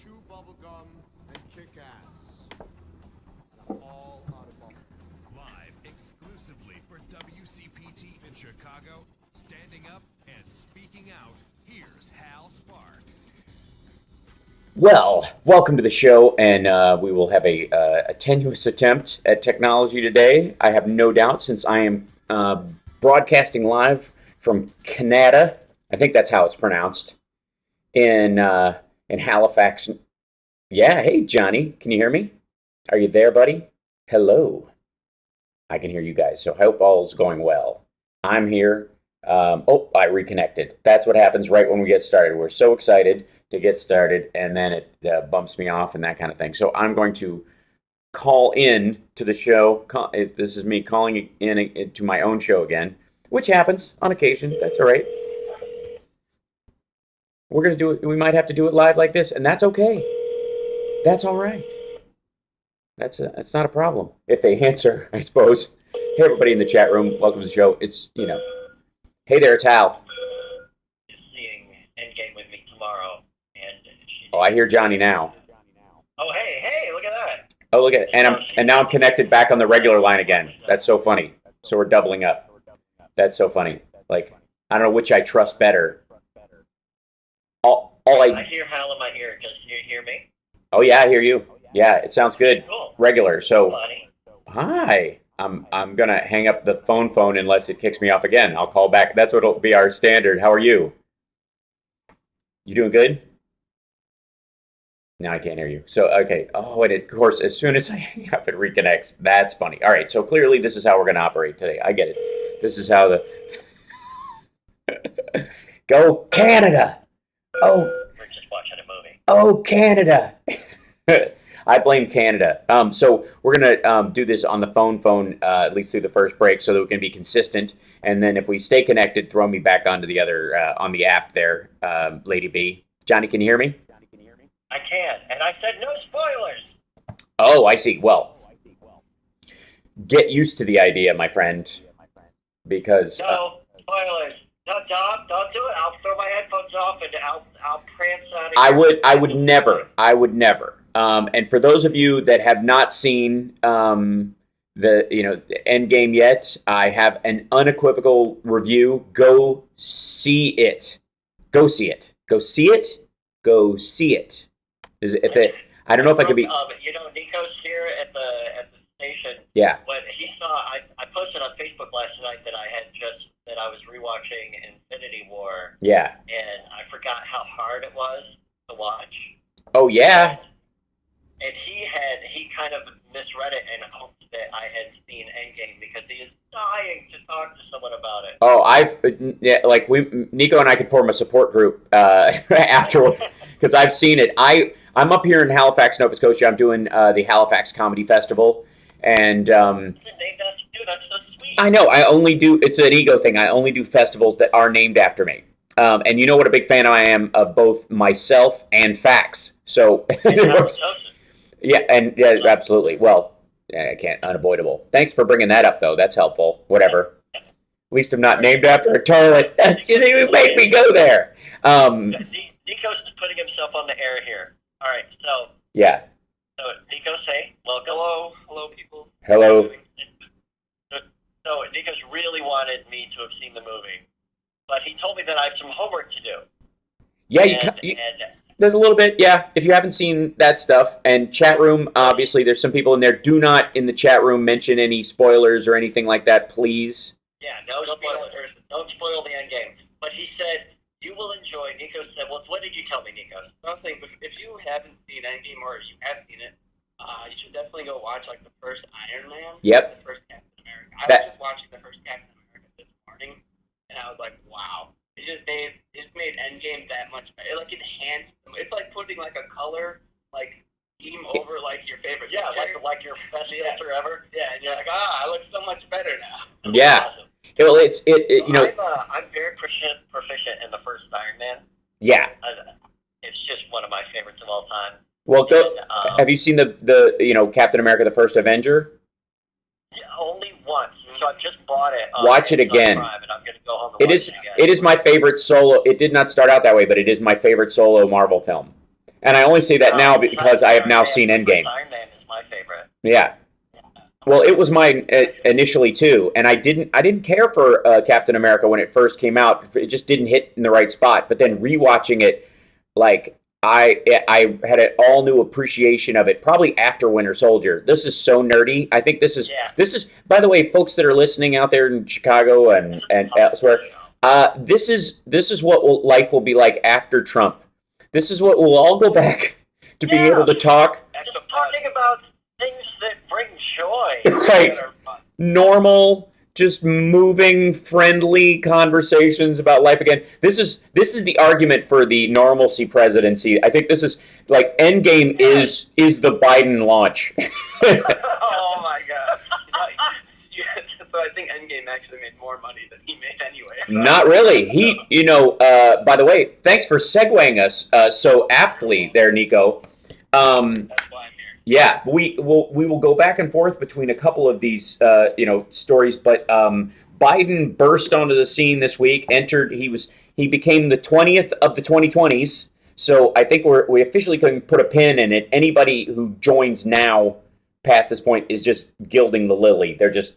chew bubblegum and kick ass. And I'm all out of bubble. Live exclusively for WCPT in Chicago, standing up and speaking out, here's Hal Sparks. Well, welcome to the show, and we will have a tenuous attempt at technology today. I have no doubt, since I am broadcasting live from Canada. I think that's how it's pronounced in Halifax. Yeah, hey Johnny, can you hear me? Are you there, buddy? Hello. I can hear you guys, so I hope all's going well. I'm here. I reconnected. That's what happens right when we get started. We're so excited to get started, and then it bumps me off and that kind of thing. So I'm going to call in to the show. This is me calling in to my own show again, which happens on occasion. That's all right. We're going to do it. We might have to do it live like this, and that's okay. That's all right. That's not a problem. If they answer, I suppose. Hey, everybody in the chat room. Welcome to the show. It's, hey there, it's Hal. Seeing Endgame with me tomorrow. Oh, I hear Johnny now. Oh, hey, look at that. Oh, look at it. And now I'm connected back on the regular line again. That's so funny. So we're doubling up. That's so funny. Like, I don't know which I trust better. I hear Hal in my ear. Does you hear me? Oh yeah, I hear you. Yeah, it sounds good. Cool. Regular. So, Hi. I'm gonna hang up the phone unless it kicks me off again. I'll call back. That's what'll be our standard. How are you? You doing good? Now I can't hear you. So, okay. Oh, and of course, as soon as I hang up, it reconnects. That's funny. All right. So clearly, this is how we're gonna operate today. I get it. This is how the go Canada. Oh. We're just watching a movie. Oh, Canada. I blame Canada. So we're gonna do this on the phone, at least through the first break, so that we can be consistent. And then if we stay connected, throw me back onto the other on the app there, Lady B. Johnny, can you hear me? I can, and I said no spoilers. Oh, I see. Well, get used to the idea, my friend, because no spoilers. No, don't do it. I'll throw my headphones off and I'll prance out of here. I would never. And for those of you that have not seen the Endgame yet, I have an unequivocal review. Go see it. Go see it. Go see it. Go see it. I don't know if I could be. Nico's here at the station. Yeah. What he saw, I posted on Facebook last night that I was rewatching Infinity War. Yeah. And I forgot how hard it was to watch. Oh yeah. And he kind of misread it and hoped that I had seen Endgame because he is dying to talk to someone about it. Oh, Nico and I could form a support group afterward because I've seen it. I'm up here in Halifax, Nova Scotia. I'm doing the Halifax Comedy Festival, and that's so sweet. I know. It's an ego thing. I only do festivals that are named after me. And you know what a big fan I am of both myself and facts. So yeah, absolutely. Well, I can't, unavoidable. Thanks for bringing that up, though. That's helpful. Whatever. At least I'm not named after a toilet. You make me go there. Nico's putting himself on the air here. All right, so. Yeah. So, Nico, say, welcome. Hello, people. Hello. So, Nico's really wanted me to have seen the movie, but he told me that I have some homework to do. Yeah, there's a little bit, yeah, if you haven't seen that stuff. And chat room, obviously, there's some people in there. Do not, in the chat room, mention any spoilers or anything like that, please. Yeah, no spoilers. Don't spoil the Endgame. But he said, you will enjoy, Nico said, well, what did you tell me, Nico? Nothing, but if you haven't seen Endgame or you have seen it, you should definitely go watch, the first Iron Man. Yep. The first Captain America. I was just watching the first Captain America this morning, and I was like, wow. It just made Endgame that much better. It enhanced them. It's like putting a color scheme over your favorite. Yeah, like your best filter ever. Yeah, and you're like, I look so much better now. Yeah. Awesome. Well, I'm very proficient in the first Iron Man. Yeah. It's just one of my favorites of all time. Well, have you seen the Captain America: The First Avenger? Yeah, only once. So I've just bought it. Watch it again. Prime, and I'm going to go home and It is my favorite solo. It did not start out that way, but it is my favorite solo Marvel film. And I only say that now because I have now seen Endgame. Iron Man is my favorite. Yeah. Well, it was mine initially too, and I didn't care for Captain America when it first came out. It just didn't hit in the right spot. But then rewatching it, like I had an all new appreciation of it. Probably after Winter Soldier. This is so nerdy. I think this is by the way, folks that are listening out there in Chicago and elsewhere. This is what life will be like after Trump. This is what we'll all go back to being able to talk. Talking about things that bring joy. Right. Normal, just moving, friendly conversations about life again. This is the argument for the normalcy presidency. I think this is like Endgame is the Biden launch. Oh my god. So I think Endgame actually made more money than he made anyway. Not really. He, by the way, thanks for segueing us so aptly there, Nico. That's why I'm here. Yeah, we will go back and forth between a couple of these, stories. But Biden burst onto the scene this week. He became the 20th of the 2020s. So I think we officially can put a pin in it. Anybody who joins now past this point is just gilding the lily. They're just,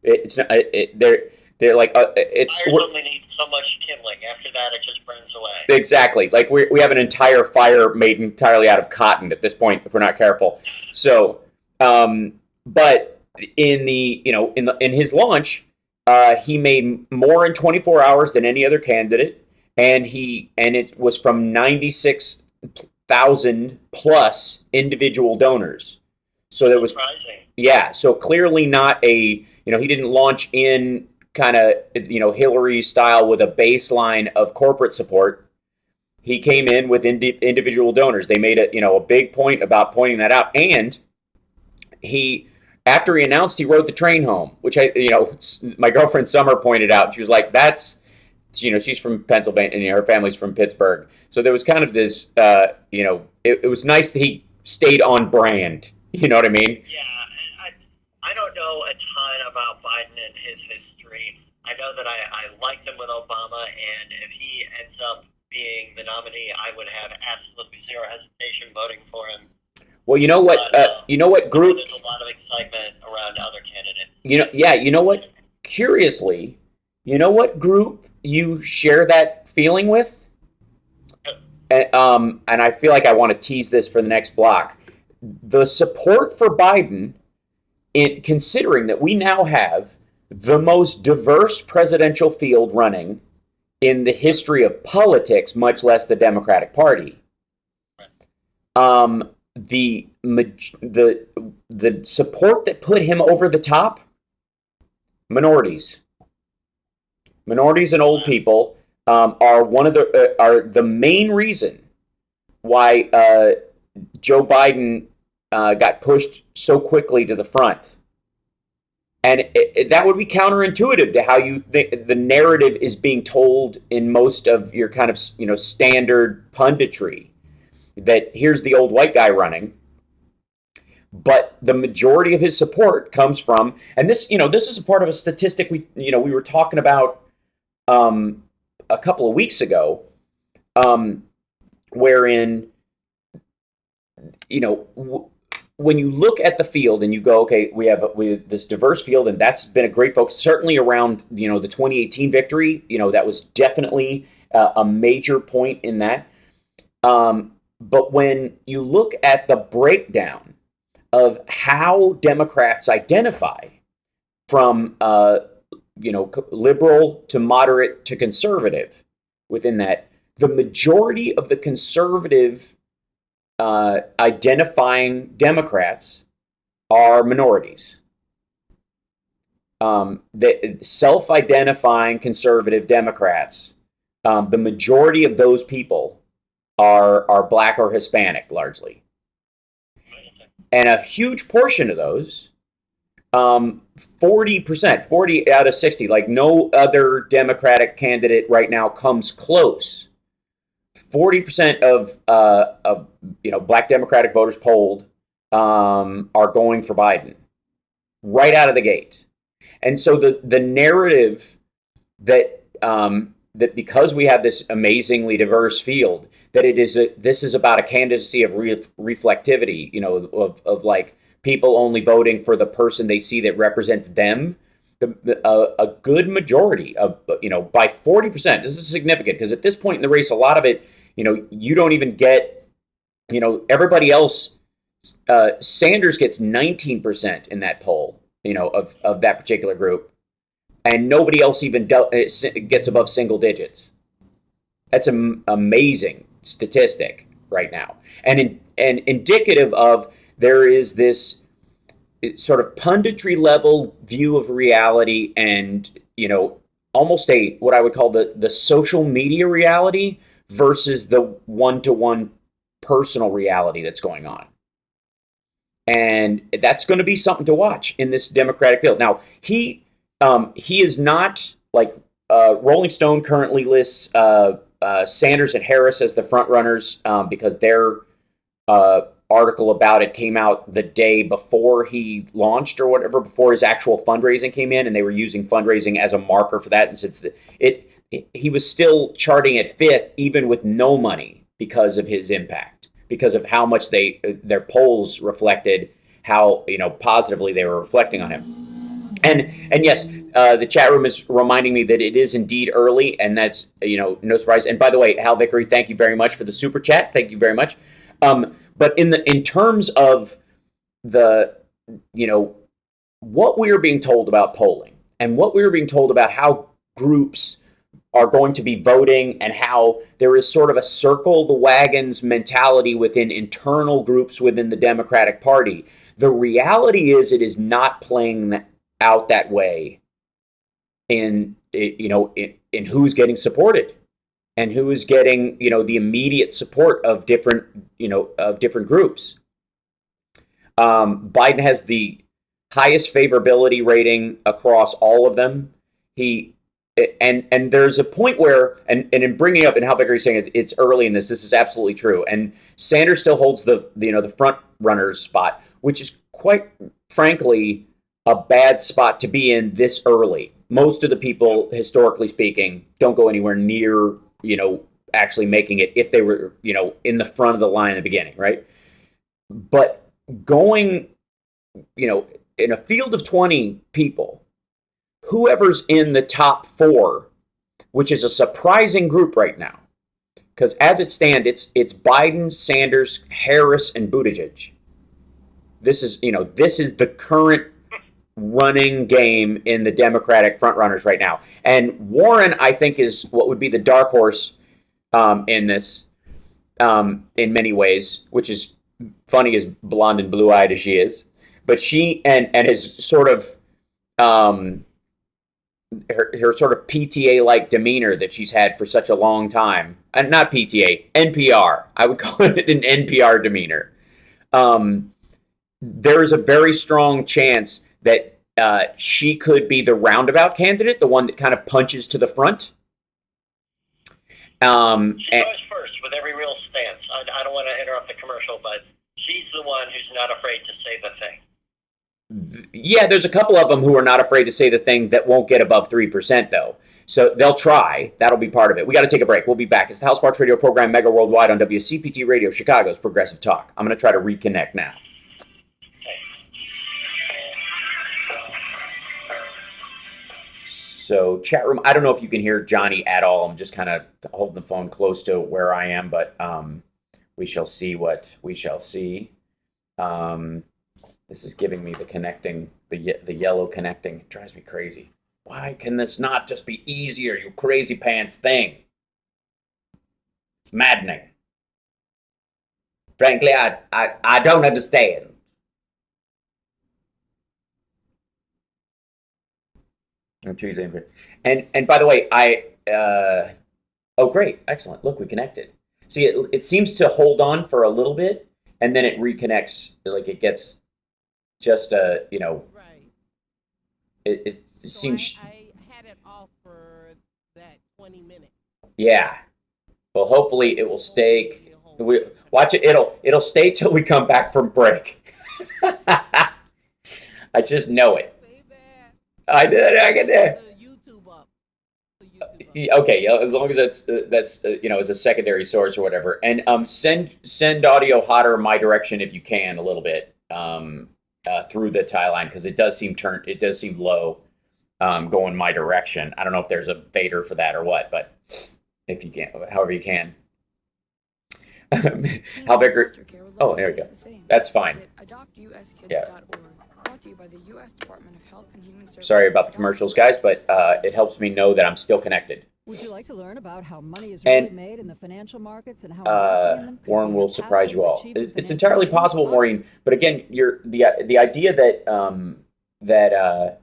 it's not. They're like it's. Fire only needs so much kindling. After that, it just burns away. Exactly. Like we have an entire fire made entirely out of cotton at this point if we're not careful. So, but in his launch, he made more in 24 hours than any other candidate, and it was from 96,000 plus individual donors. So there was surprising. Yeah. So clearly not he didn't launch in kind of Hillary style with a baseline of corporate support. He came in with individual donors. They made a big point about pointing that out. And after he announced, he rode the train home, which my girlfriend Summer pointed out. She was like, "That's she's from Pennsylvania and her family's from Pittsburgh." So there was kind of this it was nice that he stayed on brand. You know what I mean? Yeah. I don't know a ton about Biden and his history. I know that I liked him with Obama, and if he ends up being the nominee, I would have absolutely zero hesitation voting for him. Well, you know what? What group? There's a lot of excitement around other candidates. You know what? Curiously, you know what group you share that feeling with? And I feel like I want to tease this for the next block. The support for Biden, considering that we now have the most diverse presidential field running in the history of politics, much less the Democratic Party. The support that put him over the top, minorities and old people are are the main reason why Joe Biden got pushed so quickly to the front. And that would be counterintuitive to how you think the narrative is being told in most of your kind of standard punditry. That here's the old white guy running, but the majority of his support comes from, and this is a part of a statistic we were talking about a couple of weeks ago, wherein when you look at the field and you go, okay, we have this diverse field, and that's been a great focus, certainly around, the 2018 victory, that was definitely a major point in that. But when you look at the breakdown of how Democrats identify from, liberal to moderate to conservative within that, the majority of the conservative identifying Democrats are minorities. The self-identifying conservative Democrats, the majority of those people are black or Hispanic, largely. And a huge portion of those, 40%, 40 out of 60, like no other Democratic candidate right now comes close. 40% of black Democratic voters polled are going for Biden right out of the gate. And so the narrative that that because we have this amazingly diverse field, that this is about a candidacy of reflectivity, you know, of like people only voting for the person they see that represents them. A good majority of, you know, by 40%. This is significant because at this point in the race, a lot of it, you know, you don't even get, you know, everybody else. Sanders gets 19% in that poll, you know, of that particular group, and nobody else even gets above single digits. That's an amazing statistic right now, and indicative of there is this sort of punditry level view of reality, and you know, almost a what I would call the social media reality versus the one-to-one personal reality that's going on. And that's going to be something to watch in this Democratic field. Now, he is not like Rolling Stone currently lists Sanders and Harris as the front runners because their article about it came out the day before he launched or whatever, before his actual fundraising came in, and they were using fundraising as a marker for that. And since he was still charting at fifth, even with no money, because of his impact, because of how much their polls reflected how, you know, positively they were reflecting on him. And yes, the chat room is reminding me that it is indeed early, and that's, you know, no surprise. And by the way, Hal Vickery, thank you very much for the super chat. Thank you very much. But in terms of the, you know, what we are being told about polling and what we are being told about how groups are going to be voting and how there is sort of a circle the wagons mentality within internal groups within the Democratic Party, the reality is it is not playing out that way in, you know, in who's getting supported and who is getting, you know, the immediate support of different, you know, of different groups. Biden has the highest favorability rating across all of them. And there's a point where, and in bringing up, and Hal Vickery is saying it's early in this is absolutely true. And Sanders still holds the you know, the front runner's spot, which is quite frankly a bad spot to be in this early. Most of the people, historically speaking, don't go anywhere near, you know, actually making it if they were, you know, in the front of the line in the beginning, right? But going, you know, in a field of 20 people, whoever's in the top 4, which is a surprising group right now, because as it stands, it's Biden, Sanders, Harris, and Buttigieg. This is, you know, this is the current running game in the Democratic frontrunners right now. And Warren, I think, is what would be the dark horse in this, in many ways, which is funny as blonde and blue-eyed as she is. But she, and is sort of, her sort of PTA-like demeanor that she's had for such a long time. And not PTA, NPR. I would call it an NPR demeanor. There's a very strong chance that she could be the roundabout candidate, the one that kind of punches to the front. She goes first with every real stance. I don't want to interrupt the commercial, but she's the one who's not afraid to say the thing. Yeah, there's a couple of them who are not afraid to say the thing that won't get above 3%, though. So they'll try. That'll be part of it. We got to take a break. We'll be back. It's the House Sparks Radio program, Mega Worldwide on WCPT Radio, Chicago's Progressive Talk. I'm going to try to reconnect now. So chat room, I don't know if you can hear Johnny at all. I'm just kind of holding the phone close to where I am, but we shall see what we shall see. This is giving me the connecting, the yellow connecting. It drives me crazy. Why can this not just be easier, you crazy pants thing? It's maddening. Frankly, I don't understand. Tuesday, and by the way, oh great, excellent. Look, we connected. See, it seems to hold on for a little bit, and then it reconnects. Like it gets just you know. Right. It So seems. I had it off for that 20 minutes. Yeah. Well, hopefully it will stay. Watch it. It'll stay till we come back from break. I just know it. Say that. I did. I get there. The YouTube up. The YouTube up. Okay, as long as that's as a secondary source or whatever. And send audio hotter my direction if you can a little bit through the tie line, because it does seem low going my direction. I don't know if there's a fader for that or what, but if you can, however you can. How big? Oh, there we go. That's fine. Yeah. Sorry about the commercials, guys, but it helps me know that I'm still connected. Would you like to learn about how money is really made in the financial markets and how investing in them could Warren be will the surprise you pathway to all. achieving It's financial entirely freedom? possible, Maureen. But again, the idea that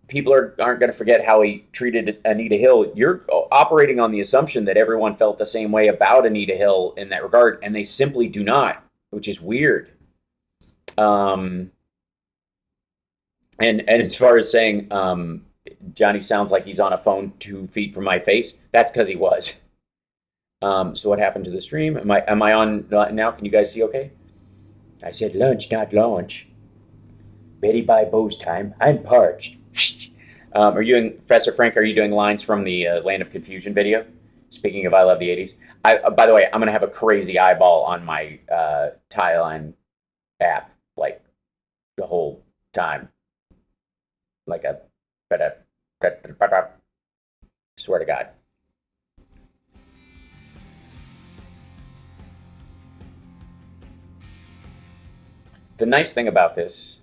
people aren't going to forget how he treated Anita Hill. You're operating on the assumption that everyone felt the same way about Anita Hill in that regard, and they simply do not, which is weird. And as far as saying Johnny sounds like he's on a phone 2 feet from my face, that's because he was. So what happened to the stream? Am I on now? Can you guys see okay? I said lunch, not launch. Betty by Bo's time. I'm parched. Are you doing, Professor Frank, are you doing lines from the Land of Confusion video? Speaking of I Love the 80s. By the way, I'm going to have a crazy eyeball on my tie line app, like the whole time. Like a swear to God. The nice thing about this,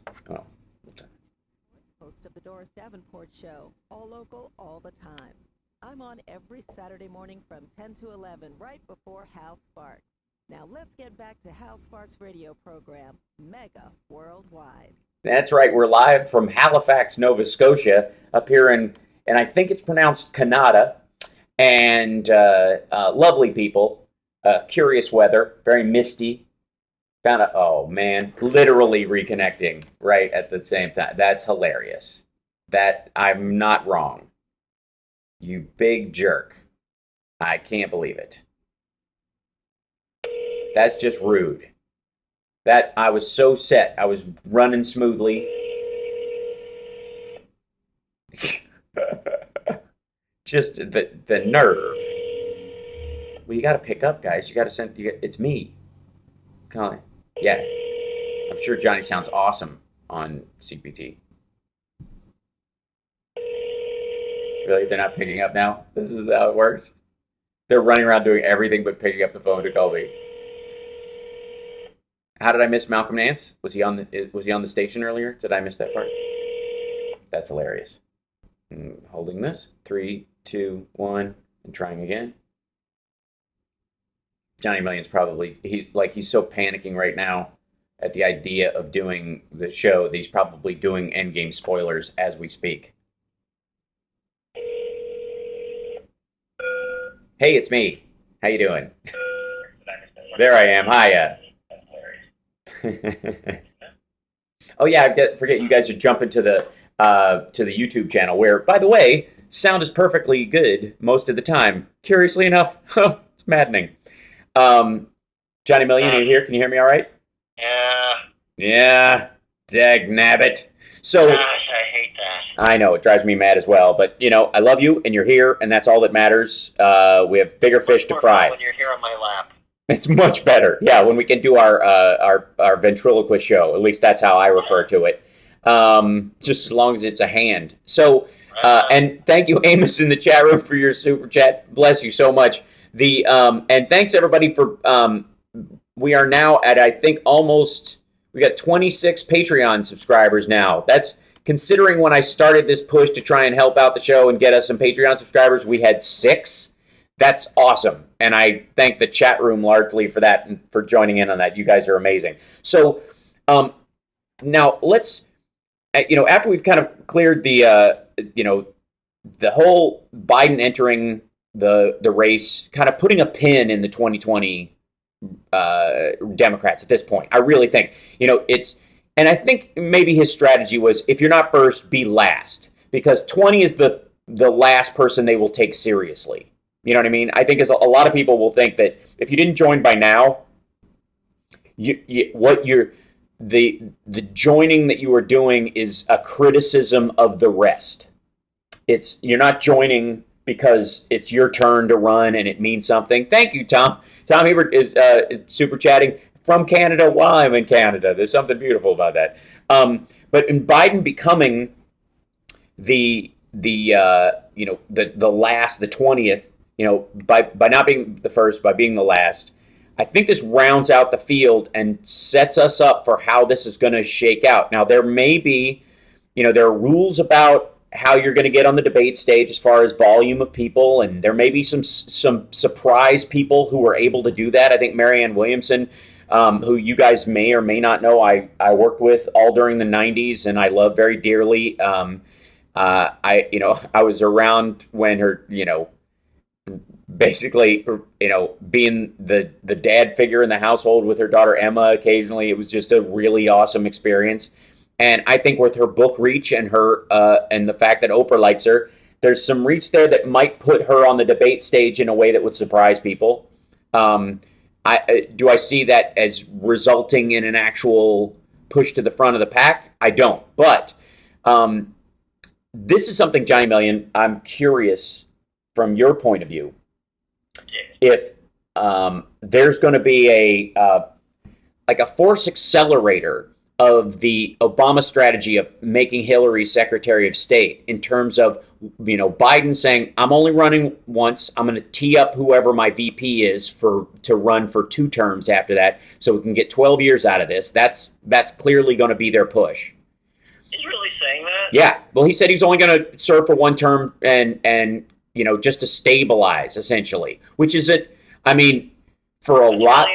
Host of the Doris Davenport Show, all local, all the time. I'm on every Saturday morning from 10 to 11, right before Hal Sparks. Now let's get back to Hal Sparks' radio program, Mega Worldwide. That's right, we're live from Halifax, Nova Scotia, up here and I think it's pronounced Canada, and lovely people, curious weather, very misty. Oh man, literally reconnecting right at the same time. That's hilarious. That I'm not wrong. You big jerk. I can't believe it. That's just rude. That I was so set. I was running smoothly. Just the nerve. Well, you got to pick up, guys. You got to send. It's me. Come on. Yeah. I'm sure Johnny sounds awesome on CPT. Really? They're not picking up now? This is how it works? They're running around doing everything but picking up the phone to call me. How did I miss Malcolm Nance? Was he on the station earlier? Did I miss that part? That's hilarious. Holding this. 3, 2, 1, and trying again. Johnny Million's probably he's so panicking right now at the idea of doing the show that he's probably doing Endgame spoilers as we speak. Hey, it's me. How you doing? There I am. Hiya. Oh yeah, forget you guys are jumping to the YouTube channel where, by the way, sound is perfectly good most of the time. Curiously enough, it's maddening. Johnny Million, are you here? Can you hear me all right? Yeah. Yeah. Dagnabbit. So, Gosh, I hate that. I know, it drives me mad as well, but, I love you, and you're here, and that's all that matters. We have bigger fish to fry. When you're here on my lap. It's much better. Yeah, when we can do our ventriloquist show. At least that's how I refer to it. Just as long as it's a hand. So, and thank you, Amos, in the chat room for your super chat. Bless you so much. And thanks everybody for, we are now at, I think, we got 26 Patreon subscribers now. That's considering when I started this push to try and help out the show and get us some Patreon subscribers, we had 6. That's awesome. And I thank the chat room largely for that and for joining in on that. You guys are amazing. So, now let's, after we've kind of cleared the whole Biden entering the race, kind of putting a pin in the 2020 Democrats at this point. I really think, and I think maybe his strategy was, if you're not first, be last, because 20 is the last person they will take seriously. You know what I mean? I think a lot of people will think that if you didn't join by now, the joining that you are doing is a criticism of the rest. you're not joining because it's your turn to run and it means something. Thank you, Tom. Tom Hebert is super chatting from Canada while I'm in Canada. There's something beautiful about that. But in Biden becoming the 20th, by not being the first, by being the last, I think this rounds out the field and sets us up for how this is going to shake out. Now, there may be, there are rules about how you're going to get on the debate stage as far as volume of people, and there may be some surprise people who are able to do that. I think Marianne Williamson, who you guys may or may not know, I worked with all during the 90s, and I love very dearly. I was around when her, basically, being the dad figure in the household with her daughter Emma occasionally. It was just a really awesome experience. And I think with her book reach and her and the fact that Oprah likes her, there's some reach there that might put her on the debate stage in a way that would surprise people. Do I see that as resulting in an actual push to the front of the pack? I don't. But this is something, Johnny Million, I'm curious from your point of view, if there's going to be a force accelerator of the Obama strategy of making Hillary Secretary of State, in terms of, Biden saying, I'm only running once. I'm going to tee up whoever my VP is to run for 2 terms after that, so we can get 12 years out of this. That's clearly going to be their push. He's really saying that? Yeah. Well, he said he's only going to serve for 1 term and just to stabilize, essentially, which is it. I mean, for a lot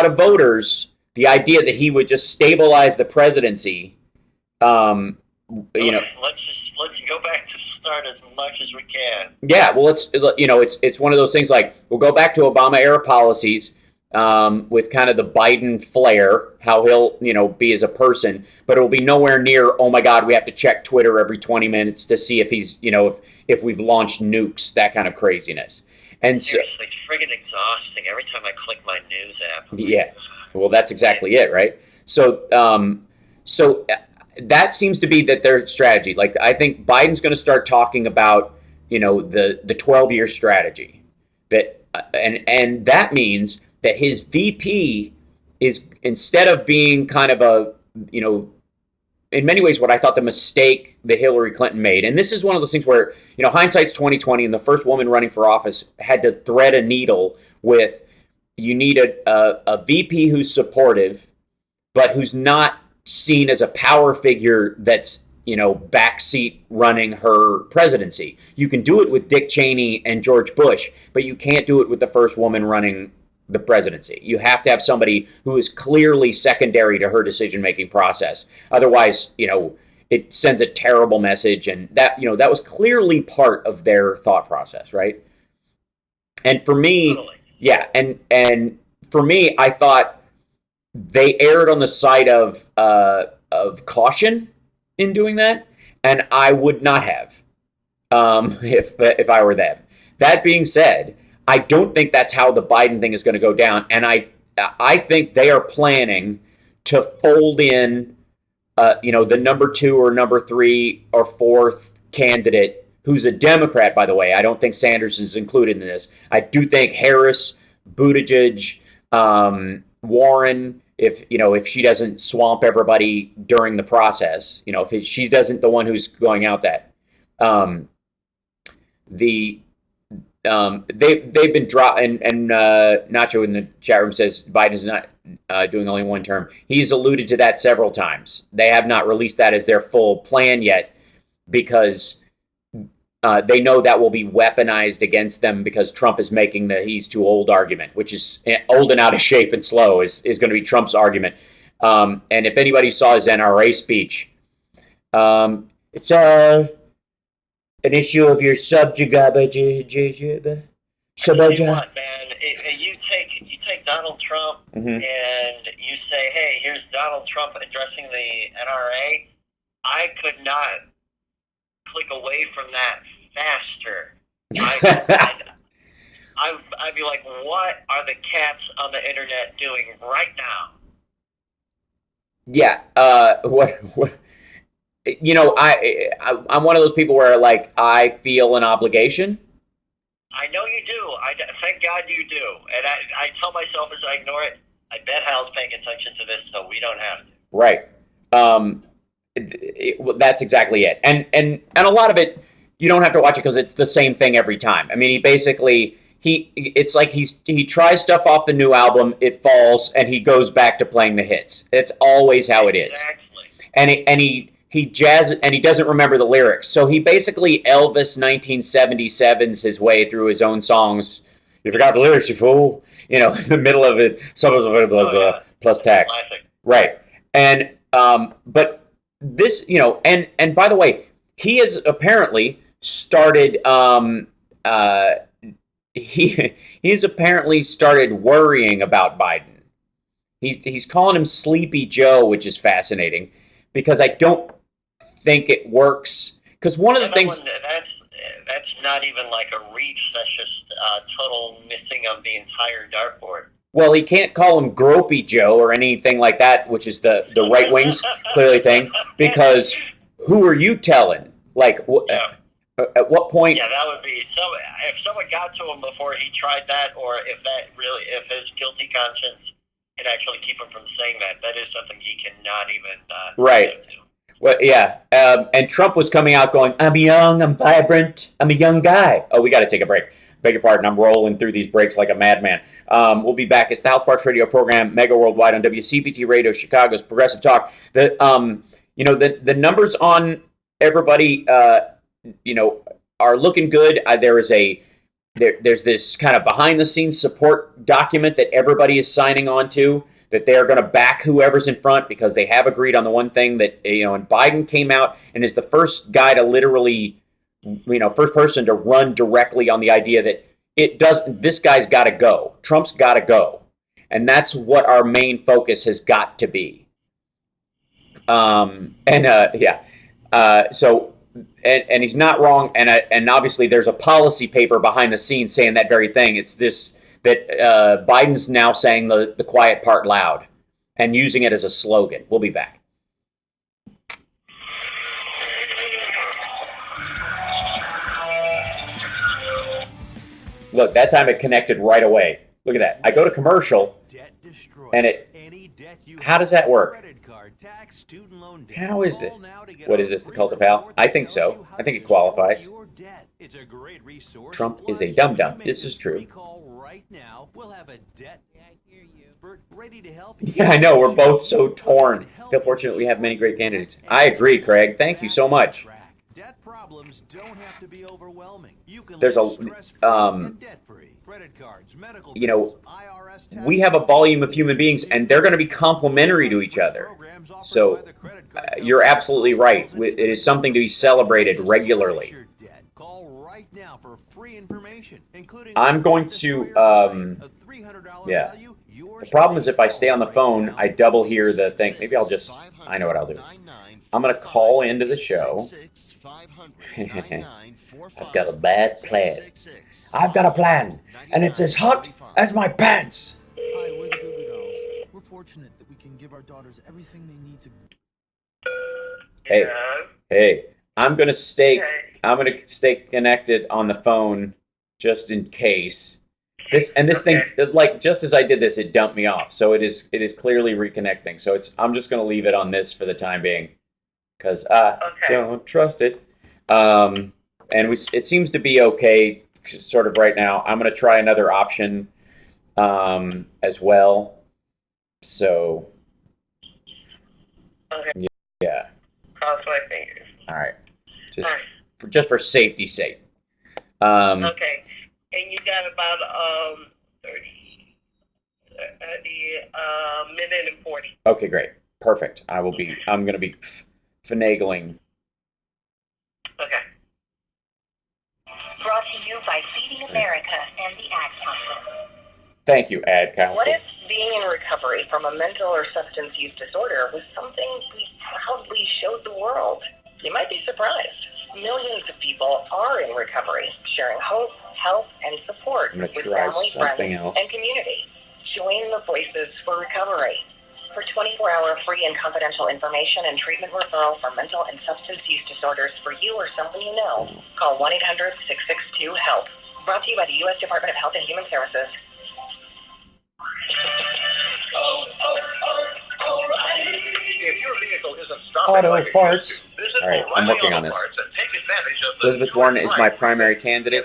of voters, the idea that he would just stabilize the presidency, let's go back to the start as much as we can. Yeah, well, it's one of those things like, we'll go back to Obama era policies with kind of the Biden flair, how he'll be as a person, but it'll be nowhere near, oh my God, we have to check Twitter every 20 minutes to see if he's if we've launched nukes, that kind of craziness. And seriously, it's friggin' exhausting every time I click my news app. Yeah. Well, that's exactly it, right? So, that seems to be their strategy. Like, I think Biden's going to start talking about, the 12-year strategy. That and that means that his VP is, instead of being kind of a, in many ways, what I thought the mistake that Hillary Clinton made, and this is one of those things where, hindsight's 20/20, and the first woman running for office had to thread a needle with, you need a VP who's supportive, but who's not seen as a power figure that's, backseat running her presidency. You can do it with Dick Cheney and George Bush, but you can't do it with the first woman running the presidency. You have to have somebody who is clearly secondary to her decision-making process. Otherwise, it sends a terrible message, and that was clearly part of their thought process, right? And for me, totally. Yeah, and for me, I thought they erred on the side of caution in doing that, and I would not have if I were them. That being said, I don't think that's how the Biden thing is going to go down, and I think they are planning to fold in, the number 2 or number 3 or 4th candidate, who's a Democrat, by the way. I don't think Sanders is included in this. I do think Harris, Buttigieg, Warren, if she doesn't swamp everybody during the process, if she doesn't the one who's going out that, they've been dropped, and Nacho in the chat room says Biden's not doing only 1 term. He's alluded to that several times. They have not released that as their full plan yet, because they know that will be weaponized against them, because Trump is making the he's too old argument, which is old and out of shape and slow is going to be Trump's argument. And if anybody saw his NRA speech, it's an issue of your subjugated. What, man? You take Donald Trump, mm-hmm. and you say, hey, here's Donald Trump addressing the NRA. I could not click away from that faster. I'd be like, what are the cats on the internet doing right now? Yeah. What? you know, I'm one of those people where like I feel an obligation. I know you do. Thank God you do. And I tell myself as I ignore it, I bet Hal's paying attention to this, so we don't have to. Right. That's exactly it. And a lot of it, you don't have to watch it because it's the same thing every time. I mean, it's like he tries stuff off the new album, it falls, and he goes back to playing the hits. It's always how it is. Exactly. And he jazzes, and he doesn't remember the lyrics. So he basically Elvis 1977s his way through his own songs. You forgot the lyrics, you fool. You know, in the middle of it, plus tax. Classic. Right. And but this, you know, and by the way, he has apparently started he's apparently started worrying about Biden. He's calling him Sleepy Joe, which is fascinating because I don't think it works. Because one of the things that's not even like a reach. That's just total missing of the entire dartboard. Well, he can't call him Gropey Joe or anything like that, which is the right wing's clearly thing. Because who are you telling? Like, at what point? Yeah, that would be if someone got to him before he tried that, or if his guilty conscience can actually keep him from saying that. That is something he cannot even. Right. Well, yeah. And Trump was coming out going, "I'm young, I'm vibrant, I'm a young guy." Oh, we got to take a break. Beg your pardon, I'm rolling through these breaks like a madman. We'll be back. It's the Hal Sparks radio program, mega worldwide on WCPT Radio, Chicago's Progressive Talk. The numbers on everybody, are looking good. There's this kind of behind the scenes support document that everybody is signing on to, that they are going to back whoever's in front because they have agreed on the one thing that, and Biden came out and is the first guy to literally, first person to run directly on the idea that this guy's got to go. Trump's got to go. And that's what our main focus has got to be. And he's not wrong. And obviously there's a policy paper behind the scenes saying that very thing. It's this, that Biden's now saying the quiet part loud and using it as a slogan. We'll be back. Look, that time it connected right away. Look at that. I go to commercial, and how does that work? How is it? What is this, the cult of Hal? I think so. I think it qualifies. Trump is a dum-dum. This is true. Yeah, I know. We're both so torn. Feel fortunate we have many great candidates. I agree, Craig. Thank you so much. Debt problems don't have to be overwhelming. You can There's debt-free. Credit cards, medical bills, IRS we have a volume of human beings, and they're going to be complementary to each other. So you're absolutely right. It is something to be celebrated regularly. I'm going to, The problem is if I stay on the phone, I double hear the thing. Maybe I know what I'll do. I'm going to call into the show. I've got a bad plan. I've got a plan, and it's as hot as my pants. Hi, we're the Goo Goo Dolls. We're fortunate that we can give our daughters everything they need to. Hey, I'm gonna stay connected on the phone just in case. This thing, like, just as I did this, it dumped me off. So it is clearly reconnecting. So I'm just gonna leave it on this for the time being, because I don't trust it. And it seems to be okay, sort of right now. I'm gonna try another option, as well. So. Okay. Yeah. Cross my fingers. All right. Just for safety's sake. Okay. And you got about 30 minute and 40. Okay, great. Perfect. I'm going to be finagling. Okay. Brought to you by Feeding America and the Ad Council. Thank you, Ad Council. What if being in recovery from a mental or substance use disorder was something we proudly showed the world? You might be surprised. Millions of people are in recovery, sharing hope, help, and support with family, friends, and community. Join the Voices for Recovery. For 24-hour free and confidential information and treatment referral for mental and substance use disorders for you or someone you know, call 1-800-662-HELP. Brought to you by the U.S. Department of Health and Human Services. If your vehicle isn't stopping Auto like it farts. used to, visit All right, I'm O'Reilly working Auto on this. Parts and take advantage of the Elizabeth Warren is my primary candidate,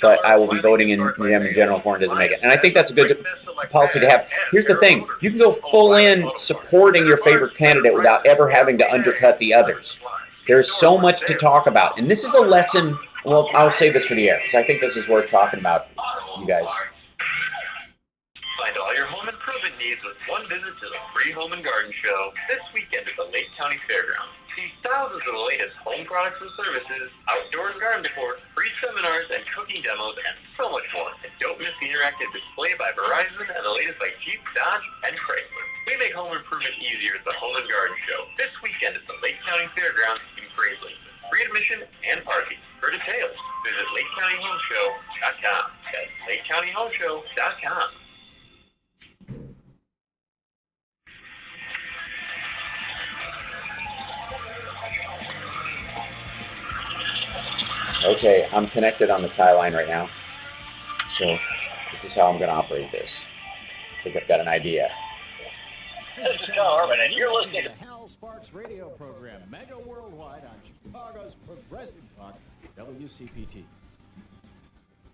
but I will be voting in them in general if Warren doesn't make it. And I think that's a good policy to have. Here's the thing. You can go full in supporting your favorite candidate without ever having to undercut the others. There's so much to talk about. And this is a lesson. Well, I'll save this for the air because I think this is worth talking about, you guys. Find all your home improvement needs with one visit to the free Home and Garden Show this weekend at the Lake County Fairgrounds. See thousands of the latest home products and services, outdoor and garden decor, free seminars and cooking demos, and so much more. And don't miss the interactive display by Verizon and the latest by Jeep, Dodge, and Chrysler. We make home improvement easier at the Home and Garden Show this weekend at the Lake County Fairgrounds in Gravely. Free admission and parking. For details, visit LakeCountyHomeShow.com. That's LakeCountyHomeShow.com. Okay, I'm connected on the tie line right now. So this is how I'm going to operate this. I think I've got an idea. This is Tom Harmon, and you're listening to the Hal Sparks radio program, mega worldwide on Chicago's Progressive Talk, WCPT.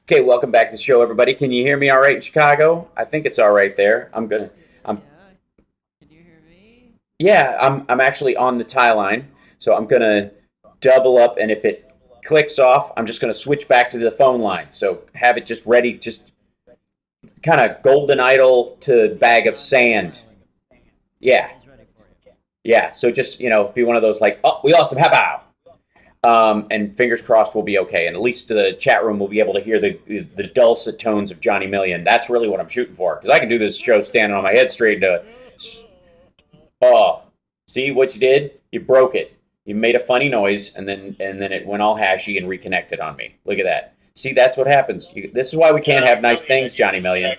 Okay, welcome back to the show, everybody. Can you hear me all right in Chicago? I think it's all right there. Can you hear me? Yeah, I'm actually on the tie line, so I'm gonna double up, and if it clicks off, I'm just gonna switch back to the phone line. So have it just ready, just kind of golden idol to bag of sand. Yeah. Yeah, so just, be one of those like, oh, we lost him, how about? And fingers crossed we'll be okay. And at least the chat room will be able to hear the dulcet tones of Johnny Million. That's really what I'm shooting for. Because I can do this show standing on my head straight. Oh, see what you did? You broke it. You made a funny noise, and then it went all hashy and reconnected on me. Look at that. See, that's what happens. This is why we can't have nice things, Johnny Million.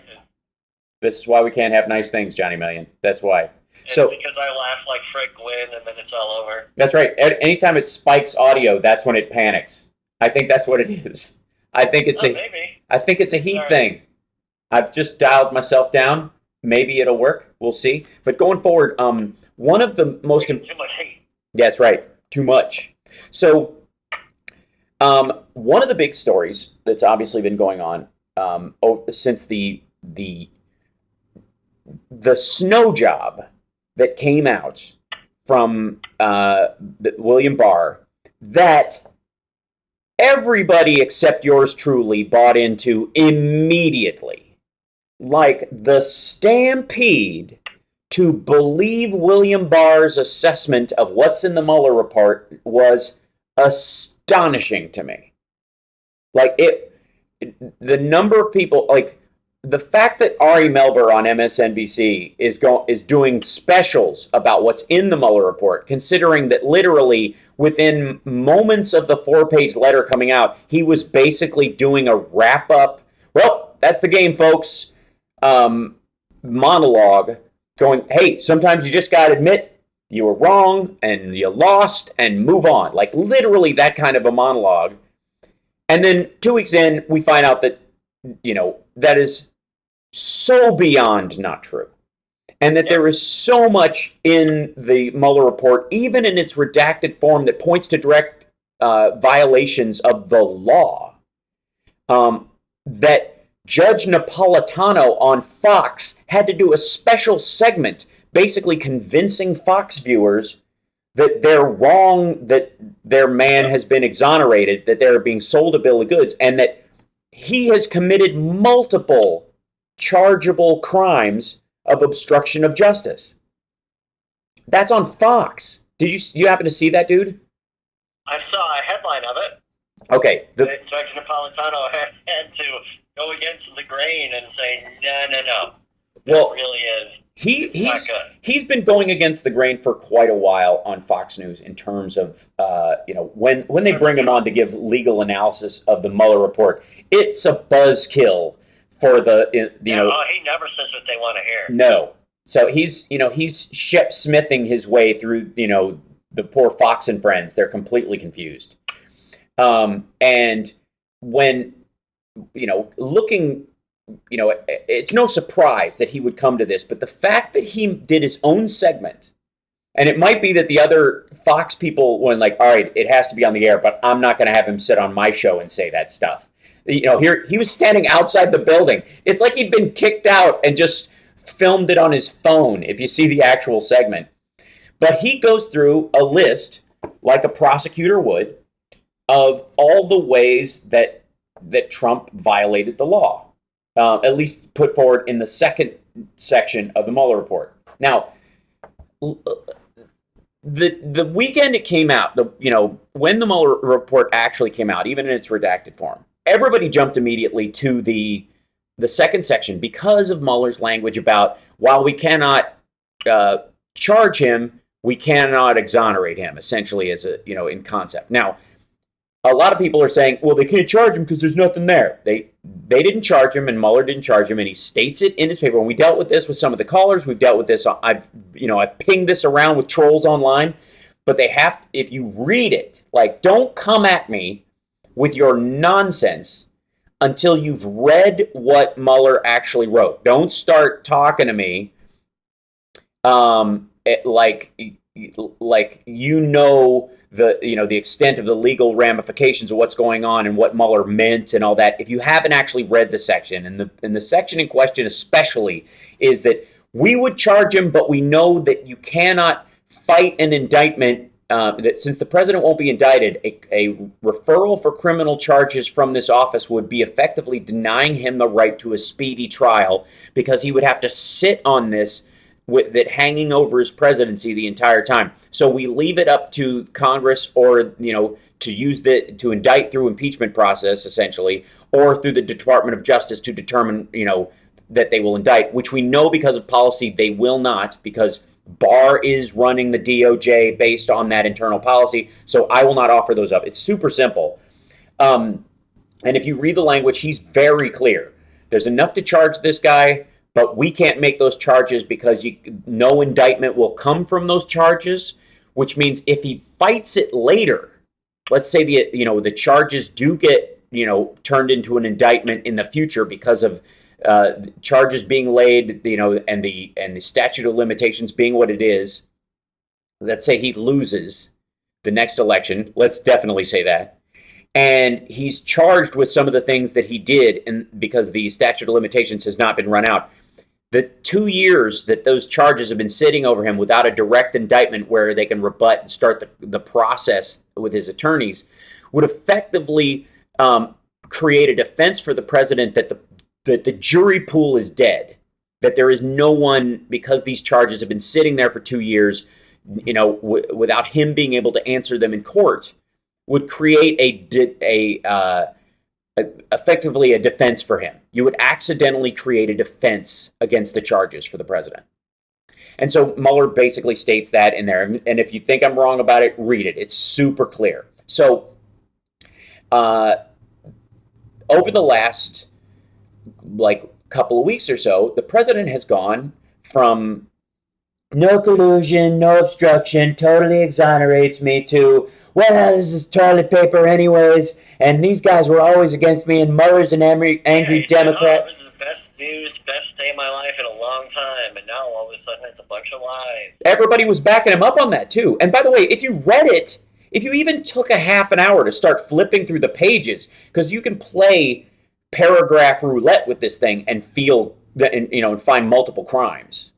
This is why we can't have nice things, Johnny Million. That's why. So, because I laugh like Fred Gwynn, and then it's all over. That's right. Anytime it spikes audio, that's when it panics. I think that's what it is. I think it's a heat thing. I've just dialed myself down. Maybe it'll work. We'll see. But going forward, one of the most too much heat. Yeah, that's right. Too much. So, one of the big stories that's obviously been going on since the snow job that came out from William Barr that everybody except yours truly bought into immediately. Like the stampede to believe William Barr's assessment of what's in the Mueller report was astonishing to me. Like the number of people, like the fact that Ari Melber on MSNBC is doing specials about what's in the Mueller report, considering that literally within moments of the 4-page letter coming out, he was basically doing a wrap-up, well, that's the game, folks, monologue, going, hey, sometimes you just got to admit you were wrong and you lost and move on. Like literally that kind of a monologue. And then 2 weeks in, we find out that, that is so beyond not true. And that there is so much in the Mueller report, even in its redacted form, that points to direct violations of the law. That Judge Napolitano on Fox had to do a special segment basically convincing Fox viewers that they're wrong, that their man has been exonerated, that they're being sold a bill of goods, and that he has committed multiple chargeable crimes of obstruction of justice. That's on Fox. Did you happen to see that, dude? I saw a headline of it. Okay. That Judge Napolitano had to go against the grain and say, no. Well, it really is. He's been going against the grain for quite a while on Fox News in terms of when they bring him on to give legal analysis of the Mueller report, it's a buzzkill for the he never says what they want to hear. No, So he's ship smithing his way through, the poor Fox and friends. They're completely confused. And when, looking, it's no surprise that he would come to this, but the fact that he did his own segment, and it might be that the other Fox people went like, all right, it has to be on the air, but I'm not going to have him sit on my show and say that stuff. Here he was standing outside the building. It's like he'd been kicked out and just filmed it on his phone, if you see the actual segment. But he goes through a list, like a prosecutor would, of all the ways that Trump violated the law, at least put forward in the second section of the Mueller report. Now, the weekend it came out, when the Mueller report actually came out, even in its redacted form, everybody jumped immediately to the second section because of Mueller's language about, while we cannot charge him, we cannot exonerate him, essentially, as in concept. Now, a lot of people are saying, well, they can't charge him because there's nothing there. They didn't charge him, and Mueller didn't charge him, and he states it in his paper. And we dealt with this with some of the callers. We've dealt with this. I've pinged this around with trolls online, but they have, if you read it, don't come at me with your nonsense until you've read what Mueller actually wrote. Don't start talking to me the extent of the legal ramifications of what's going on and what Mueller meant and all that, if you haven't actually read the section. And the section in question especially is that we would charge him, but we know that you cannot fight an indictment, that since the president won't be indicted, a referral for criminal charges from this office would be effectively denying him the right to a speedy trial, because he would have to sit on this with that hanging over his presidency the entire time. So we leave it up to Congress, or to indict through impeachment process, essentially, or through the Department of Justice to determine that they will indict, which we know because of policy they will not, because Barr is running the DOJ based on that internal policy. So I will not offer those up. It's super simple. And if you read the language, he's very clear. There's enough to charge this guy, but we can't make those charges because no indictment will come from those charges, which means if he fights it later, let's say the charges do get turned into an indictment in the future because of charges being laid, and the statute of limitations being what it is. Let's say he loses the next election. Let's definitely say that. And he's charged with some of the things that he did, and because the statute of limitations has not been run out. The 2 years that those charges have been sitting over him without a direct indictment where they can rebut and start the process with his attorneys would effectively create a defense for the president that the jury pool is dead, that there is no one, because these charges have been sitting there for 2 years, without him being able to answer them in court, would create effectively a defense for him. You would accidentally create a defense against the charges for the president. And so Mueller basically states that in there. And if you think I'm wrong about it, read it. It's super clear. So over the last couple of weeks or so, the president has gone from no collusion, no obstruction, totally exonerates me, to, well, this is toilet paper anyways, and these guys were always against me, and Mueller's an angry Democrat. This is the best news, best day of my life in a long time, and now all of a sudden it's a bunch of lies. Everybody was backing him up on that too. And by the way, if you read it, if you even took a half an hour to start flipping through the pages, because you can play paragraph roulette with this thing and and find multiple crimes.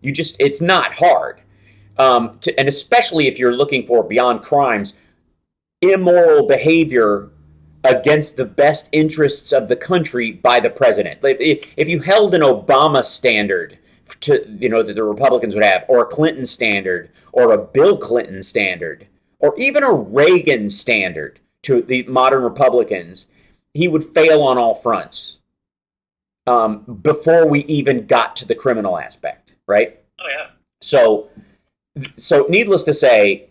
It's not hard. And especially if you're looking for, beyond crimes, immoral behavior against the best interests of the country by the president. If you held an Obama standard that the Republicans would have, or a Clinton standard, or a Bill Clinton standard, or even a Reagan standard to the modern Republicans, he would fail on all fronts before we even got to the criminal aspect, right? Oh, yeah. So needless to say,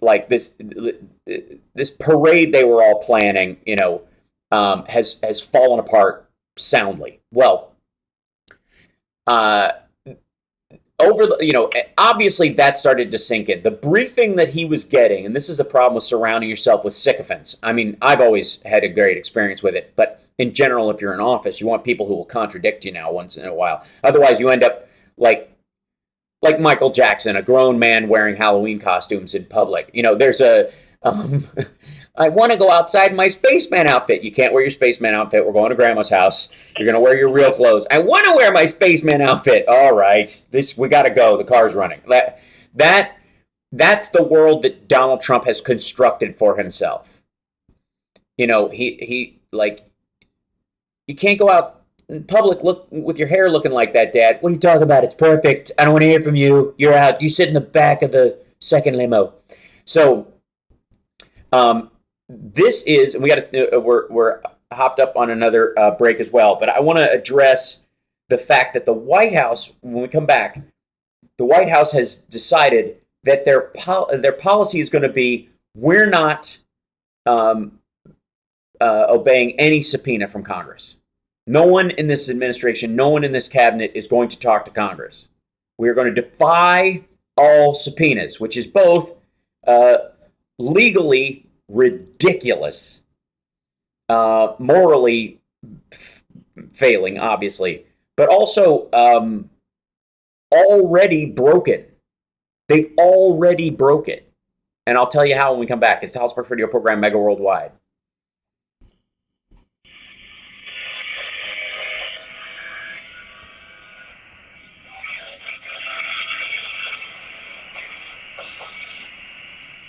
this parade they were all planning, has fallen apart soundly. Well, over over the, obviously that started to sink in. The briefing that he was getting, and this is the problem with surrounding yourself with sycophants. I mean, I've always had a great experience with it, but in general, if you're in office, you want people who will contradict you now once in a while. Otherwise, you end up like Michael Jackson, a grown man wearing Halloween costumes in public. There's a, I want to go outside in my spaceman outfit. You can't wear your spaceman outfit. We're going to grandma's house. You're going to wear your real clothes. I want to wear my spaceman outfit. All right. We got to go. The car's running. That's the world that Donald Trump has constructed for himself. He you can't go out in public with your hair looking like that, Dad. What are you talking about? It's perfect. I don't want to hear from you. You're out. You sit in the back of the second limo. So, this is, and we're hopped up on another break as well, but I want to address the fact that the White House, when we come back, the White House has decided that their policy is going to be, we're not obeying any subpoena from Congress. No one in this administration, no one in this cabinet is going to talk to Congress. We are going to defy all subpoenas, which is both legally ridiculous, morally failing, obviously, but also already broken. They've already broke it. And I'll tell you how when we come back. It's the House Sparks Radio program, Mega Worldwide.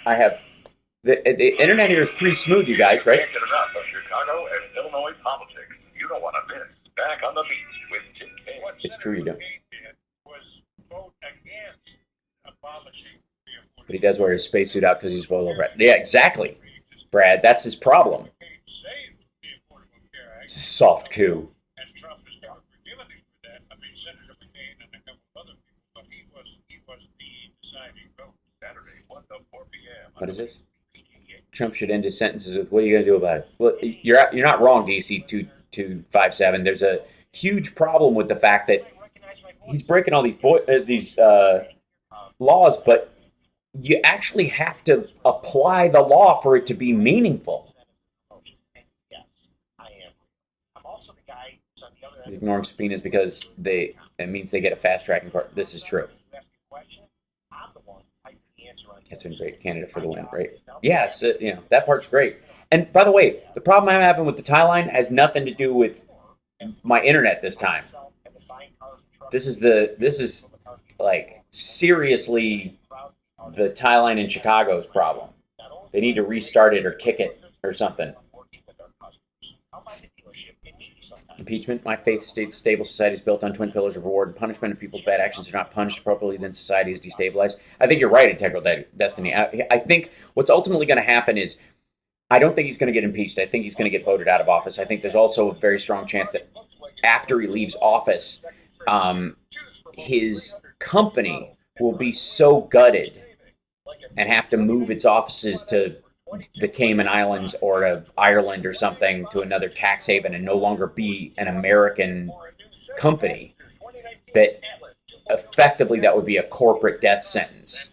I have the internet here is pretty smooth, you guys, right? Can't get enough of Chicago and Illinois politics. You don't want to miss Back on the Beach with Tim Kaine. It's true, you don't. But he does wear his spacesuit out because he's well over it. Yeah, exactly, Brad. That's his problem. It's a soft coup. What is this? Trump should end his sentences with, what are you going to do about it? Well, you're not wrong, DC 2257. There's a huge problem with the fact that he's breaking all these laws, but you actually have to apply the law for it to be meaningful. He's ignoring subpoenas because it means they get a fast track in court. This is true. It's been great. Candidate for the win, right? Yes, that part's great. And by the way, the problem I'm having with the tie line has nothing to do with my internet this time. This is like seriously the tie line in Chicago's problem. They need to restart it or kick it or something. Impeachment. My faith states stable society is built on twin pillars of reward and punishment. If people's bad actions are not punished appropriately, then society is destabilized. I think you're right, Integral Destiny. I think what's ultimately going to happen is, I don't think he's going to get impeached. I think he's going to get voted out of office. I think there's also a very strong chance that after he leaves office, his company will be so gutted and have to move its offices to the Cayman Islands or to Ireland or something, to another tax haven, and no longer be an American company, that effectively that would be a corporate death sentence.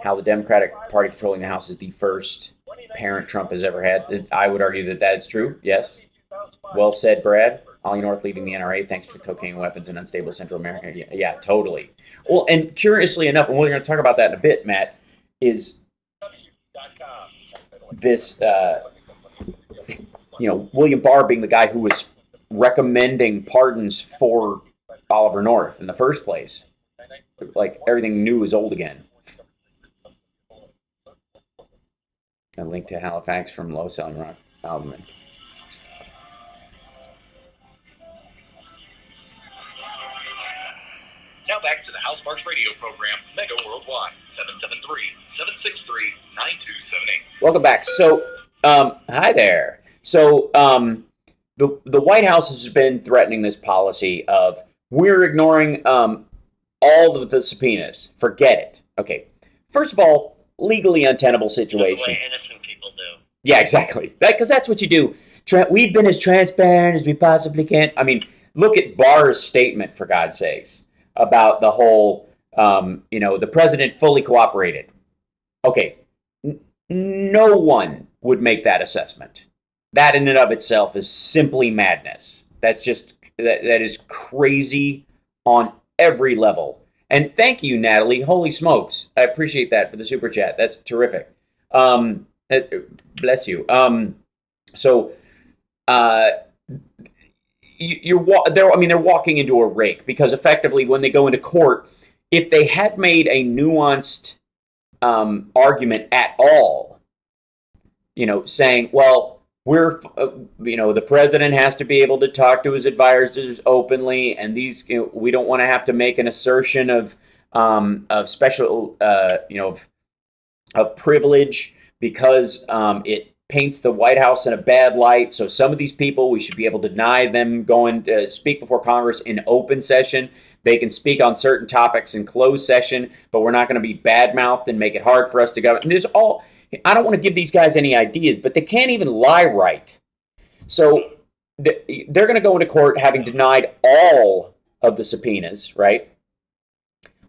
How the Democratic Party controlling the House is the first parent Trump has ever had. I would argue that is true, yes. Well said, Brad. Ollie North leaving the NRA thanks for cocaine weapons in unstable Central America. Yeah, totally. Well, and curiously enough, and we're going to talk about that in a bit, Matt, is this, William Barr being the guy who was recommending pardons for Oliver North in the first place. Like, everything new is old again. A link to Halifax from Low Selling Rock album. Now back to the House Sparks Radio program, Mega Worldwide, 773-763-9278. Welcome back. So, hi there. So, the White House has been threatening this policy of, we're ignoring all of the subpoenas. Forget it. Okay. First of all, legally untenable situation. The way innocent people do. Yeah, exactly. Because that's what you do. We've been as transparent as we possibly can. I mean, look at Barr's statement, for God's sakes. about the whole, the president fully cooperated. Okay, no one would make that assessment. That in and of itself is simply madness. That's just, that is crazy on every level. And thank you, Natalie. Holy smokes. I appreciate that for the super chat. That's terrific. Bless you. They're walking into a rake because effectively when they go into court, if they had made a nuanced argument at all, saying, well, the president has to be able to talk to his advisors openly, and these, we don't want to have to make an assertion of special, of privilege because it paints the White House in a bad light. So some of these people, we should be able to deny them going to speak before Congress in open session. They can speak on certain topics in closed session, but we're not going to be bad-mouthed and make it hard for us to go. And I don't want to give these guys any ideas, but they can't even lie right. So they're going to go into court having denied all of the subpoenas, right?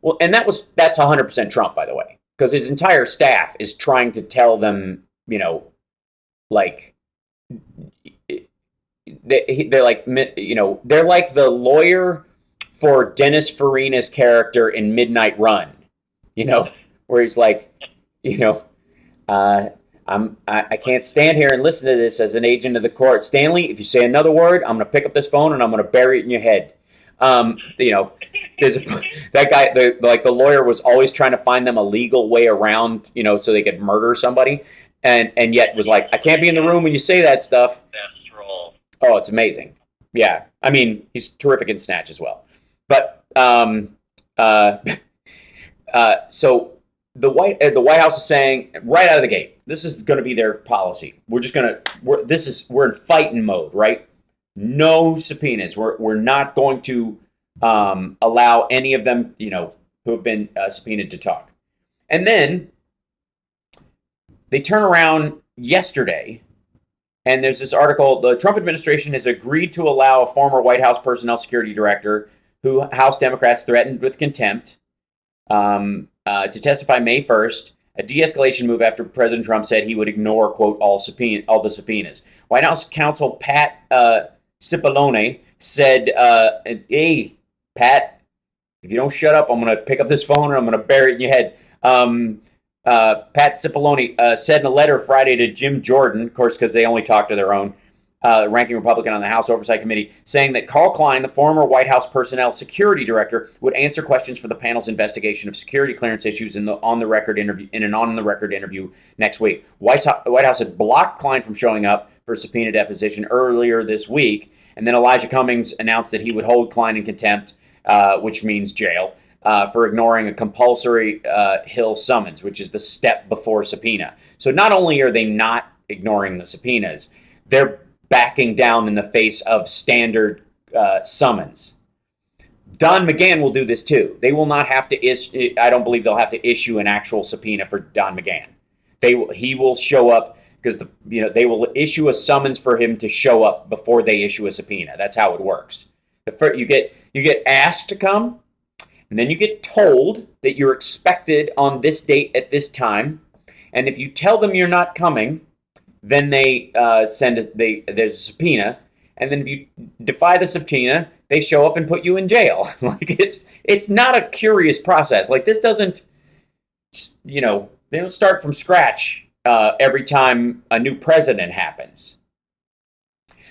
Well, and that's 100% Trump, by the way, because his entire staff is trying to tell them, they're like, they're like the lawyer for Dennis Farina's character in Midnight Run, where he's like, I can't stand here and listen to this as an agent of the court. Stanley, if you say another word, I'm going to pick up this phone and I'm going to bury it in your head. There's that guy, the lawyer was always trying to find them a legal way around, so they could murder somebody, and yet was like, I can't be in the room when you say that stuff. Best role. Oh, it's amazing. Yeah, I mean, he's terrific in Snatch as well. But so the White House is saying right out of the gate, this is going to be their policy. We're in fighting mode, right? No subpoenas. We're not going to allow any of them, who have been subpoenaed to talk. And then they turn around yesterday, and there's this article: the Trump administration has agreed to allow a former White House personnel security director, who House Democrats threatened with contempt, to testify May 1st. A de-escalation move after President Trump said he would ignore, quote, all the subpoenas. White House counsel Pat Cipollone said, hey, Pat, if you don't shut up, I'm going to pick up this phone and I'm going to bury it in your head. Pat Cipollone said in a letter Friday to Jim Jordan, of course, because they only talk to their own, ranking Republican on the House Oversight Committee, saying that Carl Klein, the former White House personnel security director, would answer questions for the panel's investigation of security clearance issues in an on-the-record interview next week. White House had blocked Klein from showing up for a subpoena deposition earlier this week, and then Elijah Cummings announced that he would hold Klein in contempt, which means jail, for ignoring a compulsory Hill summons, which is the step before subpoena. So not only are they not ignoring the subpoenas, they're backing down in the face of standard summons. Don McGahn will do this too. They will not have to issue. I don't believe they'll have to issue an actual subpoena for Don McGahn. He will show up because they will issue a summons for him to show up before they issue a subpoena. That's how it works. You get asked to come, and then you get told that you're expected on this date at this time, and if you tell them you're not coming, then they there's a subpoena, and then if you defy the subpoena, they show up and put you in jail. It's not a curious process. This doesn't, they don't start from scratch every time a new president happens.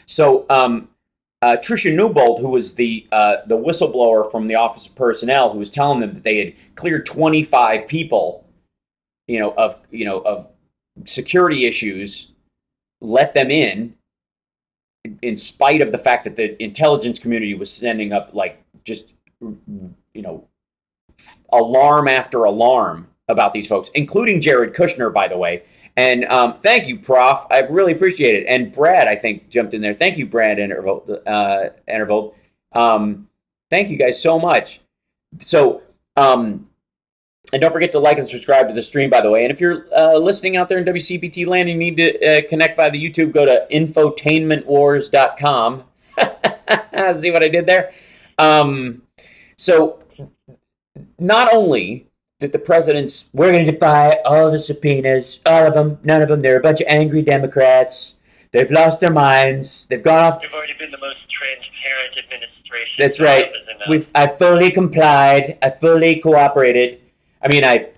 So Tricia Newbold, who was the whistleblower from the Office of Personnel, who was telling them that they had cleared 25 people, of security issues, let them in spite of the fact that the intelligence community was sending up alarm after alarm about these folks, including Jared Kushner, by the way. And thank you, Prof. I really appreciate it. And Brad, I think, jumped in there. Thank you, Brad Enervold. Thank you guys so much. So, and don't forget to like and subscribe to the stream, by the way. And if you're listening out there in WCPT land and you need to connect by the YouTube, go to infotainmentwars.com. See what I did there? So not only did the president's, we're going to defy all the subpoenas, all of them, none of them, they're a bunch of angry Democrats, they've lost their minds, they've gone off. We've already been the most transparent administration. That's right. I fully complied. I fully cooperated. I mean, I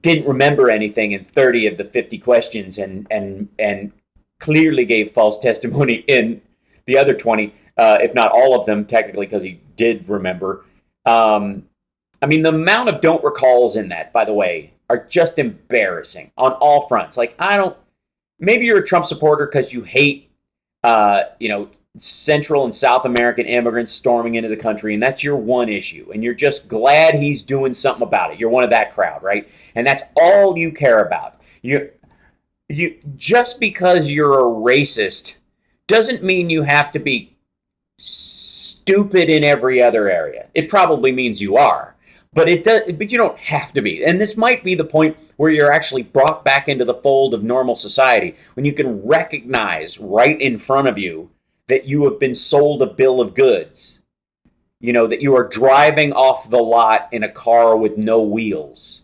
didn't remember anything in 30 of the 50 questions and clearly gave false testimony in the other 20, if not all of them, technically, because he did remember. I mean, the amount of don't recalls in that, by the way, are just embarrassing on all fronts. Like, maybe you're a Trump supporter because you hate, Central and South American immigrants storming into the country, and that's your one issue, and you're just glad he's doing something about it. You're one of that crowd, right? And that's all you care about. You just because you're a racist doesn't mean you have to be stupid in every other area. It probably means you are. But you don't have to be. And this might be the point where you're actually brought back into the fold of normal society, when you can recognize right in front of you that you have been sold a bill of goods. That you are driving off the lot in a car with no wheels.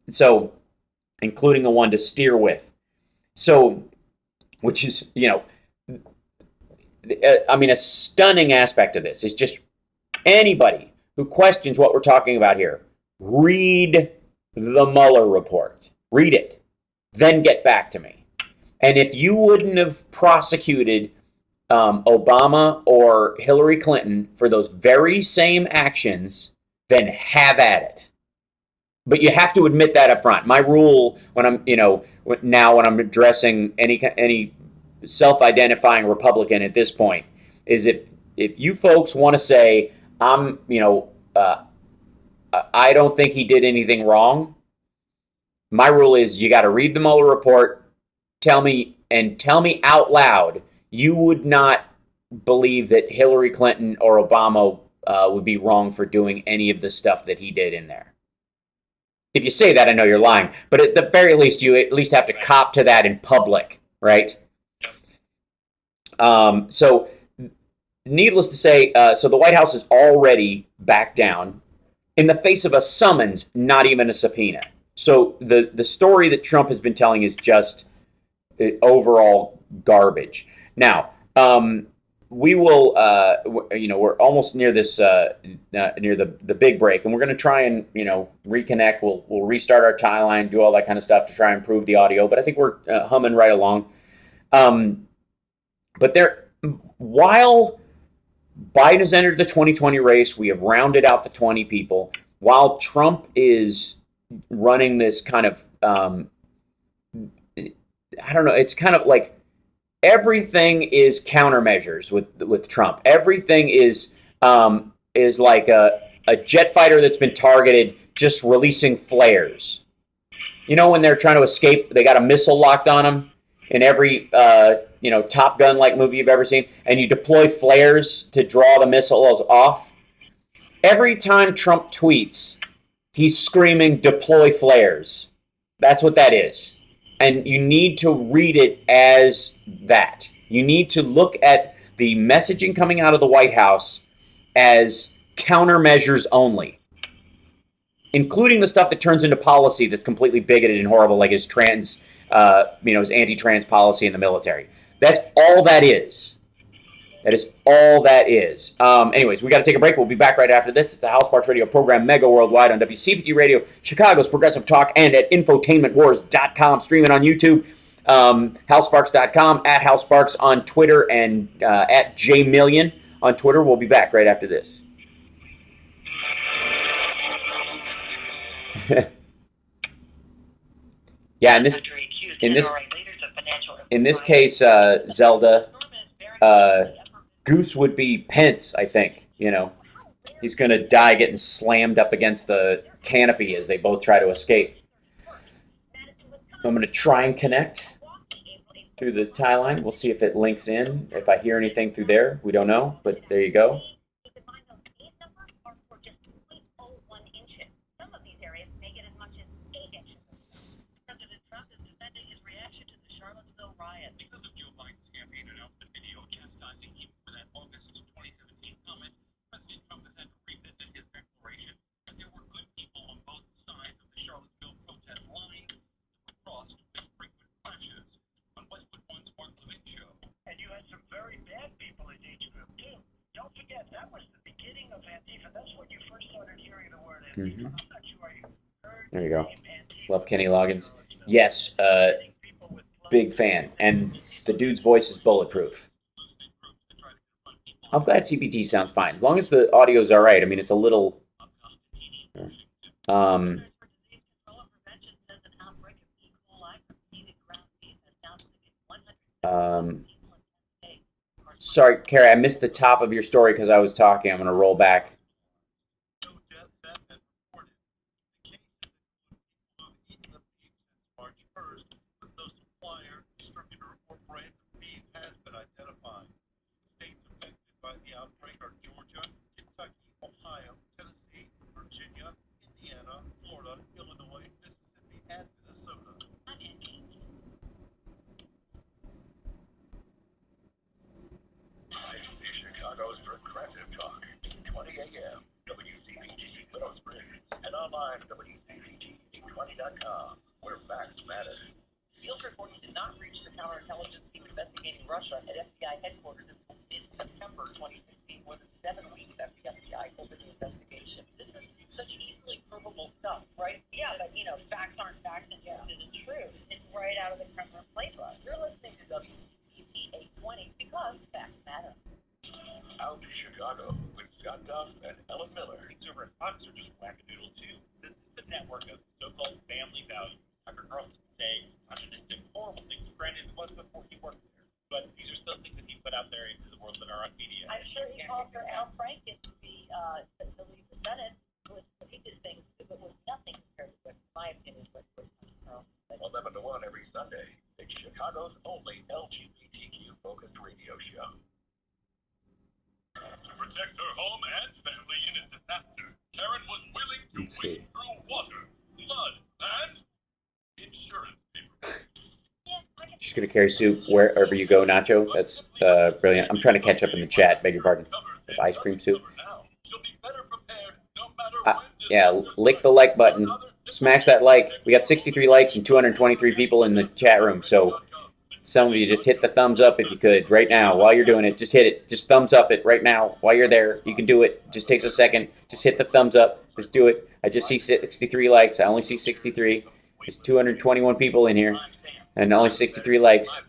So, including a one to steer with. So, which is, a stunning aspect of this is just anybody who questions what we're talking about here, read the Mueller report. Read it. Then get back to me. And if you wouldn't have prosecuted Obama or Hillary Clinton for those very same actions, then have at it. But you have to admit that up front. My rule when I'm, when I'm addressing any self-identifying Republican at this point is if you folks want to say, I don't think he did anything wrong, my rule is you got to read the Mueller report, tell me out loud you would not believe that Hillary Clinton or Obama would be wrong for doing any of the stuff that he did in there. If you say that, I know you're lying, but at the very least, you at least have to cop to that in public, right? So needless to say, so the White House is already back down in the face of a summons, not even a subpoena. So the story that Trump has been telling is just overall garbage. Now, we will, we're almost near this, near the big break, and we're going to try and, reconnect. We'll restart our tie line, do all that kind of stuff to try and improve the audio. But I think we're humming right along. But while Biden has entered the 2020 race, we have rounded out the 20 people. While Trump is running this kind of, I don't know, it's kind of like everything is countermeasures with Trump. Everything is like a jet fighter that's been targeted just releasing flares. When they're trying to escape, they got a missile locked on them in every Top Gun-like movie you've ever seen, and you deploy flares to draw the missiles off. Every time Trump tweets, he's screaming, "Deploy flares." That's what that is. And you need to read it as that. You need to look at the messaging coming out of the White House as countermeasures only, including the stuff that turns into policy that's completely bigoted and horrible, like his his anti-trans policy in the military. That's all that is. That is all that is. Anyways, we got to take a break. We'll be back right after this. It's the Hal Sparks Radio program, mega worldwide on WCPT Radio, Chicago's Progressive Talk, and at infotainmentwars.com, streaming on YouTube, halsparks.com, at Hal Sparks on Twitter, and at JMillion on Twitter. We'll be back right after this. Yeah, in this case, Zelda, Goose would be Pence, I think. He's going to die getting slammed up against the canopy as they both try to escape. I'm going to try and connect through the tie line. We'll see if it links in. If I hear anything through there, we don't know, but there you go. yeah, that was the beginning of Antifa. That's when you first started hearing the word Antifa. Mm-hmm. I'm not sure you heard There you the go. name Antifa. Love Kenny Loggins. Yes, big fan. And the dude's voice is bulletproof. I'm glad CPT sounds fine. As long as the audio's all right. I mean, it's a little... Sorry, Carrie, I missed the top of your story because I was talking. I'm going to roll back. Chicago's progressive talk, 20 a.m. WCPT Willow Springs, and online at WCPT20.com, where facts matter. Field reporting did not reach the counterintelligence team investigating Russia at FBI headquarters until mid-September 2016, more than 7 weeks after the FBI opened the investigation. This is such easily provable stuff, right? Yeah, but facts aren't facts and just isn't true. It's right out of the Kremlin playbook. You're listening to WCPT 820 because facts matter. Out to Chicago with Scott Duff and Ellen Miller. Consumer and Fox are just wackadoodle too. This is the network of so-called family values. Tucker Carlson say contradicting horrible things. Granted, it was before he worked there, but these are still things that he put out there into the world that are on media. I'm sure he called for Al Franken to be to lead the Senate. He did things, but was nothing compared to what, in my opinion, what Tucker Carlson said. 11 to 1 every Sunday. It's Chicago's only LGBTQ-focused radio show. To protect her home and family in a disaster, Karen was willing to wade through water, blood, and insurance paperwork. She's going to carry soup wherever you go, Nacho. That's brilliant. I'm trying to catch up in the chat. Beg your pardon. With ice cream soup. Yeah, lick the like button. Smash that like. We got 63 likes and 223 people in the chat room. So some of you just hit the thumbs up if you could right now while you're doing it. Just hit it. Just thumbs up it right now while you're there. You can do it. Just takes a second. Just hit the thumbs up. Just do it. I just see 63 likes. I only see 63. There's 221 people in here and only 63 likes.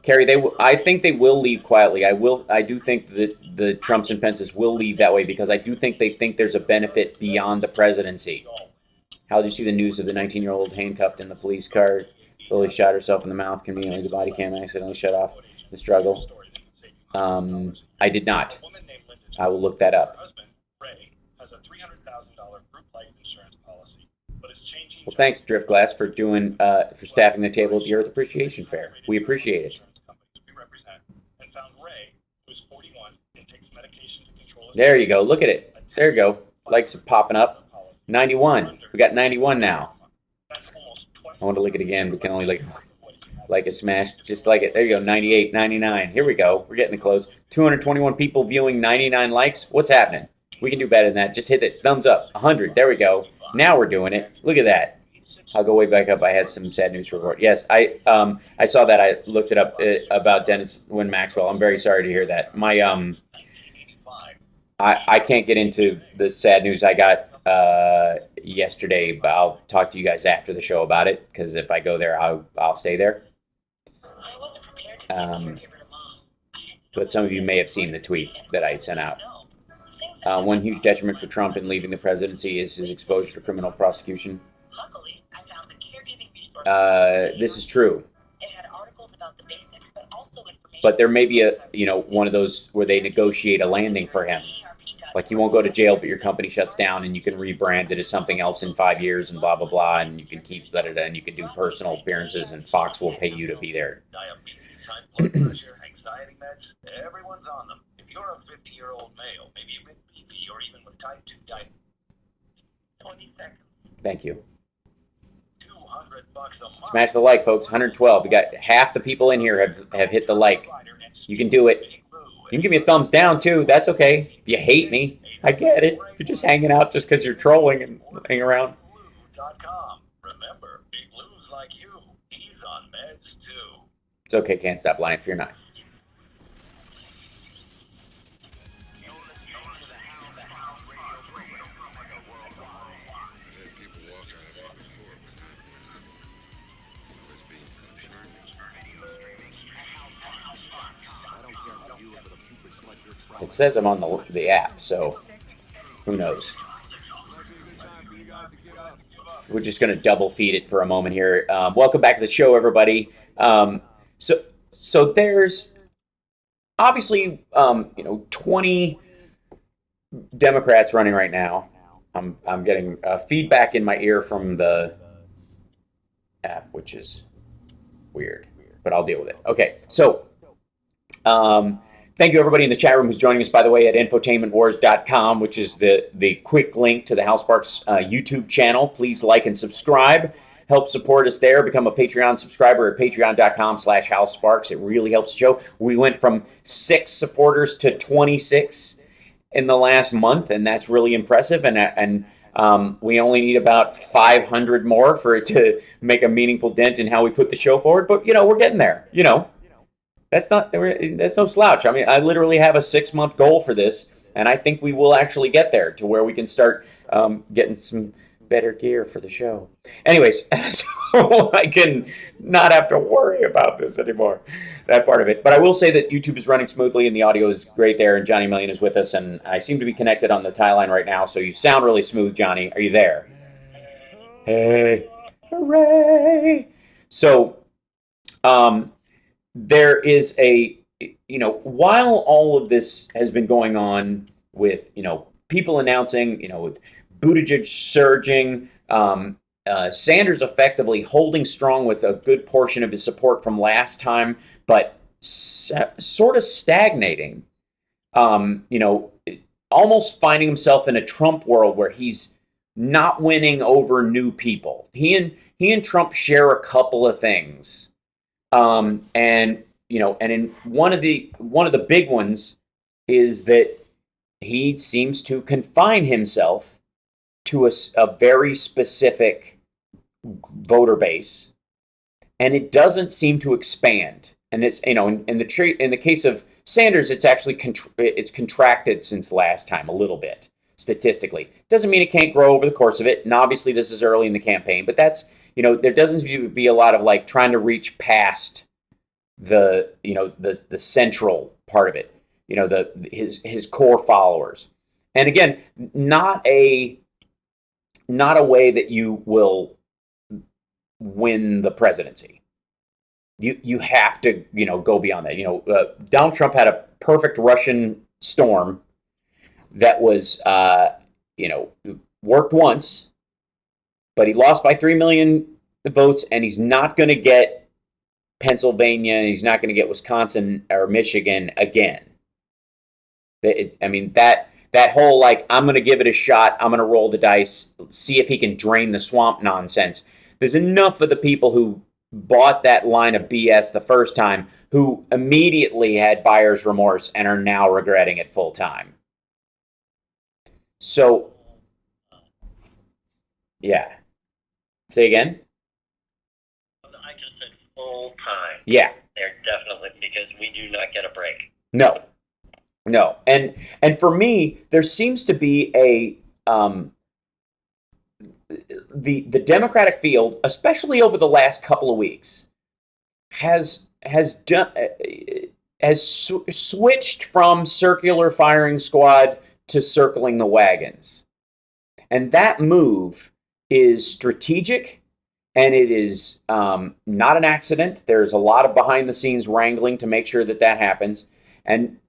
Carrie, I think they will leave quietly. I do think that the Trumps and Pences will leave that way because I do think they think there's a benefit beyond the presidency. How did you see the news of the 19-year-old handcuffed in the police car? Slowly shot herself in the mouth. Conveniently, the body cam accidentally shut off the struggle. I did not. I will look that up. Well, thanks, Driftglass, for doing for staffing the table at the Earth Appreciation Fair. We appreciate it. There you go. Look at it. There you go. Likes are popping up. 91. We got 91 now. I want to lick it again. We can only like a smash. Just like it. There you go. 98, 99. Here we go. We're getting close. 221 people viewing, 99 likes. What's happening? We can do better than that. Just hit it. Thumbs up. 100. There we go. Now we're doing it. Look at that. I'll go way back up. I had some sad news to report. Yes, I saw that. I looked it up about Dennis Wynn Maxwell. I'm very sorry to hear that. My I can't get into the sad news I got yesterday, but I'll talk to you guys after the show about it because if I go there, I'll stay there. But some of you may have seen the tweet that I sent out. One huge detriment for Trump in leaving the presidency is his exposure to criminal prosecution. This is true. But there may be one of those where they negotiate a landing for him. Like you won't go to jail, but your company shuts down and you can rebrand it as something else in 5 years and blah, blah, blah. And you can keep and you can do personal appearances and Fox will pay you to be there. Diabetes, high blood pressure, anxiety meds, everyone's on them. If you're a 50-year-old male, maybe with BP or even with type 2 diabetes, 20 seconds. Thank you. $200 a month. Smash the like, folks. 112. We got half the people in here have hit the like. You can do it. You can give me a thumbs down, too. That's okay. If you hate me, I get it. If you're just hanging out just because you're trolling and hanging around. Remember, Big Lou's like you. He's on meds, too. It's okay, can't stop lying if you're not. It says I'm on the app, so who knows? We're just going to double feed it for a moment here. Welcome back to the show, everybody. So there's obviously 20 Democrats running right now. I'm getting feedback in my ear from the app, which is weird, but I'll deal with it. Okay, so thank you everybody in the chat room who's joining us, by the way, at infotainmentwars.com, which is the quick link to the Hal Sparks YouTube channel. Please like and subscribe. Help support us there. Become a Patreon subscriber at patreon.com/Hal Sparks. It really helps the show. We went from 6 supporters to 26 in the last month, and that's really impressive. And we only need about 500 more for it to make a meaningful dent in how we put the show forward. But, we're getting there, That's no slouch. I mean, I literally have a 6-month goal for this, and I think we will actually get there to where we can start getting some better gear for the show. Anyways, so I can not have to worry about this anymore, that part of it. But I will say that YouTube is running smoothly and the audio is great there, and Johnny Million is with us, and I seem to be connected on the tie line right now, so you sound really smooth, Johnny. Are you there? Hey, hooray! So, there is while all of this has been going on with, people announcing, with Buttigieg surging, Sanders effectively holding strong with a good portion of his support from last time, but sort of stagnating, almost finding himself in a Trump world where he's not winning over new people. He and Trump share a couple of things. And in one of the big ones is that he seems to confine himself to a very specific voter base, and it doesn't seem to expand. And it's in the case of Sanders, it's actually it's contracted since last time a little bit statistically. Doesn't mean it can't grow over the course of it. And obviously, this is early in the campaign, but that's there doesn't seem to be a lot of trying to reach past the central part of it. His core followers, and again, not a way that you will win the presidency. You have to go beyond that. Donald Trump had a perfect Russian storm that was worked once, but he lost by 3 million votes, and he's not going to get Pennsylvania, and he's not going to get Wisconsin or Michigan again. That whole I'm going to give it a shot, I'm going to roll the dice, see if he can drain the swamp nonsense. There's enough of the people who bought that line of BS the first time who immediately had buyer's remorse and are now regretting it full time. So, yeah. Say again? I just said full time. Yeah. They're definitely, because we do not get a break. No. And for me, there seems to be the Democratic field, especially over the last couple of weeks, has switched from circular firing squad to circling the wagons. And that move is strategic, and it is not an accident. There's a lot of behind-the-scenes wrangling to make sure that happens. And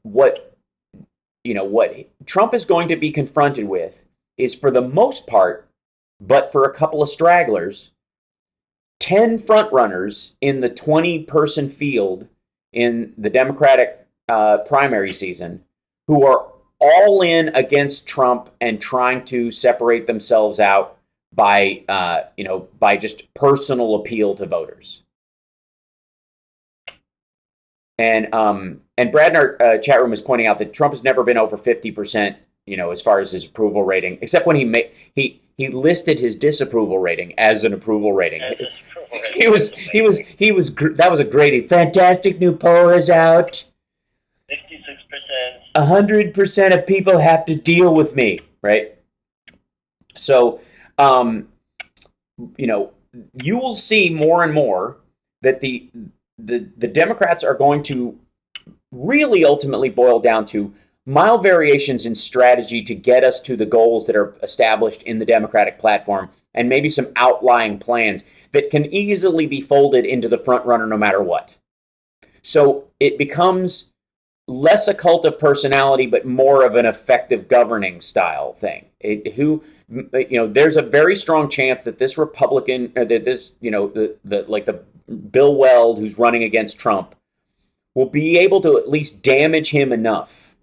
what Trump is going to be confronted with is, for the most part, but for a couple of stragglers, 10 frontrunners in the 20-person field in the Democratic primary season who are all in against Trump and trying to separate themselves out by just personal appeal to voters. And Brad in our chat room is pointing out that Trump has never been over 50%, as far as his approval rating, except when he listed his disapproval rating as an approval rating. That was a great, fantastic new poll is out. 66%. 100% of people have to deal with me, right? So, you will see more and more that the Democrats are going to really ultimately boil down to mild variations in strategy to get us to the goals that are established in the Democratic platform, and maybe some outlying plans that can easily be folded into the front runner no matter what. So it becomes less a cult of personality, but more of an effective governing style thing. There's a very strong chance that this Republican, the Bill Weld who's running against Trump, will be able to at least damage him enough.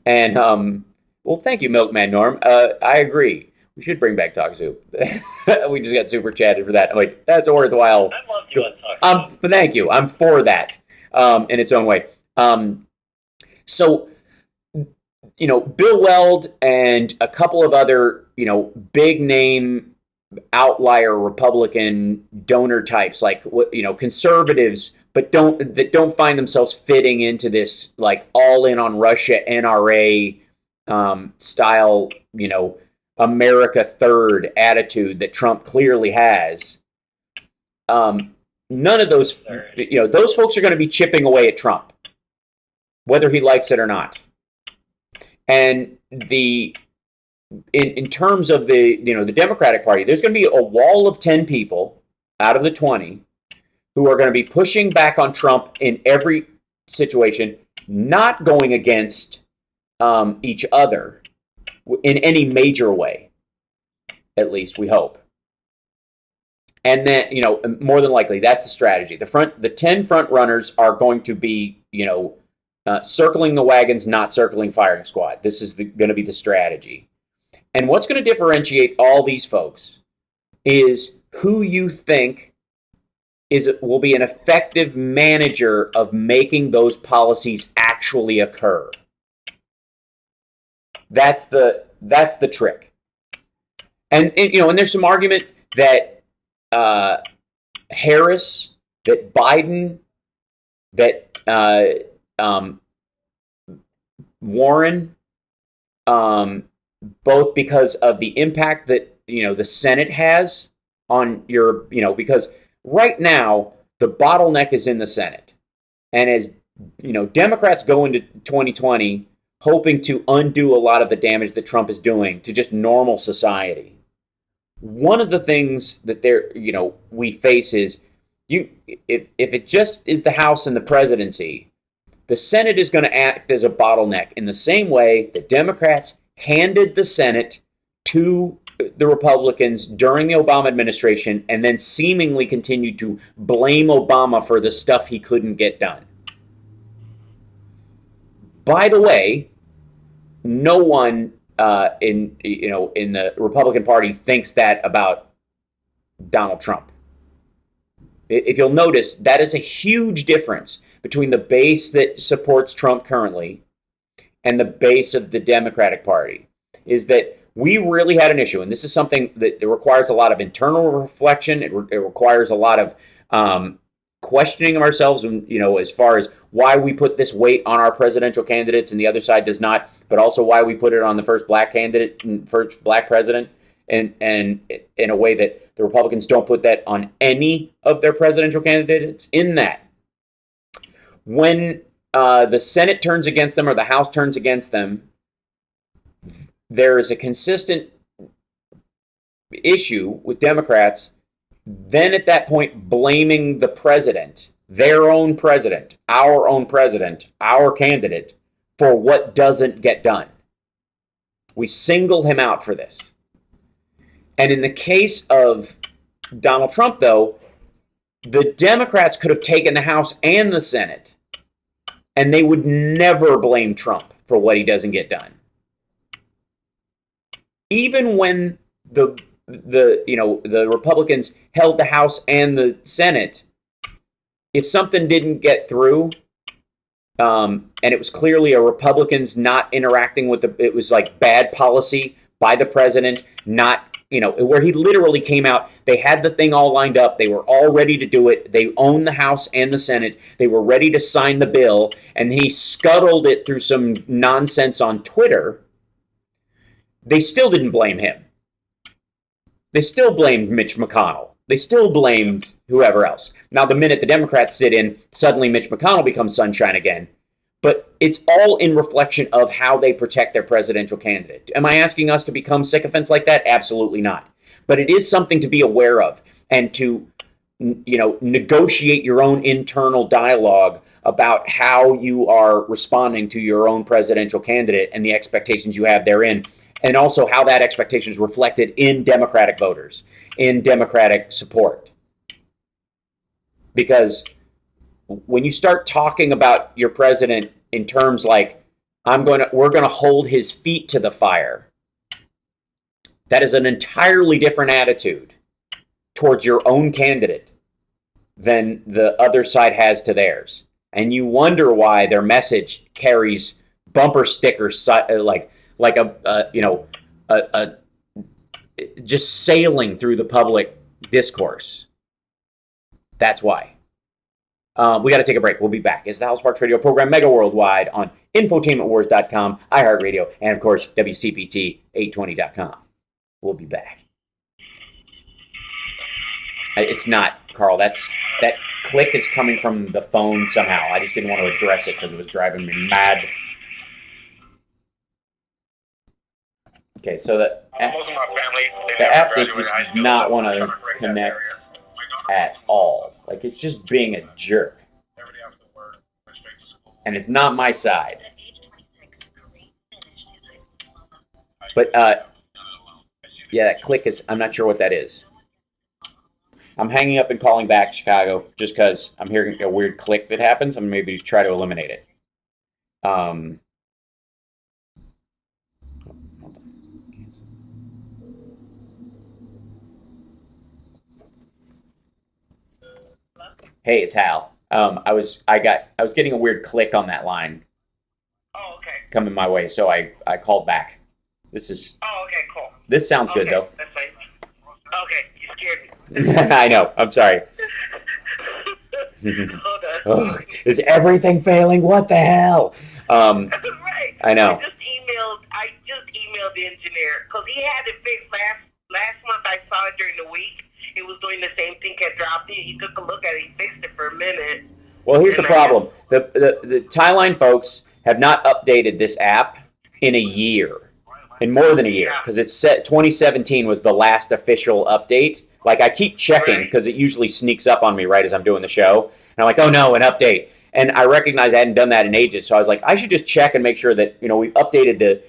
And well, thank you, Milkman Norm. I agree. We should bring back Talk Soup. We just got super chatted for that. I'm like, that's worthwhile. I love doing Talk Soup. Thank you. I'm for that in its own way. So, Bill Weld and a couple of other, big name outlier Republican donor types, like conservatives, but don't find themselves fitting into this like all in on Russia NRA style, America third attitude that Trump clearly has. None of those, those folks are going to be chipping away at Trump, whether he likes it or not. And in terms of the Democratic Party, there's going to be a wall of 10 people out of the 20 who are going to be pushing back on Trump in every situation, not going against each other in any major way, at least we hope. And then, more than likely, that's the strategy. The 10 front runners are going to be, circling the wagons, not circling firing squad. This is going to be the strategy. And what's going to differentiate all these folks is who you think will be an effective manager of making those policies actually occur. That's the trick. And there's some argument that Harris, that Biden, that Warren, both because of the impact that the Senate has on because right now the bottleneck is in the Senate, and as Democrats go into 2020 hoping to undo a lot of the damage that Trump is doing to just normal society. One of the things that we face is if it just is the House and the presidency, the Senate is going to act as a bottleneck in the same way the Democrats handed the Senate to the Republicans during the Obama administration and then seemingly continued to blame Obama for the stuff he couldn't get done. By the way, no one in the Republican Party thinks that about Donald Trump. If you'll notice, that is a huge difference between the base that supports Trump currently and the base of the Democratic Party, is that we really had an issue, and this is something that requires a lot of internal reflection. It requires a lot of questioning of ourselves, as far as why we put this weight on our presidential candidates and the other side does not, but also why we put it on the first black candidate and first black president, and in a way that the Republicans don't put that on any of their presidential candidates. In that, when the Senate turns against them or the House turns against them, there is a consistent issue with Democrats then at that point blaming the president, their own president, our candidate, for what doesn't get done. We single him out for this. And in the case of Donald Trump, though, the Democrats could have taken the House and the Senate, and they would never blame Trump for what he doesn't get done. Even when the Republicans held the House and the Senate, if something didn't get through, and it was clearly a Republicans not interacting with it was like bad policy by the president, not where he literally came out. They had the thing all lined up. They were all ready to do it. They owned the House and the Senate. They were ready to sign the bill, and he scuttled it through some nonsense on Twitter. They still didn't blame him. They still blamed Mitch McConnell. They still blamed whoever else. Now, the minute the Democrats sit in, suddenly Mitch McConnell becomes sunshine again. But it's all in reflection of how they protect their presidential candidate. Am I asking us to become sycophants like that? Absolutely not. But it is something to be aware of and to, negotiate your own internal dialogue about how you are responding to your own presidential candidate and the expectations you have therein, and also how that expectation is reflected in Democratic voters, in Democratic support. Because when you start talking about your president in terms like, we're going to hold his feet to the fire, that is an entirely different attitude towards your own candidate than the other side has to theirs. And you wonder why their message carries bumper stickers like just sailing through the public discourse. That's why. We got to take a break. We'll be back. It's the House Sparks Radio program, mega worldwide on infotainmentwars.com, iHeartRadio, and of course, WCPT820.com. We'll be back. It's not, Carl. That click is coming from the phone somehow. I just didn't want to address it because it was driving me mad. Okay, so the app just does not want to connect at all. Like, it's just being a jerk. And it's not my side. But, yeah, that click is, I'm not sure what that is. I'm hanging up and calling back Chicago just because I'm hearing a weird click that happens. I'm maybe try to eliminate it. Hey, it's Hal. I was getting a weird click on that line. Oh, okay. Coming my way, so I called back. This is. Oh, okay, cool. This sounds good though. That's fine. Okay, you scared me. I know. I'm sorry. Hold on. Oh, is everything failing? What the hell? Right. I know. I just emailed the engineer because he had it fixed last month. I saw it during the week. It was doing the same thing, kept dropping it. He took a look at it. He fixed it for a minute. Well, here's the problem. The Tie-Line folks have not updated this app in a year. In more than a year. Because it's set 2017 was the last official update. Like, I keep checking because it usually sneaks up on me right as I'm doing the show. And I'm like, oh no, an update. And I recognize I hadn't done that in ages. So I was like, I should just check and make sure that, we've updated the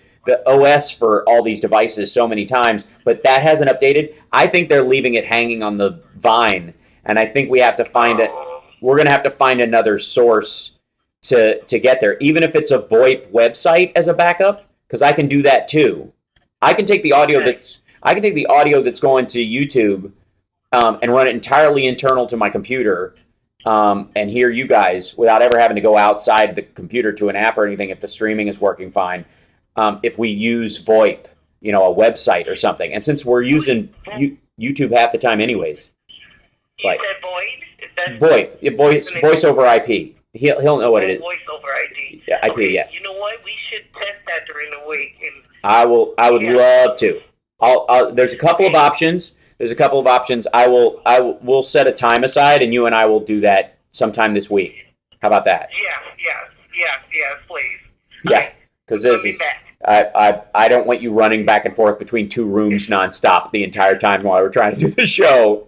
OS for all these devices so many times, but that hasn't updated. I think they're leaving it hanging on the vine, and I think we have to find it. We're going to have to find another source to get there, even if it's a VoIP website as a backup, because I can do that too. I can take the audio that's going to YouTube and run it entirely internal to my computer and hear you guys without ever having to go outside the computer to an app or anything if the streaming is working fine. If we use VoIP, a website or something. And since we're using YouTube half the time anyways. You said VoIP? VoIP. Yeah, voice over IP. He'll know what it is. Voice over IP. Yeah, IP, yeah. You know what? We should test that during the week. And I would love to. There's a couple of options. We'll set a time aside, and you and I will do that sometime this week. How about that? Yeah, please. Yeah, because this is. I don't want you running back and forth between two rooms nonstop the entire time while we're trying to do the show.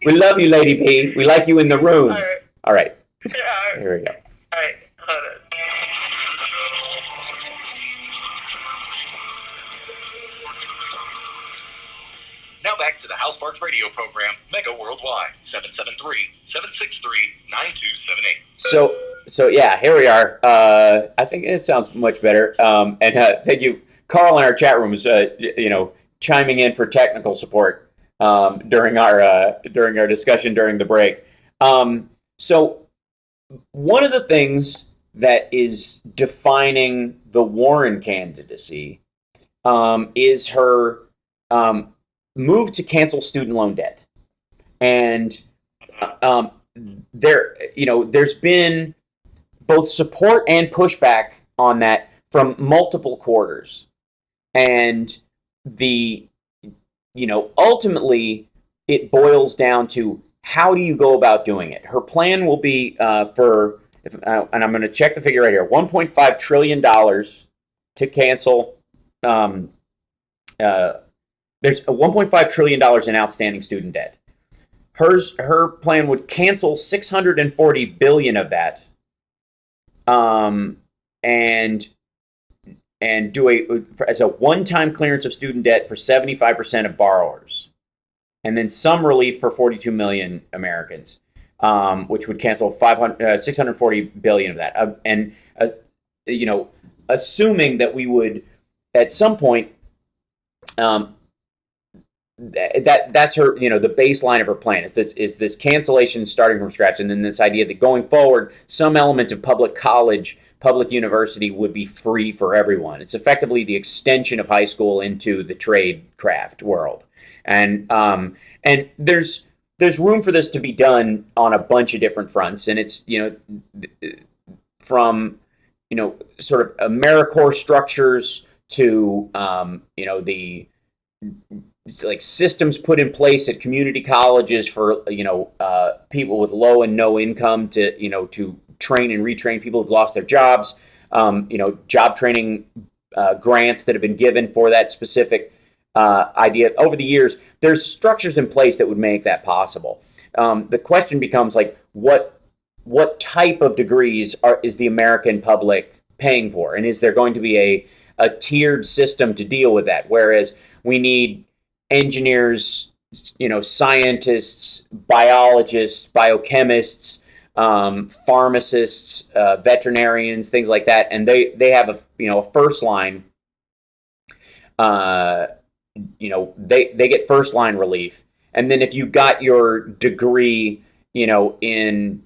We love you, Lady P. We like you in the room. All right. Here we go. All right. Hold on. Now back to the House Sparks radio program, Mega Worldwide, 773-763-9278. So yeah, here we are. I think it sounds much better. And thank you, Carl, in our chat room is chiming in for technical support during our discussion during the break. So one of the things that is defining the Warren candidacy is her moved to cancel student loan debt. And there's been both support and pushback on that from multiple quarters. And ultimately it boils down to, how do you go about doing it? Her plan will be and I'm going to check the figure right here, $1.5 trillion to cancel. There's $1.5 trillion in outstanding student debt. Her plan would cancel $640 billion of that, and do as a one-time clearance of student debt for 75% of borrowers, and then some relief for 42 million Americans, which would cancel 640 billion of that. Assuming that we would at some point, that's her, the baseline of her plan is this cancellation starting from scratch, and then this idea that going forward, some element of public college, public university would be free for everyone. It's effectively the extension of high school into the trade craft world, and there's room for this to be done on a bunch of different fronts, and it's from sort of AmeriCorps structures to the like systems put in place at community colleges for people with low and no income to train and retrain people who've lost their jobs, job training grants that have been given for that specific idea. Over the years, there's structures in place that would make that possible. The question becomes like, what type of degrees is the American public paying for, and is there going to be a tiered system to deal with that? Whereas we need engineers, scientists, biologists, biochemists, pharmacists, veterinarians, things like that, and they have a first line. They get first line relief, and then if you got your degree, in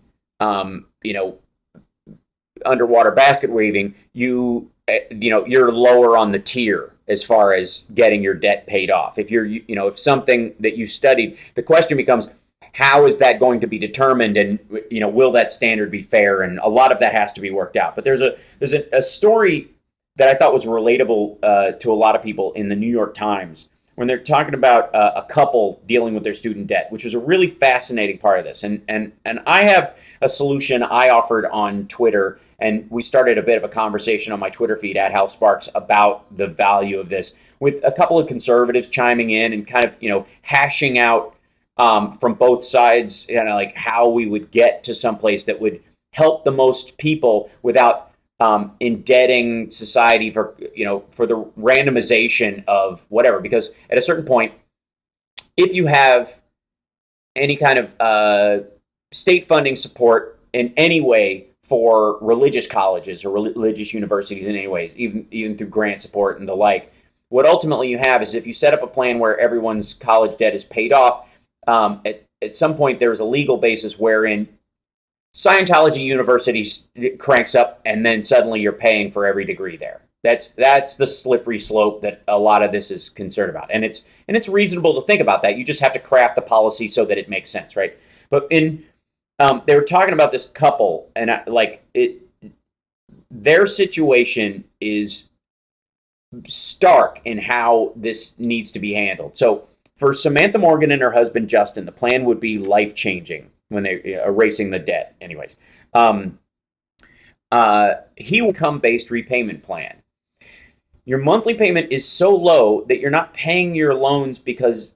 underwater basket weaving, you're lower on the tier as far as getting your debt paid off. If you're, if something that you studied, the question becomes, how is that going to be determined, and will that standard be fair? And a lot of that has to be worked out. But there's a story that I thought was relatable to a lot of people in the New York Times when they're talking about a couple dealing with their student debt, which was a really fascinating part of this. And I have a solution I offered on Twitter, and we started a bit of a conversation on my Twitter feed at Hal Sparks about the value of this, with a couple of conservatives chiming in and kind of hashing out from both sides, like how we would get to someplace that would help the most people without indebting society for the randomization of whatever. Because at a certain point, if you have any kind of state funding support in any way for religious colleges or religious universities in any ways, even through grant support and the like, what ultimately you have is, if you set up a plan where everyone's college debt is paid off, at some point there's a legal basis wherein Scientology University cranks up, and then suddenly you're paying for every degree there. That's the slippery slope that a lot of this is concerned about, and it's reasonable to think about that. You just have to craft the policy so that it makes sense, right? But they were talking about this couple, and their situation is stark in how this needs to be handled. So for Samantha Morgan and her husband Justin, the plan would be life-changing when they erasing the debt. Anyways, he will come based repayment plan. Your monthly payment is so low that you're not paying your loans because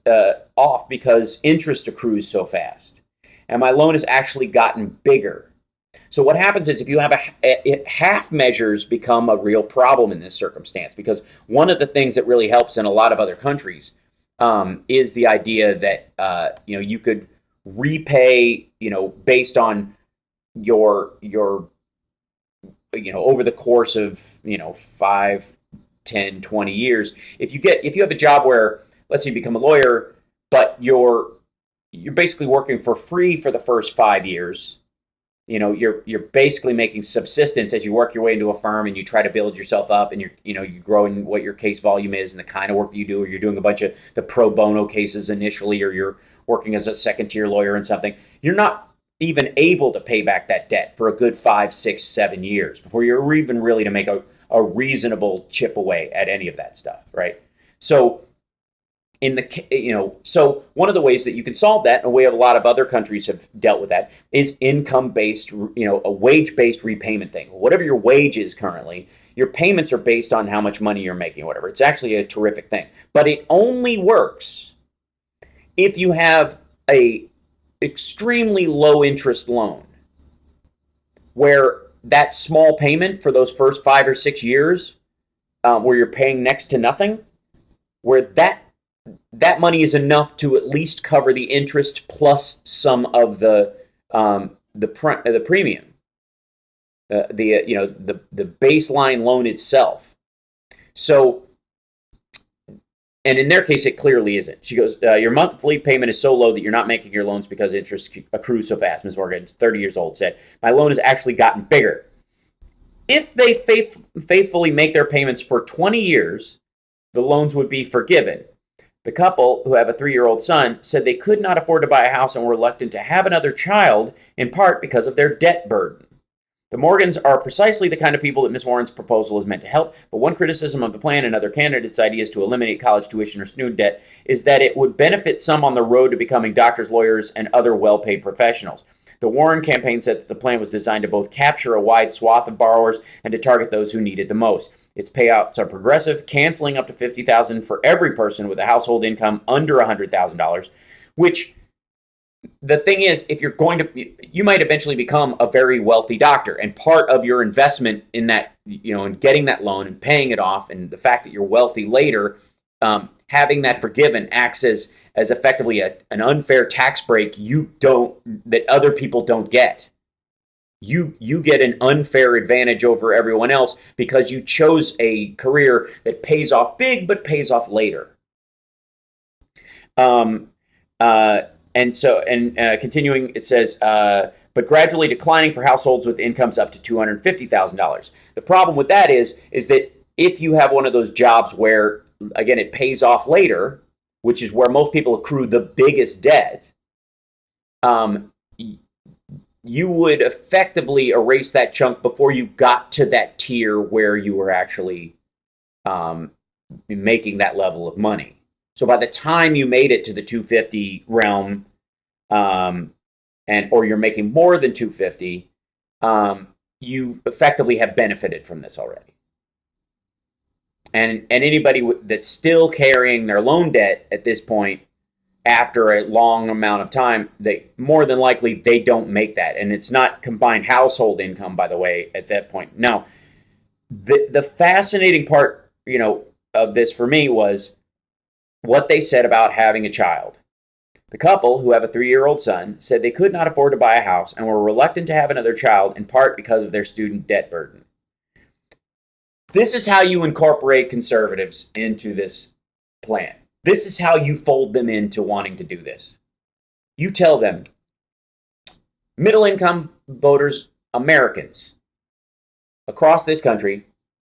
interest accrues so fast. And my loan has actually gotten bigger. So what happens is, if you have half measures become a real problem in this circumstance, because one of the things that really helps in a lot of other countries is the idea that you could repay based on your over the course of 5, 10, 20 years. If you have a job where, let's say, you become a lawyer, but you're basically working for free for the first 5 years, you're basically making subsistence as you work your way into a firm and you try to build yourself up, and you grow in what your case volume is and the kind of work that you do, or you're doing a bunch of the pro bono cases initially, or you're working as a second tier lawyer in something. You're not even able to pay back that debt for a good 5, 6, 7 years before you're even really to make a reasonable chip away at any of that stuff, right? So so one of the ways that you can solve that, and a way a lot of other countries have dealt with that, is income-based, a wage-based repayment thing. Whatever your wage is currently, your payments are based on how much money you're making, whatever. It's actually a terrific thing. But it only works if you have a extremely low interest loan, where that small payment for those first 5 or 6 years, where you're paying next to nothing, where that money is enough to at least cover the interest plus some of the premium, the baseline loan itself. So, and in their case, it clearly isn't. She goes, your monthly payment is so low that you're not making your loans because interest accrues so fast. Ms. Morgan, 30 years old, said, my loan has actually gotten bigger. If they faithfully make their payments for 20 years, the loans would be forgiven. The couple, who have a 3-year-old son, said they could not afford to buy a house and were reluctant to have another child, in part because of their debt burden. The Morgans are precisely the kind of people that Ms. Warren's proposal is meant to help, but one criticism of the plan and other candidates' ideas to eliminate college tuition or student debt is that it would benefit some on the road to becoming doctors, lawyers, and other well-paid professionals. The Warren campaign said that the plan was designed to both capture a wide swath of borrowers and to target those who needed the most. Its payouts are progressive, canceling up to $50,000 for every person with a household income under $100,000, which the thing is, if you're going to, you might eventually become a very wealthy doctor, and part of your investment in that, in getting that loan and paying it off, and the fact that you're wealthy later, having that forgiven acts as effectively an unfair tax break that other people don't get. You get an unfair advantage over everyone else because you chose a career that pays off big but pays off later. Continuing, it says, but gradually declining for households with incomes up to $250,000. The problem with that is that if you have one of those jobs where, again, it pays off later, which is where most people accrue the biggest debt, you would effectively erase that chunk before you got to that tier where you were actually making that level of money. So by the time you made it to the 250 realm, or you're making more than 250, you effectively have benefited from this already. And anybody that's still carrying their loan debt at this point, after a long amount of time, they more than likely they don't make that, and it's not combined household income, by the way, at that point. Now, the fascinating part, of this for me was what they said about having a child. The couple, who have a 3-year-old son, said they could not afford to buy a house and were reluctant to have another child, in part because of their student debt burden. This is how you incorporate conservatives into this plan. This is how you fold them into wanting to do this. You tell them, middle-income voters, Americans, across this country,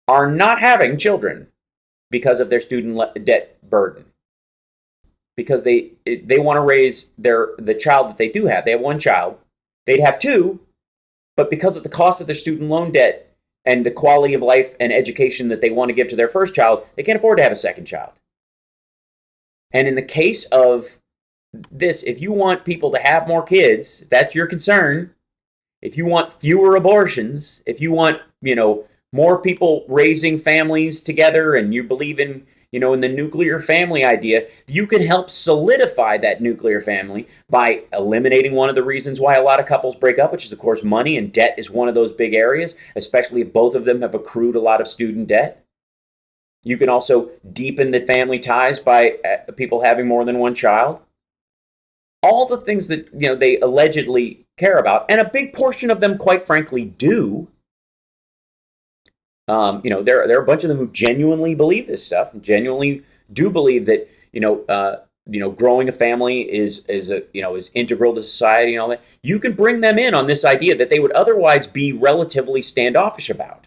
are not having children because of their student debt burden. Because they want to raise the child that they do have. They have one child. They'd have two, but because of the cost of their student loan debt and the quality of life and education that they want to give to their first child, they can't afford to have a second child. And in the case of this, if you want people to have more kids, if that's your concern, if you want fewer abortions, if you want, more people raising families together, and you believe in, in the nuclear family idea, you can help solidify that nuclear family by eliminating one of the reasons why a lot of couples break up, which is, of course, money, and debt is one of those big areas, especially if both of them have accrued a lot of student debt. You can also deepen the family ties by people having more than one child. All the things that, they allegedly care about, and a big portion of them, quite frankly, do. There are a bunch of them who genuinely believe this stuff, and genuinely do believe that, growing a family is integral to society and all that. You can bring them in on this idea that they would otherwise be relatively standoffish about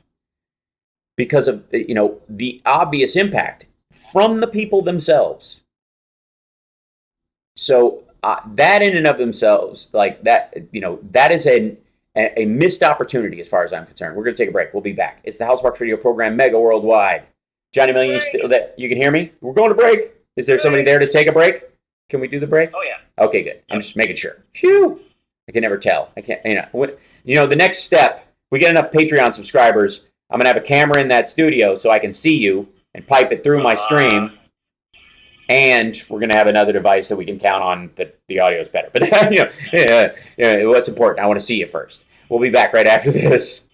because of the obvious impact from the people themselves. So that in and of themselves, like that, that is a missed opportunity as far as I'm concerned. We're going to take a break. We'll be back. It's the Halifax Radio program, Mega Worldwide. Johnny Million, you can hear me? We're going to break. Is there somebody there to take a break? Can we do the break? Oh, yeah. Okay, good. I'm just making sure. Phew. I can never tell. I can't, the next step, we get enough Patreon subscribers, I'm going to have a camera in that studio so I can see you and pipe it through my stream. And we're going to have another device that we can count on that the audio is better. But, what's important, I want to see you first. We'll be back right after this.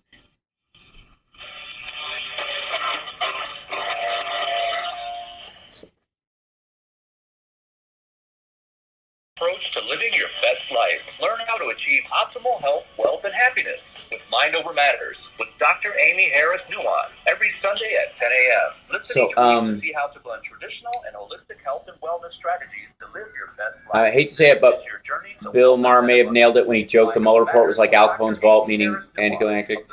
Approach to living your best life. Learn how to achieve optimal health, wealth, and happiness with Mind Over Matters with Dr. Amy Harris Nuwan every Sunday at 10 a.m. Listen each week to see how to blend traditional and holistic health and wellness strategies to live your best life. I hate to say it, but Bill Maher may have nailed it when he joked the Mueller report was like Al Capone's vault, meaning anti-galactic.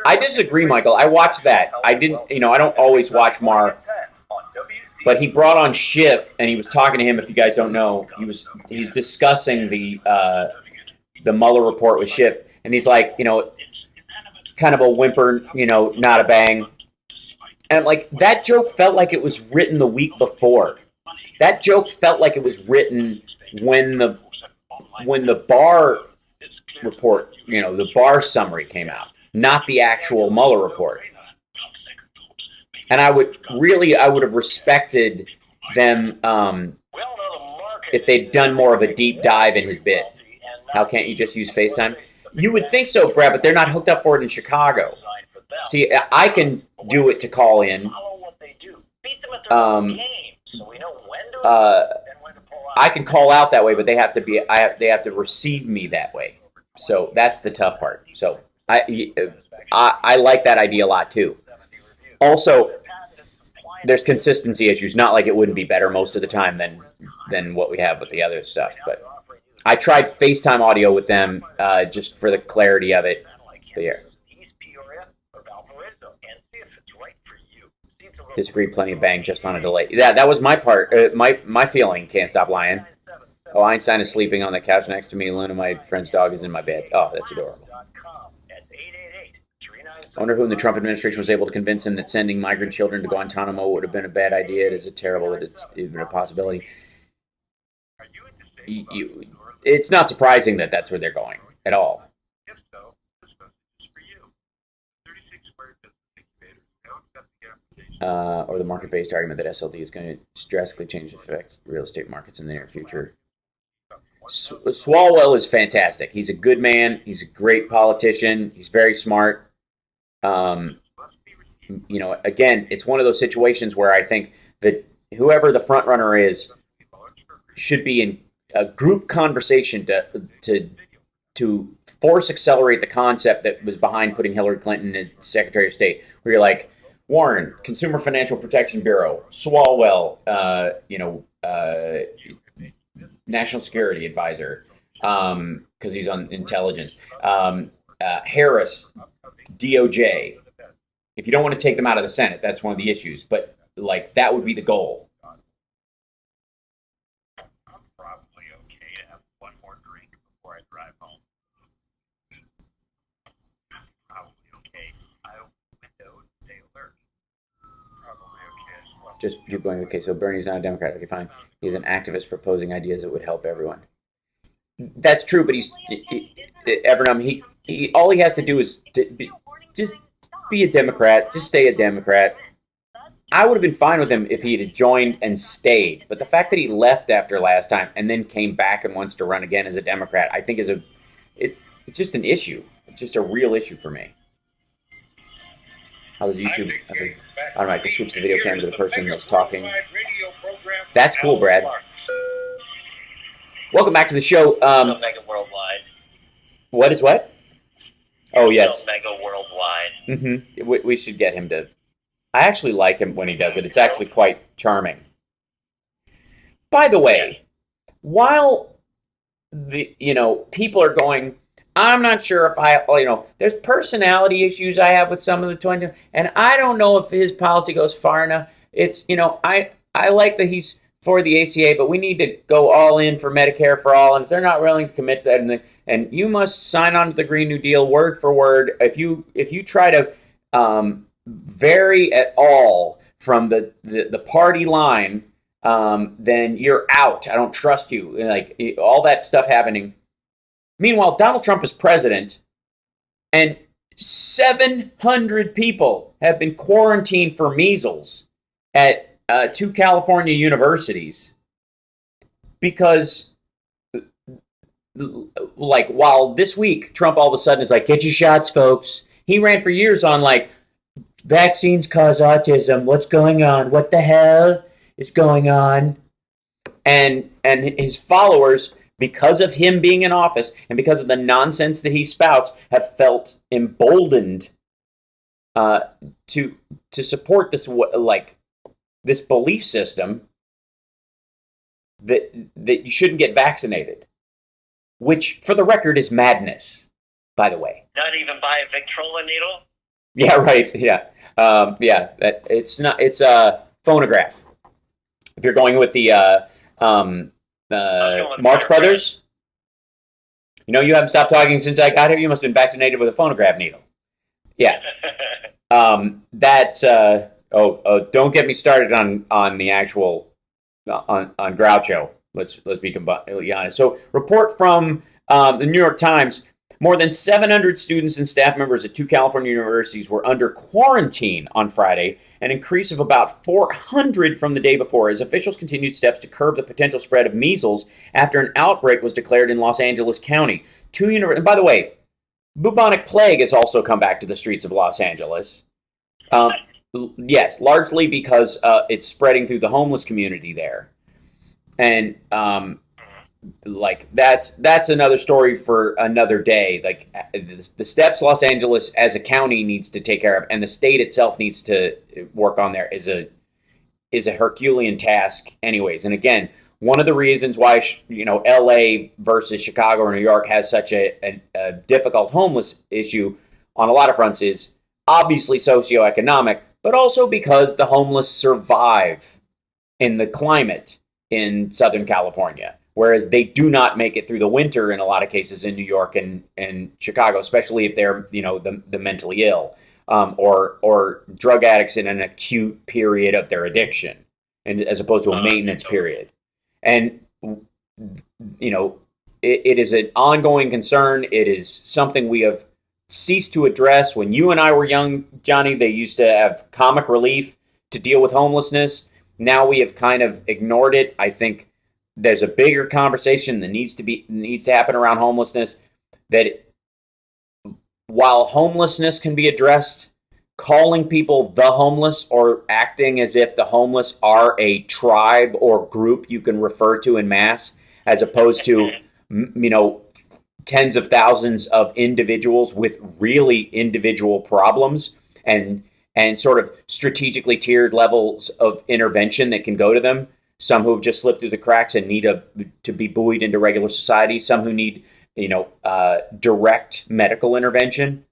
I disagree, Michael. I watched that. I didn't, I don't always watch Maher. But he brought on Schiff, and he was talking to him. If you guys don't know, he's discussing the Mueller report with Schiff, and he's like, kind of a whimper, not a bang, and like that joke felt like it was written the week before. That joke felt like it was written when the Barr report, the Barr summary came out, not the actual Mueller report. And I would have respected them if they'd done more of a deep dive in his bit. How can't you just use FaceTime? You would think so, Brad, but they're not hooked up for it in Chicago. See, I can do it to call in. I can call out that way, but they have to receive me that way. So that's the tough part. So I like that idea a lot too. Also, there's consistency issues. Not like it wouldn't be better most of the time than what we have with the other stuff. But I tried FaceTime audio with them just for the clarity of it. But yeah. Disagree, plenty of bang, just on a delay. Yeah, that was my part. My feeling. Can't stop lying. Oh, Einstein is sleeping on the couch next to me. Luna, my friend's dog, is in my bed. Oh, that's adorable. I wonder who in the Trump administration was able to convince him that sending migrant children to Guantanamo would have been a bad idea. It is terrible that it's even a possibility. It's not surprising that that's where they're going at all. Or the market-based argument that SLD is going to drastically change the effect real estate markets in the near future. Swalwell is fantastic. He's a good man. He's a great politician. He's very smart. Again, it's one of those situations where I think that whoever the front runner is should be in a group conversation to force accelerate the concept that was behind putting Hillary Clinton as Secretary of State, where you're like, Warren, Consumer Financial Protection Bureau, Swalwell, National Security Advisor, because he's on intelligence, Harris, DOJ. If you don't want to take them out of the Senate, that's one of the issues. But that would be the goal. I'm probably okay to have one more drink before I drive home. Probably okay. I open the window and stay alert. Probably okay as well. Just you're going, okay, so Bernie's not a Democrat. Okay, fine. He's an activist proposing ideas that would help everyone. That's true, but Evernham, he all he has to do is just be a Democrat. Just stay a Democrat. I would have been fine with him if he had joined and stayed. But the fact that he left after last time and then came back and wants to run again as a Democrat, I think it's just an issue. It's just a real issue for me. How's YouTube? All right, just switch the video camera to the person that's talking. That's cool, Brad. Welcome back to the show. Mega Worldwide. What is what? Oh, yes. Mega Worldwide. Mm-hmm. We should get him to... I actually like him when he does it. It's actually quite charming. By the way, while people are going, I'm not sure if there's personality issues I have with some of the 20, and I don't know if his policy goes far enough. It's, I like that he's for the ACA, but we need to go all in for Medicare for all. And if they're not willing to commit to that, and you must sign on to the Green New Deal word for word. If you try to vary at all from the party line, then you're out. I don't trust you. Like all that stuff happening. Meanwhile, Donald Trump is president, and 700 people have been quarantined for measles at 2 California universities because, like, while this week Trump all of a sudden is like, get your shots, folks. He ran for years on like, vaccines cause autism. What's going on? What the hell is going on? And his followers, because of him being in office and because of the nonsense that he spouts, have felt emboldened to support this belief system that you shouldn't get vaccinated, which, for the record, is madness, by the way. Not even buy a Victrola needle? Yeah, right. Yeah. It's not. It's a phonograph. If you're going with the Marx Brothers, you haven't stopped talking since I got here. You must have been vaccinated with a phonograph needle. Yeah. That's don't get me started on the actual on Groucho. Let's be completely honest. So, report from the New York Times: more than 700 students and staff members at 2 California universities were under quarantine on Friday, an increase of about 400 from the day before, as officials continued steps to curb the potential spread of measles after an outbreak was declared in Los Angeles County. And by the way, bubonic plague has also come back to the streets of Los Angeles. Yes, largely because it's spreading through the homeless community there. And that's another story for another day. Like the steps Los Angeles as a county needs to take care of, and the state itself needs to work on there is a Herculean task, anyways. And again, one of the reasons why L.A. versus Chicago or New York has such a difficult homeless issue on a lot of fronts is obviously socioeconomic, but also because the homeless survive in the climate in Southern California, whereas they do not make it through the winter in a lot of cases in New York and Chicago, especially if they're the mentally ill or drug addicts in an acute period of their addiction, and as opposed to a maintenance period. And it is an ongoing concern. It is something we have ceased to address. When you and I were young, Johnny, they used to have comic relief to deal with homelessness. Now we have kind of ignored it. I think there's a bigger conversation that needs to happen around homelessness. That while homelessness can be addressed, calling people the homeless or acting as if the homeless are a tribe or group you can refer to in mass, as opposed to tens of thousands of individuals with really individual problems and sort of strategically tiered levels of intervention that can go to them. Some who have just slipped through the cracks and need to be buoyed into regular society. Some who need, direct medical intervention.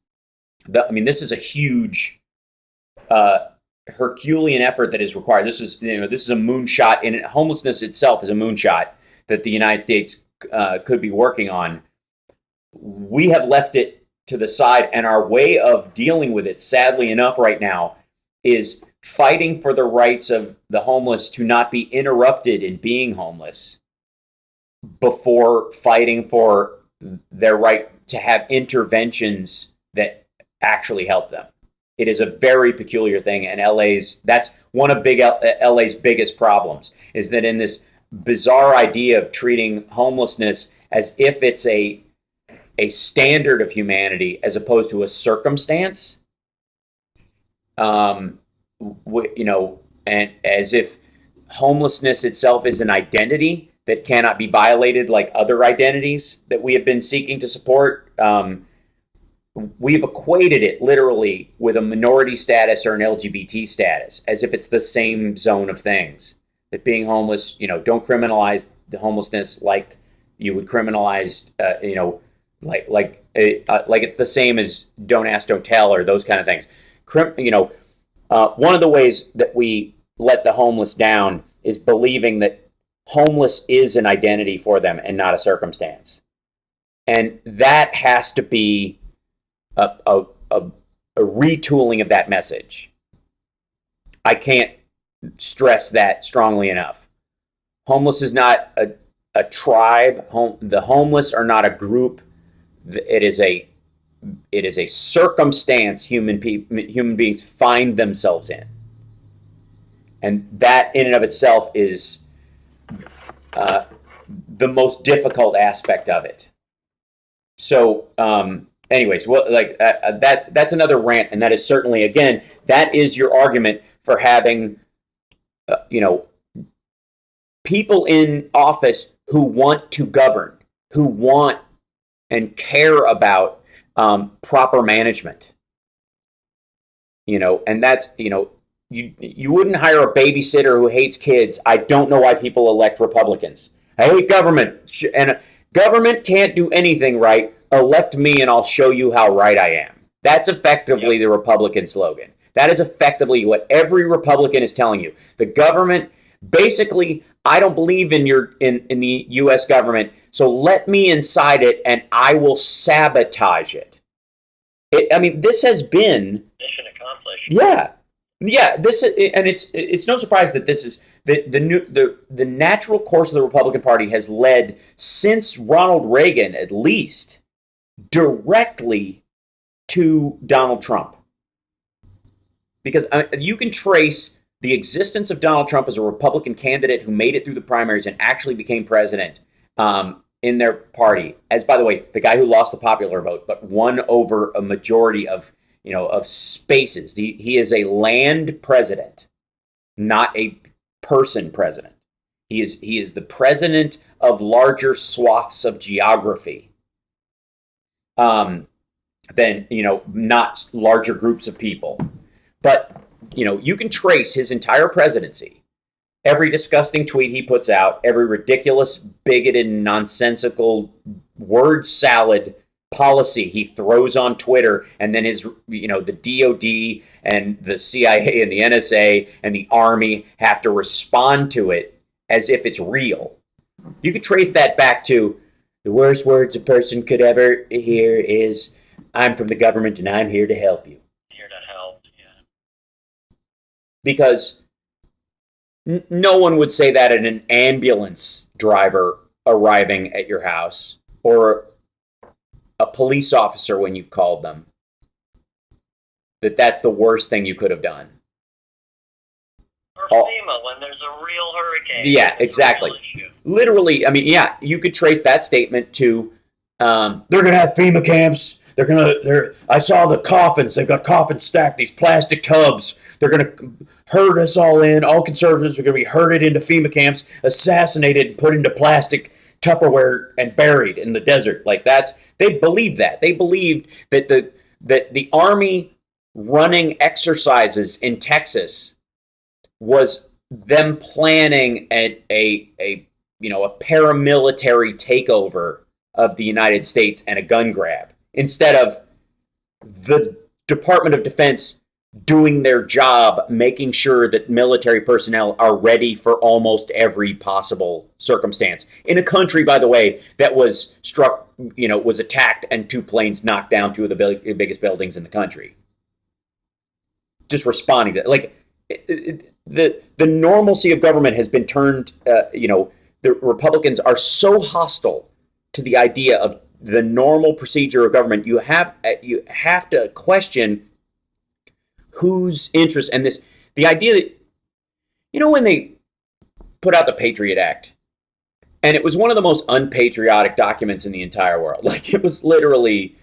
This is a huge Herculean effort that is required. This is a moonshot, and homelessness itself is a moonshot that the United States could be working on. We have left it to the side, and our way of dealing with it, sadly enough, right now, is fighting for the rights of the homeless to not be interrupted in being homeless before fighting for their right to have interventions that actually help them. It is a very peculiar thing, and that's one of LA's biggest problems, is that in this bizarre idea of treating homelessness as if it's a standard of humanity as opposed to a circumstance, and as if homelessness itself is an identity that cannot be violated like other identities that we have been seeking to support. We've equated it literally with a minority status or an LGBT status, as if it's the same zone of things. That being homeless, don't criminalize the homelessness like you would criminalize, like it's the same as don't ask, don't tell, or those kind of things. One of the ways that we let the homeless down is believing that homeless is an identity for them and not a circumstance. And that has to be a retooling of that message. I can't stress that strongly enough. Homeless is not a tribe. The homeless are not a group. It is a circumstance human beings find themselves in. And that in and of itself is the most difficult aspect of it. So, anyways, that's another rant, and that is certainly, again, that is your argument for having, people in office who want to govern, who want and care about proper management. And that's, you wouldn't hire a babysitter who hates kids. I don't know why people elect Republicans. I hate government, and government can't do anything right. Elect me and I'll show you how right I am. That's effectively the Republican slogan. That is effectively what every Republican is telling you. The government, basically, I don't believe in the U.S. government, so let me inside it and I will sabotage it. This has been mission accomplished. Yeah. It's no surprise that this is the natural course of the Republican Party has led since Ronald Reagan, at least, directly to Donald Trump. Because you can trace the existence of Donald Trump as a Republican candidate who made it through the primaries and actually became president in their party. As, by the way, the guy who lost the popular vote but won over a majority of spaces. He is a land president, not a person president. He is the president of larger swaths of geography than, not larger groups of people. But, you can trace his entire presidency. Every disgusting tweet he puts out, every ridiculous, bigoted, nonsensical word salad policy he throws on Twitter, and then his, the DOD and the CIA and the NSA and the Army have to respond to it as if it's real. You could trace that back to the worst words a person could ever hear is, "I'm from the government and I'm here to help you." Here to help, yeah. Because no one would say that in an ambulance driver arriving at your house, or a police officer when you called them, that's the worst thing you could have done. Or FEMA when there's a real hurricane. Yeah, exactly. Literally, you could trace that statement to they're going to have FEMA camps. I saw the coffins. They've got coffins stacked, these plastic tubs. They're going to herd us all in. All conservatives are going to be herded into FEMA camps, assassinated, and put into plastic Tupperware and buried in the desert. They believed that. They believed that the Army running exercises in Texas was them planning a paramilitary takeover of the United States and a gun grab, instead of the Department of Defense doing their job, making sure that military personnel are ready for almost every possible circumstance. In a country, by the way, that was struck, was attacked and 2 planes knocked down 2 of the biggest buildings in the country. Just responding to the normalcy of government has been turned, the Republicans are so hostile to the idea of the normal procedure of government. You have to question whose interest, and the idea that, when they put out the Patriot Act, and it was one of the most unpatriotic documents in the entire world. It was literally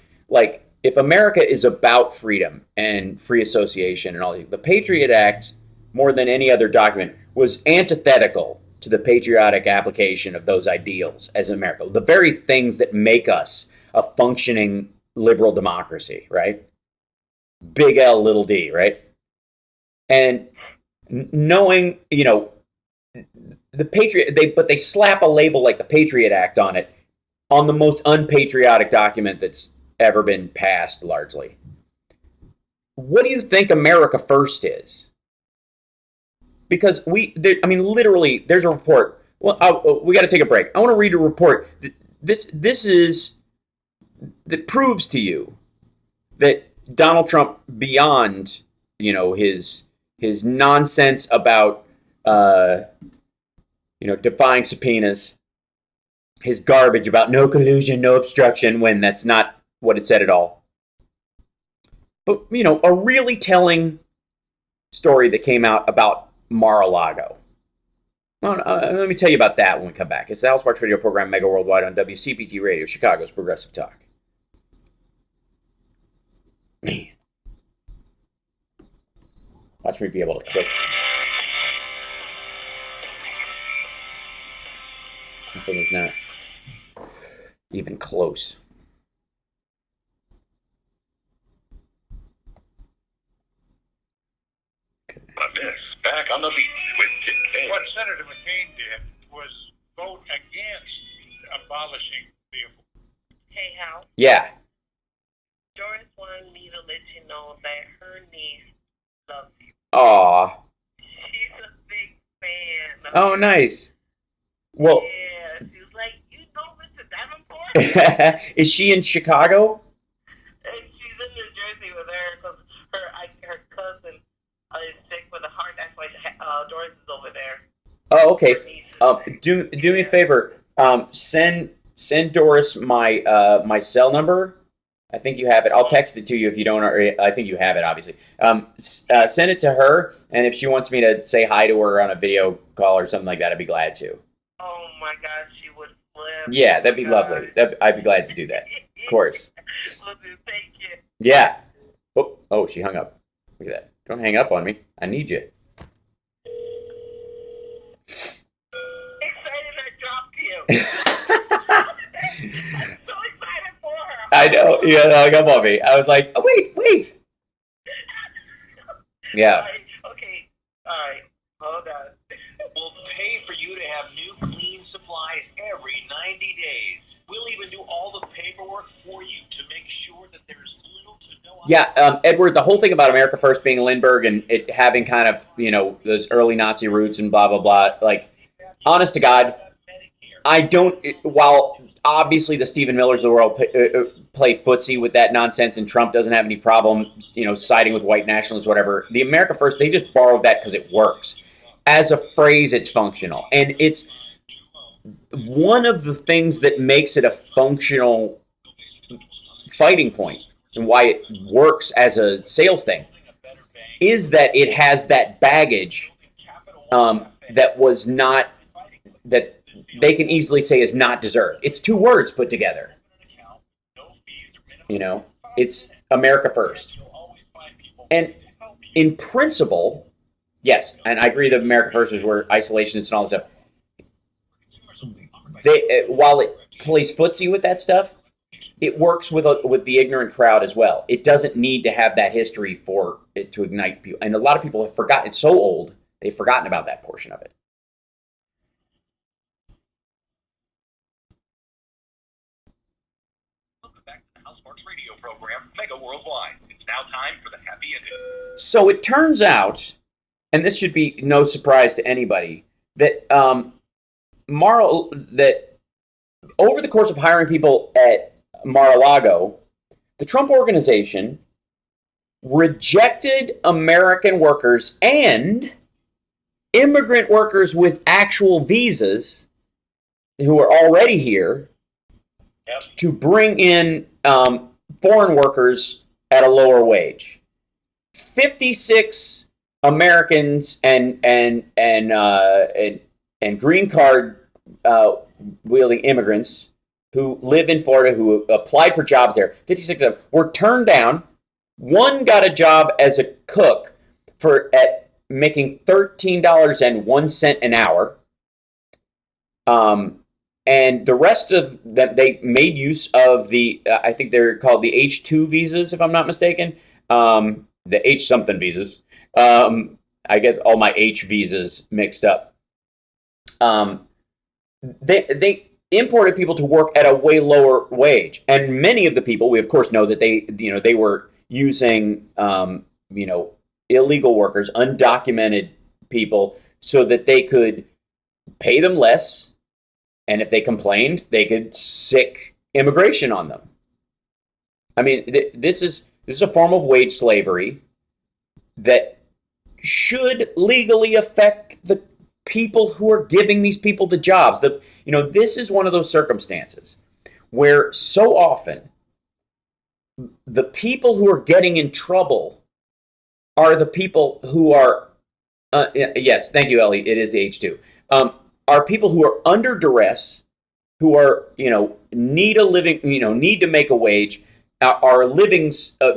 if America is about freedom and free association and all the Patriot Act, more than any other document, was antithetical to the patriotic application of those ideals as America. The very things that make us a functioning liberal democracy, right? Big L, little d, right? And knowing, the Patriot, they slap a label like the Patriot Act on it, on the most unpatriotic document that's ever been passed, largely. What do you think America First is? Because literally, there's a report. Well, we got to take a break. I want to read a report. That proves to you that Donald Trump, beyond his nonsense about defying subpoenas, his garbage about no collusion, no obstruction, when that's not what it said at all. But a really telling story that came out about Mar-a-lago. Well, let me tell you about that when we come back. It's the Hal Sparks radio program, Mega Worldwide, on WCPT Radio, Chicago's Progressive Talk. Man. Watch me be able to click. I think it's not even close. Back on the beat with Kit K. What Senator McCain did was vote against abolishing the abortion. Hey, Hal. Yeah. Doris wanted me to let you know that her niece loves you. Aw. She's a big fan. Oh, nice. Well. Yeah, she was like, you know Mr. Davenport? Is she in Chicago? And she's in New Jersey with her because her cousin is sick with a heart. That's why Doris is over there. Oh, okay. Do me a favor. Send Doris my my cell number. I think you have it. I'll text it to you if you don't. Or I think you have it, obviously. Send it to her, and if she wants me to say hi to her on a video call or something like that, I'd be glad to. Oh my God, she would flip. Yeah, that'd be lovely. I'd be glad to do that. Of course. Well, thank you. Yeah. Oh, she hung up. Look at that. Don't hang up on me. I need you. Excited I dropped you. I'm so excited for her. I know. Yeah, hung up on me. I was like, oh, wait. Yeah. Okay. All right. Hold on. We'll pay for you to have new clean supplies every 90 days. We'll even do all the paperwork for you to make sure that there's little to no... Yeah, Edward, the whole thing about America First being Lindbergh and it having kind of, those early Nazi roots and blah, blah, blah, like, honest to God, I don't, while obviously the Stephen Millers of the world play footsie with that nonsense and Trump doesn't have any problem, siding with white nationalists, whatever, the America First, they just borrowed that because it works. As a phrase, it's functional. And it's one of the things that makes it a functional fighting point and why it works as a sales thing is that it has that baggage that was not, that they can easily say is not deserved. It's two words put together. It's America First. And in principle, yes, and I agree that America First is where isolationists and all this stuff. While it plays footsie with that stuff, it works with the ignorant crowd as well. It doesn't need to have that history for it to ignite people. And a lot of people have forgotten. It's so old, they've forgotten about that portion of it. Welcome back to the Hal Sparks radio program, Mega Worldwide. It's now time for the happy ending. So it turns out, and this should be no surprise to anybody, that that over the course of hiring people at Mar-a-Lago, the Trump organization rejected American workers and immigrant workers with actual visas who are already here to bring in foreign workers at a lower wage. 56 Americans and green card wielding immigrants who live in Florida, who applied for jobs there, 56 of them were turned down. One got a job as a cook at making $13.01 an hour. And the rest of them, they made use of the, I think they're called the H2 visas, if I'm not mistaken. The H something visas. I get all my H visas mixed up. they imported people to work at a way lower wage, and many of the people, we of course know that they were using illegal workers, undocumented people, so that they could pay them less, and if they complained, they could sick immigration on them. I mean, this is a form of wage slavery that should legally affect the people who are giving these people the jobs. This is one of those circumstances where so often the people who are getting in trouble are the people who are, yes, thank you, Ellie, it is the H2, are people who are under duress, who are, need to make a wage, are living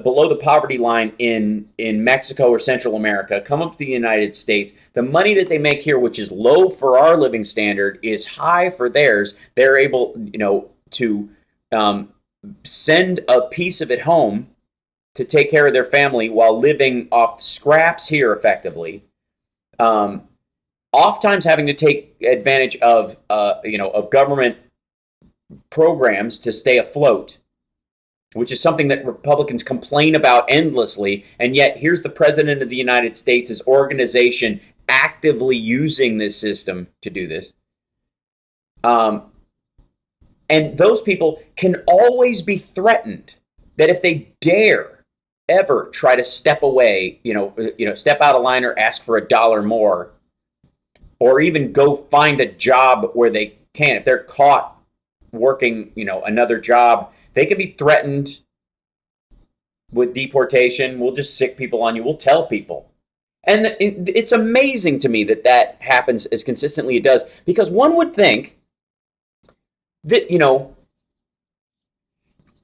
below the poverty line in Mexico or Central America, come up to the United States. The money that they make here, which is low for our living standard, is high for theirs. They're able, to send a piece of it home to take care of their family while living off scraps here effectively. Oftentimes having to take advantage of government programs to stay afloat, which is something that Republicans complain about endlessly, and yet here's the President of the United States' organization actively using this system to do this. And those people can always be threatened that if they dare ever try to step away, step out of line or ask for $1 more, or even go find a job where they can, if they're caught working, another job, they can be threatened with deportation. We'll just sick people on you. We'll tell people. And it's amazing to me that happens as consistently as it does, because one would think that,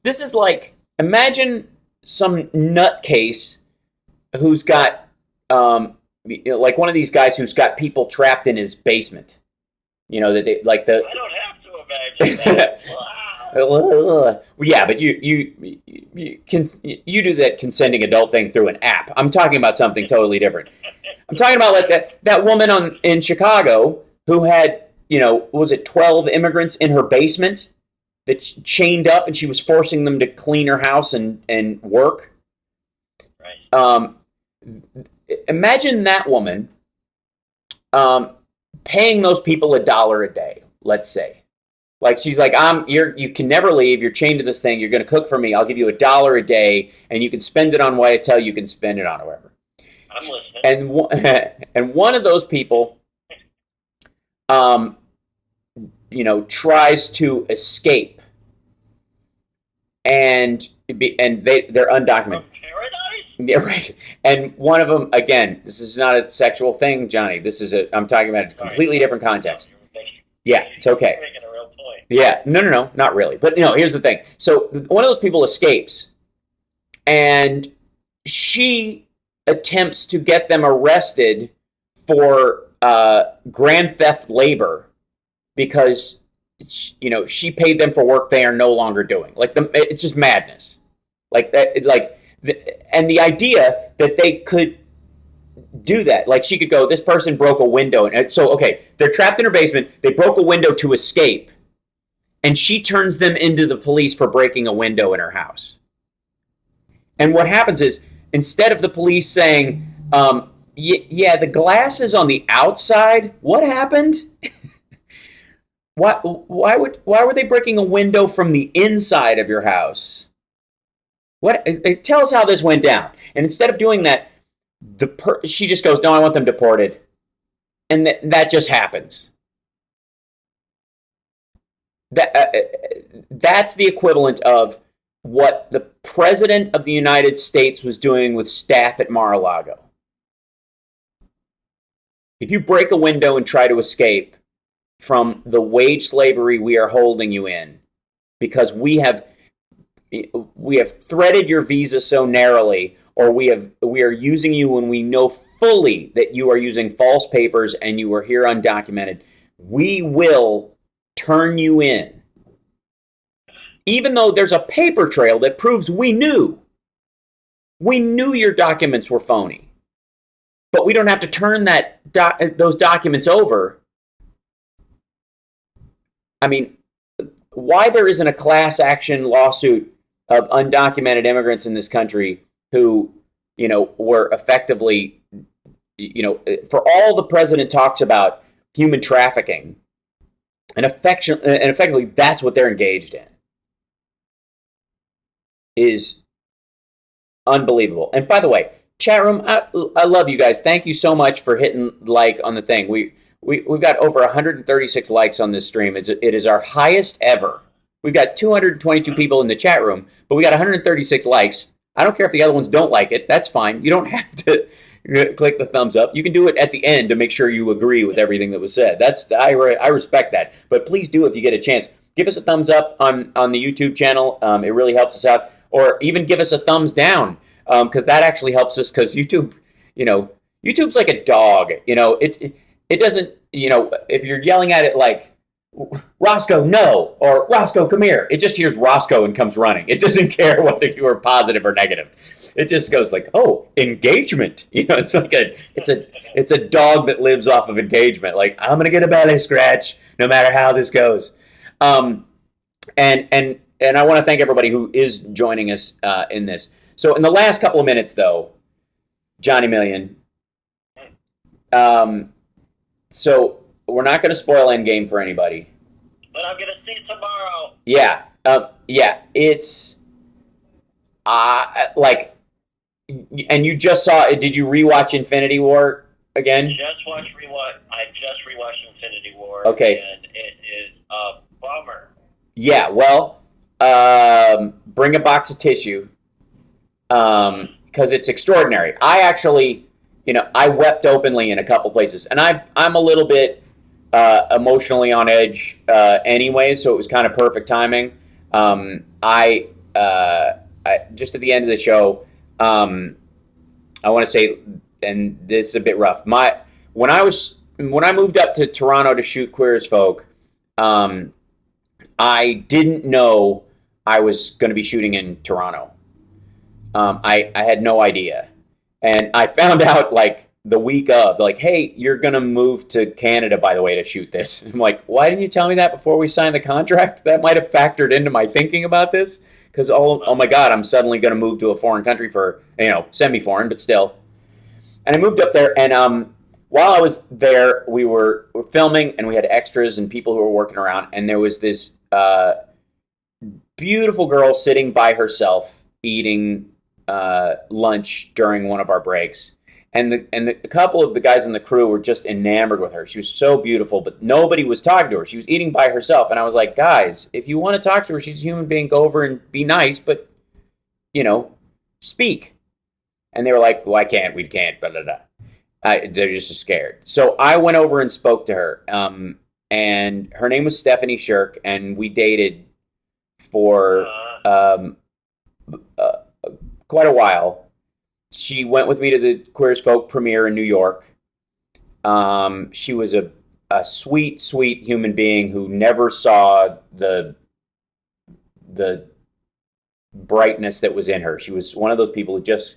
this is like, imagine some nutcase who's got, like one of these guys who's got people trapped in his basement. I don't have to imagine that. Yeah, but you do that consenting adult thing through an app. I'm talking about something totally different. I'm talking about like that woman in Chicago who had, was it 12 immigrants in her basement that chained up, and she was forcing them to clean her house and work. Right. Imagine that woman paying those people $1 a day, let's say. Like, she's like, you can never leave. You're chained to this thing. You're going to cook for me. I'll give you $1 a day, and you can spend it on what I tell you can spend it on, or whatever. I'm listening. And one of those people, tries to escape, and they're undocumented. Paradise? Yeah, right. And one of them, again, this is not a sexual thing, Johnny. I'm talking about a completely different context. Yeah, it's okay. You're making a real point. Yeah, no, not really. But here's the thing. So one of those people escapes, and she attempts to get them arrested for grand theft labor because she paid them for work they are no longer doing. Like it's just madness. Like that. And the idea that they could do that, like she could go, this person broke a window, and so okay, they're trapped in her basement. They broke a window to escape, and she turns them into the police for breaking a window in her house. And what happens is, instead of the police saying, yeah, the glass is on the outside, what happened? Why were they breaking a window from the inside of your house? Tell us how this went down. And instead of doing that, she just goes, no, I want them deported. And that just happens. That's the equivalent of what the President of the United States was doing with staff at Mar-a-Lago. If you break a window and try to escape from the wage slavery we are holding you in, because we have threaded your visa so narrowly, or we are using you when we know fully that you are using false papers and you are here undocumented, we will turn you in. Even though there's a paper trail that proves we knew your documents were phony. But we don't have to turn those documents over I mean, why there isn't a class action lawsuit of undocumented immigrants in this country who, were effectively, for all the president talks about human trafficking, and effectively that's what they're engaged in, is unbelievable. And by the way, chat room, I love you guys. Thank you so much for hitting like on the thing. We've got over 136 likes on this stream. It is our highest ever. We've got 222 people in the chat room, but we got 136 likes. I don't care if the other ones don't like it. That's fine. You don't have to click the thumbs up. You can do it at the end to make sure you agree with everything that was said. I respect that. But please do, if you get a chance, give us a thumbs up on the YouTube channel. It really helps us out. Or even give us a thumbs down, because that actually helps us. Because YouTube, YouTube's like a dog. It doesn't. If you're yelling at it like, Roscoe, no, or Roscoe, come here, it just hears Roscoe and comes running. It doesn't care whether you are positive or negative. It just goes like, oh, engagement. It's like it's a dog that lives off of engagement. Like, I'm gonna get a belly scratch no matter how this goes. And I want to thank everybody who is joining us in this. So in the last couple of minutes, though, Johnny Million. So we're not going to spoil Endgame for anybody. But I'm going to see it tomorrow. Yeah. It's like, and you just saw it. Did you rewatch Infinity War again? I just rewatched Infinity War. Okay. And it is a bummer. Yeah. Well, bring a box of tissue. Because it's extraordinary. I actually, I wept openly in a couple places, and I'm a little bit emotionally on edge anyway, so it was kind of perfect timing. I just at the end of the show, I want to say, and this is a bit rough. When I moved up to Toronto to shoot Queer as Folk, I didn't know I was going to be shooting in Toronto. I had no idea. And I found out like the week of, like, hey, you're going to move to Canada, by the way, to shoot this. I'm like, why didn't you tell me that before we signed the contract? That might have factored into my thinking about this. Because, oh my God, I'm suddenly going to move to a foreign country for, semi-foreign, but still. And I moved up there, and while I was there, we were filming, and we had extras and people who were working around, and there was this beautiful girl sitting by herself eating lunch during one of our breaks, and a couple of the guys in the crew were just enamored with her. She was so beautiful, but nobody was talking to her. She was eating by herself, and I was like, guys, if you want to talk to her, she's a human being. Go over and be nice, but speak. And they were like, well, we can't, blah, blah, blah. They're just scared. So I went over and spoke to her, and her name was Stephanie Shirk, and we dated for quite a while. She went with me to the Queer as Folk premiere in New York. She was a sweet, sweet human being who never saw the brightness that was in her. She was one of those people who just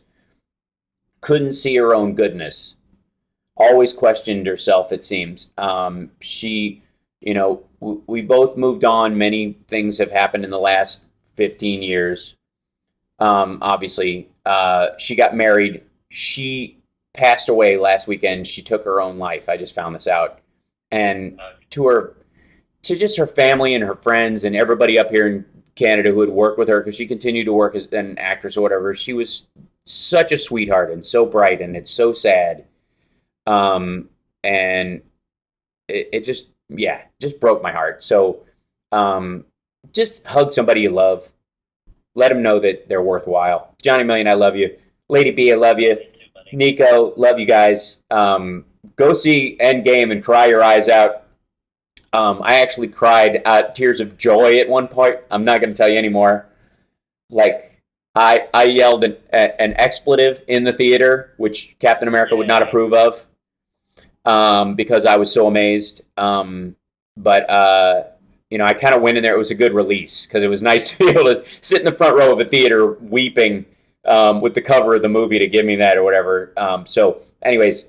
couldn't see her own goodness. Always questioned herself, it seems. She, we both moved on. Many things have happened in the last 15 years. Obviously, she got married. She passed away last weekend. She took her own life. I just found this out. And to just her family and her friends and everybody up here in Canada who had worked with her, because she continued to work as an actress or whatever, she was such a sweetheart and so bright, and it's so sad. And it just broke my heart. So, just hug somebody you love. Let them know that they're worthwhile. Johnny Million, I love you. Lady B, I love you. Nico, love you guys. Go see Endgame and cry your eyes out. I actually cried tears of joy at one point. I'm not going to tell you anymore. Like, I yelled an expletive in the theater, which Captain America would not approve of, because I was so amazed. But I kind of went in there. It was a good release because it was nice to be able to sit in the front row of a theater weeping with the cover of the movie to give me that or whatever. So anyways,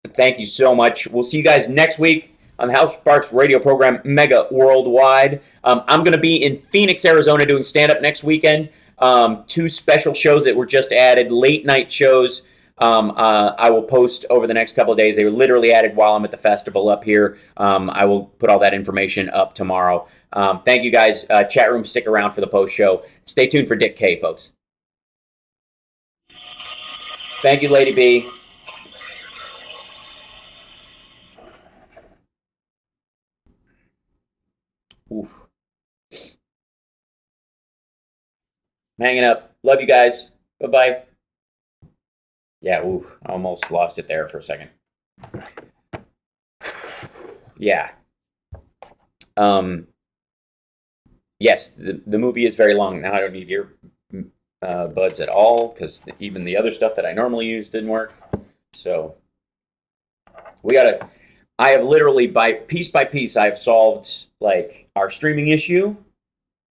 thank you so much. We'll see you guys next week. on the House Sparks radio program, Mega Worldwide. I'm going to be in Phoenix, Arizona doing stand-up next weekend. 2 special shows that were just added, late night shows. I will post over the next couple of days. They were literally added while I'm at the festival up here. I will put all that information up tomorrow. Thank you guys. Chat room, stick around for the post show. Stay tuned for Dick K, folks. Thank you, Lady B. Oof. I'm hanging up. Love you guys. Bye-bye. Yeah, oof. I almost lost it there for a second. Yeah. Yes, the movie is very long. Now I don't need your buds at all, because even the other stuff that I normally use didn't work. So I have literally by piece, I've solved like our streaming issue.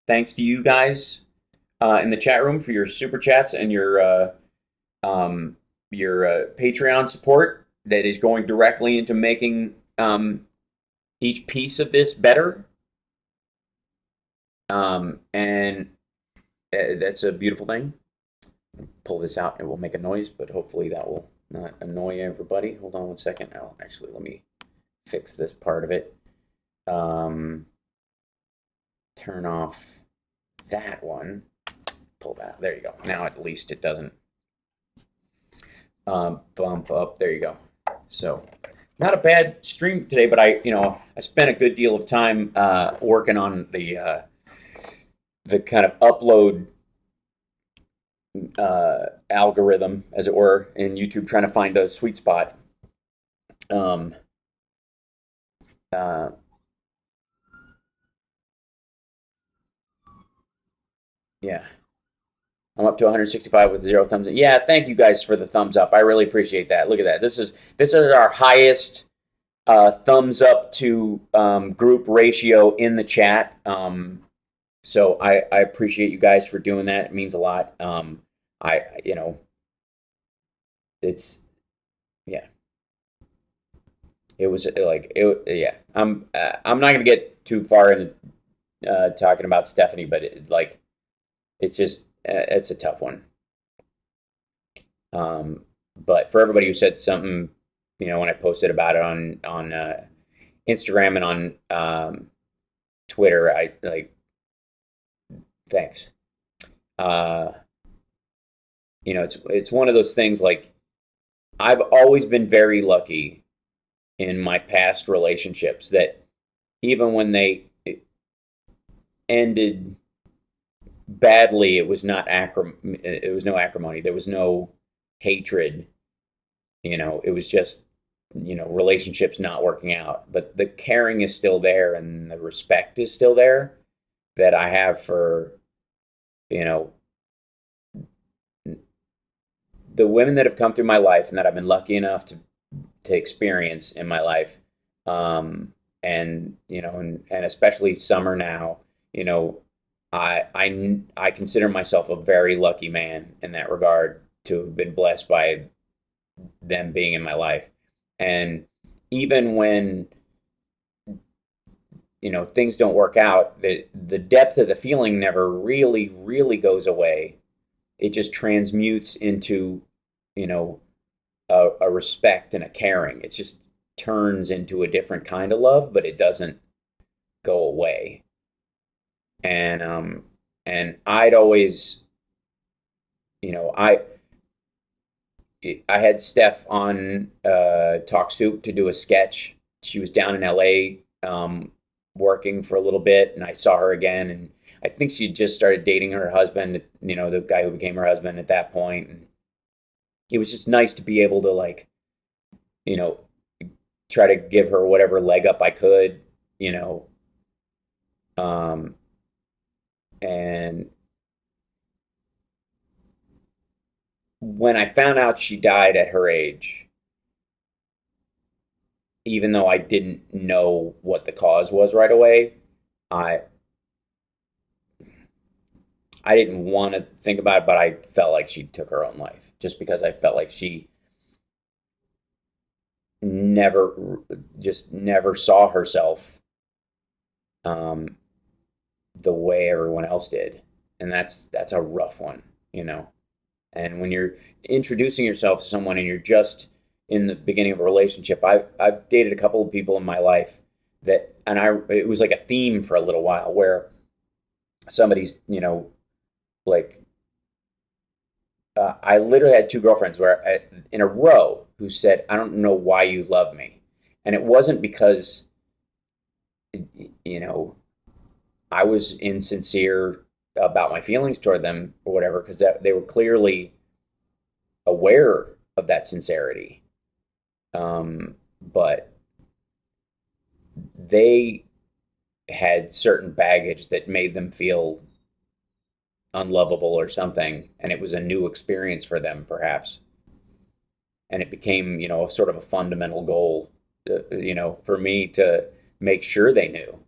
Thanks to you guys in the chat room for your super chats and your Patreon support that is going directly into making each piece of this better. And that's a beautiful thing. Pull this out, it will make a noise, but hopefully that will not annoy everybody. Hold on one second. Let me fix this part of it. Turn off that one. Pull that. There you go. Now at least it doesn't bump up. There you go. So not a bad stream today, but I spent a good deal of time working on the kind of upload algorithm, as it were, in YouTube, trying to find a sweet spot. Yeah. I'm up to 165 with 0 thumbs up. Yeah, thank you guys for the thumbs up. I really appreciate that. Look at that. This is our highest thumbs up to group ratio in the chat. So I appreciate you guys for doing that. It means a lot. It's, yeah. It was like it. Yeah. I'm not gonna get too far into talking about Stephanie, but it's just it's a tough one. But for everybody who said something, when I posted about it on Instagram and on Twitter, I thanks. It's one of those things, like, I've always been very lucky in my past relationships that even when they ended badly, it was no acrimony. There was no hatred. It was just, relationships not working out. But the caring is still there, and the respect is still there that I have for, the women that have come through my life and that I've been lucky enough to experience in my life. And especially Summer now, I consider myself a very lucky man in that regard, to have been blessed by them being in my life. And even when things don't work out, the depth of the feeling never really, really goes away. It just transmutes into a respect and a caring. It just turns into a different kind of love, but it doesn't go away. And I'd always, I had Steph on Talk Soup to do a sketch. She was down in LA working for a little bit, and I saw her again, and I think she just started dating her husband, the guy who became her husband at that point. And it was just nice to be able to, try to give her whatever leg up I could, and when I found out she died at her age, even though I didn't know what the cause was right away, I didn't want to think about it, but I felt like she took her own life, just because I felt like she never saw herself the way everyone else did, and that's a rough one, you know. And when you're introducing yourself to someone and you're just in the beginning of a relationship, I've dated a couple of people in my life that, and it was like a theme for a little while where somebody's, you know, like I literally had two girlfriends in a row who said, "I don't know why you love me," and it wasn't because, you know, I was insincere about my feelings toward them or whatever, because they were clearly aware of that sincerity. But they had certain baggage that made them feel unlovable or something, and it was a new experience for them, perhaps. And it became, you know, sort of a fundamental goal, you know, for me to make sure they knew.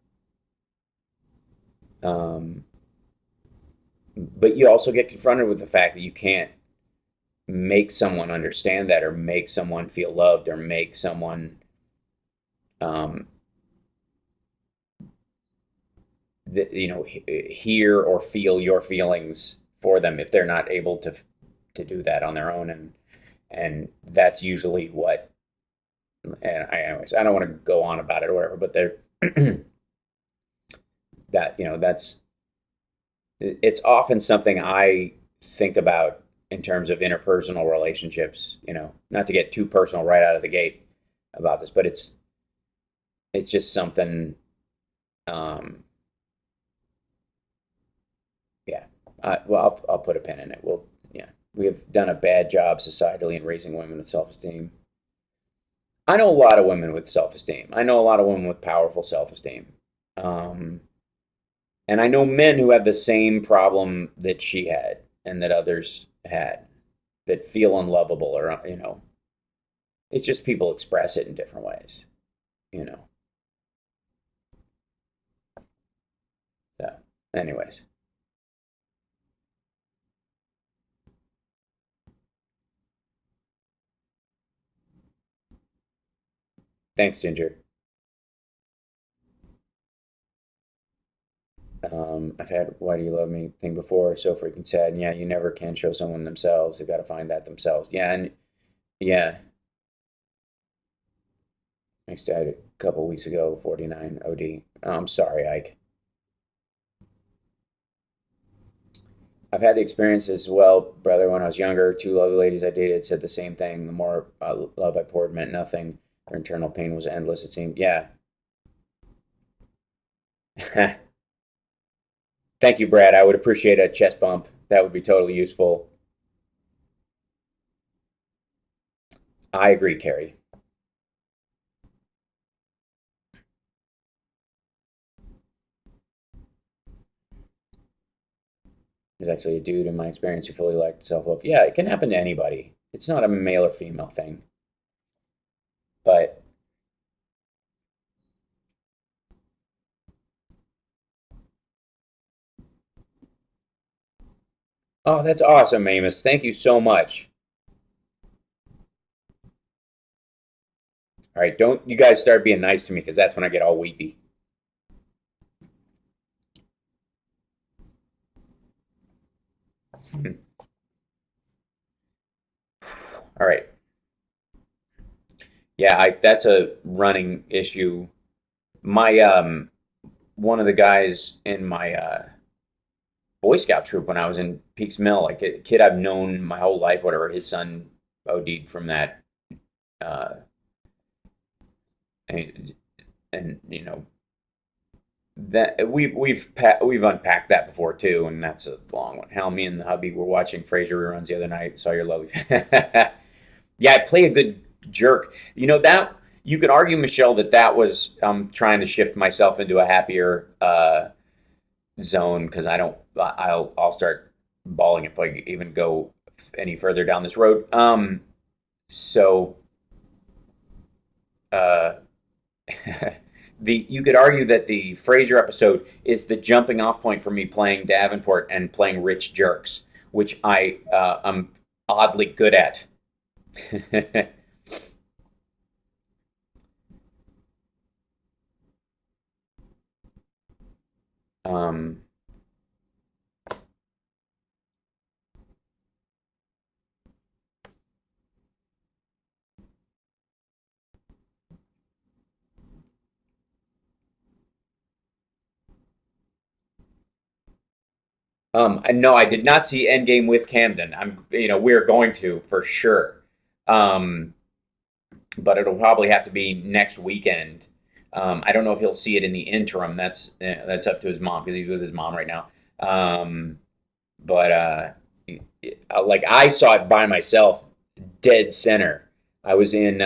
But you also get confronted with the fact that you can't make someone understand that, or make someone feel loved, or make someone that, you know, hear or feel your feelings for them if they're not able to do that on their own. And that's usually what, and anyways, I don't want to go on about it or whatever, but they're that, you know, it's often something I think about in terms of interpersonal relationships, you know, not to get too personal right out of the gate about this, but it's just something, yeah, well, I'll put a pin in it. We have done a bad job societally in raising women with self-esteem. I know a lot of women with self-esteem. I know a lot of women with powerful self-esteem. And I know men who have the same problem that she had and that others had, that feel unlovable, or, you know, it's just people express it in different ways, you know. So, anyways. Thanks, Ginger. I've had "Why do you love me" thing before. So freaking sad. And yeah, you never can show someone themselves. They've got to find that themselves. Yeah, and yeah. I died a couple weeks ago, 49 OD. I'm sorry, Ike. I've had the experience as well, brother. When I was younger, two lovely ladies I dated said the same thing. The more love I poured meant nothing. Their internal pain was endless, it seemed. Yeah. Thank you, Brad. I would appreciate a chest bump. That would be totally useful. I agree, Carrie. There's actually a dude in my experience who fully liked self-love. Yeah, it can happen to anybody. It's not a male or female thing. But oh, that's awesome, Amos. Thank you so much. All right, don't you guys start being nice to me, because that's when I get all weepy. All right. Yeah, that's a running issue. My one of the guys in my Boy Scout troop when I was in Peaks Mill, like a kid I've known my whole life, whatever, his son OD'd from that. And you know, that we've unpacked that before too, and that's a long one. Hell, me and the hubby were watching Frasier reruns the other night. Saw your lovely. Yeah, I play a good jerk. You know that you could argue, Michelle, that was trying to shift myself into a happier zone, because I'll start bawling if I even go any further down this road. So. You could argue that the Frasier episode is the jumping off point for me playing Davenport and playing rich jerks, which I'm oddly good at. No, I did not see Endgame with Camden. We're going to for sure. But it'll probably have to be next weekend. I don't know if he'll see it in the interim. That's up to his mom because he's with his mom right now. But like I saw it by myself, dead center. I was in.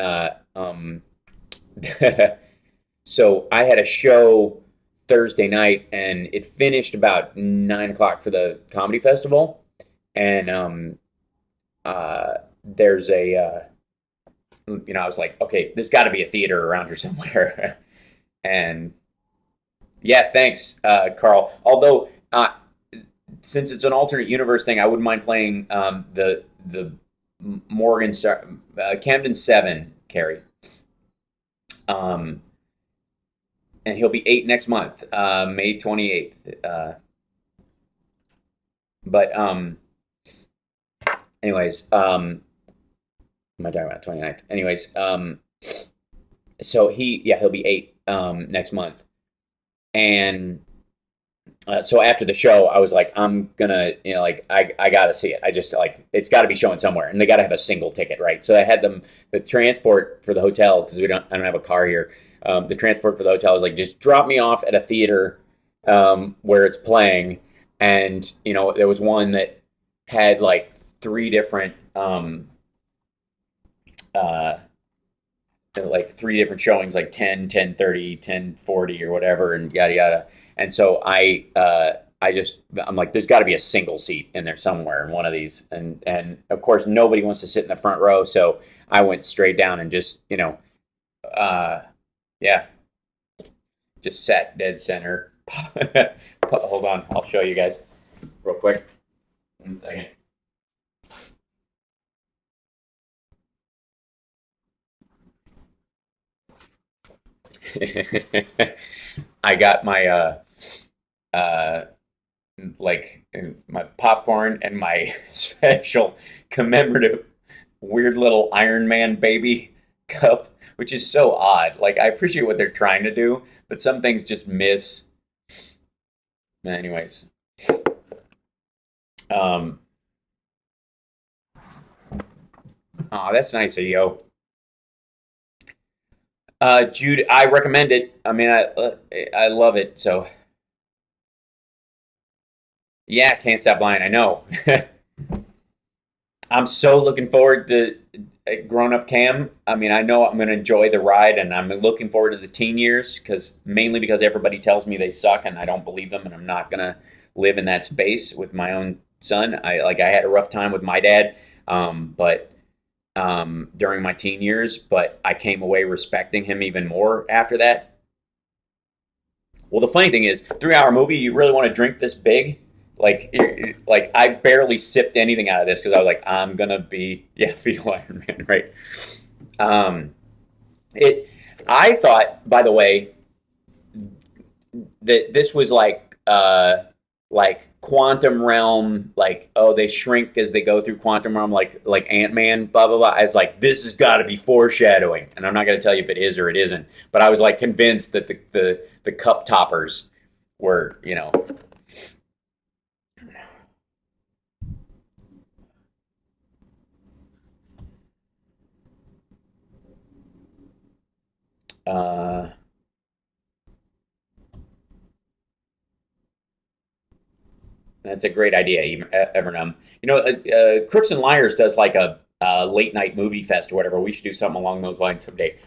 So I had a show Thursday night, and it finished about 9 o'clock for the comedy festival. And there's a. I was like, okay, there's got to be a theater around here somewhere. And yeah, thanks, Carl. Although, since it's an alternate universe thing, I wouldn't mind playing the Morgan Star Camden 7, Carrie. And he'll be 8 next month, May 28th. But anyways, am I talking about 29th? Anyways, so he'll be 8 next month. And so after the show, I was like, I'm gonna, I gotta see it. I just it's got to be showing somewhere, and they got to have a single ticket, right? So I had the transport for the hotel because I don't have a car here. The transport for the hotel was like, just drop me off at a theater where it's playing, and there was one that had like 3 different like 3 different showings, like 10, 10:30, 10:40 or whatever, and yada yada. And so I'm like, there's got to be a single seat in there somewhere in one of these, and of course nobody wants to sit in the front row, so I went straight down and just just sat dead center. Hold on, I'll show you guys real quick. 1 second. I got my my popcorn and my special commemorative weird little Iron Man baby cup, which is so odd. Like, I appreciate what they're trying to do, but some things just miss. Anyways, oh, that's nice of you. Jude, I recommend it. I mean, I love it. So, yeah, can't stop lying. I know. I'm so looking forward to Grown Up Cam. I mean, I know I'm going to enjoy the ride, and I'm looking forward to the teen years mainly because everybody tells me they suck, and I don't believe them, and I'm not going to live in that space with my own son. I had a rough time with my dad, but during my teen years, but I came away respecting him even more after that. Well, the funny thing is, 3-hour movie, you really want to drink this big? Like I barely sipped anything out of this because I was like, I'm gonna be fetal Iron Man, right? I thought, by the way, that this was like quantum realm, like, oh, they shrink as they go through quantum realm, like Ant-Man, blah blah blah. I was like, this has got to be foreshadowing, and I'm not going to tell you if it is or it isn't, but I was like convinced that the cup toppers were, that's a great idea, Evernum. Crooks and Liars does like a late night movie fest or whatever. We should do something along those lines someday.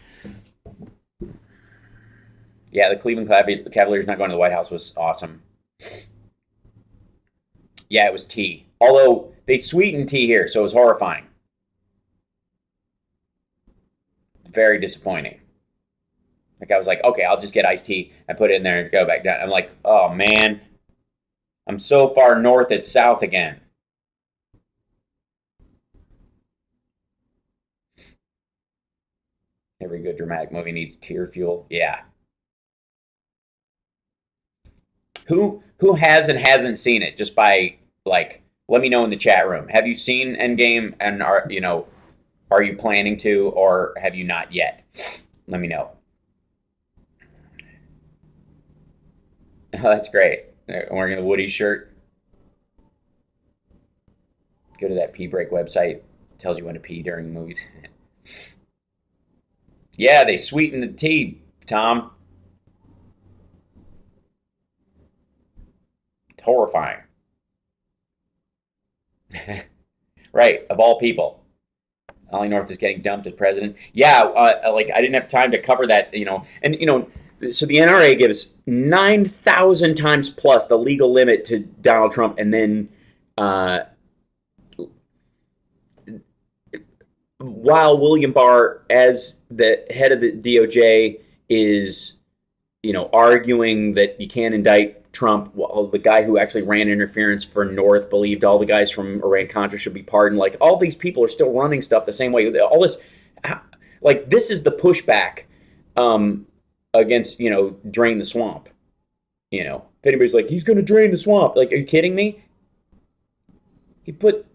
Yeah, the Cleveland Cavaliers not going to the White House was awesome. Yeah, it was tea. Although they sweetened tea here, so it was horrifying. Very disappointing. Like, I was like, okay, I'll just get iced tea and put it in there and go back down. I'm like, oh man, I'm so far north, it's south again. Every good dramatic movie needs tear fuel. Yeah. Who has and hasn't seen it? Just by, like, let me know in the chat room. Have you seen Endgame, and are you planning to, or have you not yet? Let me know. Oh, that's great. I'm wearing a Woody shirt. Go to that pee break website. Tells you when to pee during movies. Yeah, they sweeten the tea, Tom. It's horrifying. Right, of all people. Ollie North is getting dumped as president. Yeah, like I didn't have time to cover that, And, so the NRA gives 9,000 times plus the legal limit to Donald Trump, and then while William Barr, as the head of the DOJ, is, arguing that you can't indict Trump, well, the guy who actually ran interference for North believed all the guys from Iran-Contra should be pardoned. Like, all these people are still running stuff the same way. All this, like, this is the pushback against, drain the swamp. If anybody's like, he's going to drain the swamp. Like, are you kidding me? He put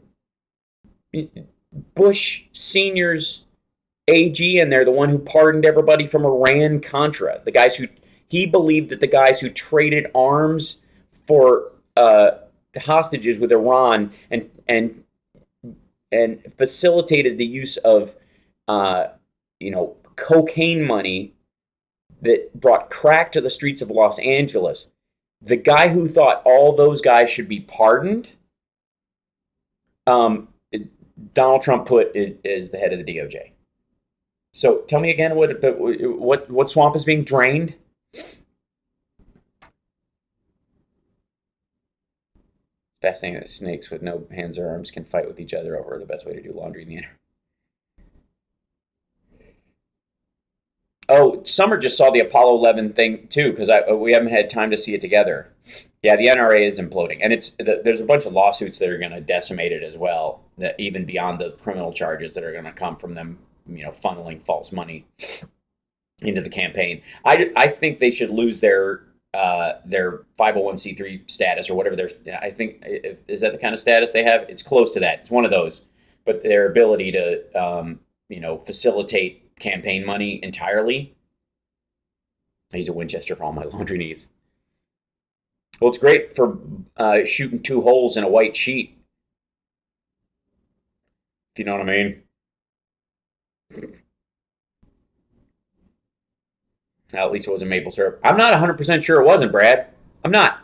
Bush Sr.'s AG in there, the one who pardoned everybody from Iran-Contra. The guys who, he believed that the guys who traded arms for hostages with Iran and facilitated the use of, cocaine money that brought crack to the streets of Los Angeles. The guy who thought all those guys should be pardoned, Donald Trump put as the head of the DOJ. So tell me again what swamp is being drained? Fascinating that snakes with no hands or arms can fight with each other over the best way to do laundry in the internet. Oh, Summer just saw the Apollo 11 thing too, because we haven't had time to see it together. Yeah, the NRA is imploding, and there's a bunch of lawsuits that are going to decimate it as well, that even beyond the criminal charges that are going to come from them, funneling false money into the campaign. I think they should lose their 501c3 status or whatever. I think is that the kind of status they have? It's close to that. It's one of those, but their ability to facilitate campaign money entirely. I use a Winchester for all my laundry needs. Well, it's great for shooting 2 holes in a white sheet, if you know what I mean. At least it wasn't maple syrup. I'm not 100% sure it wasn't, Brad. I'm not.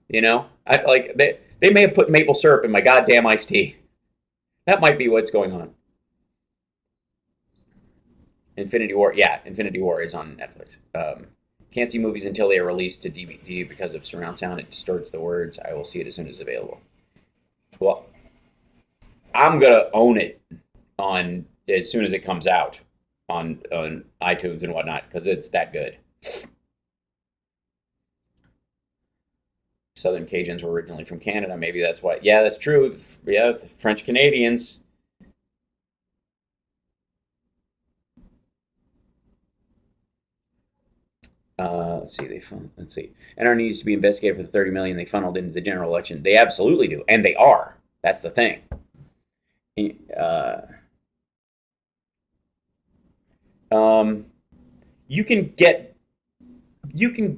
They may have put maple syrup in my goddamn iced tea. That might be what's going on. Infinity War. Yeah, Infinity War is on Netflix. Can't see movies until they are released to DVD because of surround sound. It distorts the words. I will see it as soon as it's available. Well, I'm going to own it on as soon as it comes out on iTunes and whatnot, because it's that good. Southern Cajuns were originally from Canada. Maybe that's why. Yeah, that's true. Yeah, the French Canadians. Let's see. NR needs to be investigated for the $30 million they funneled into the general election. They absolutely do, and they are. That's the thing. You can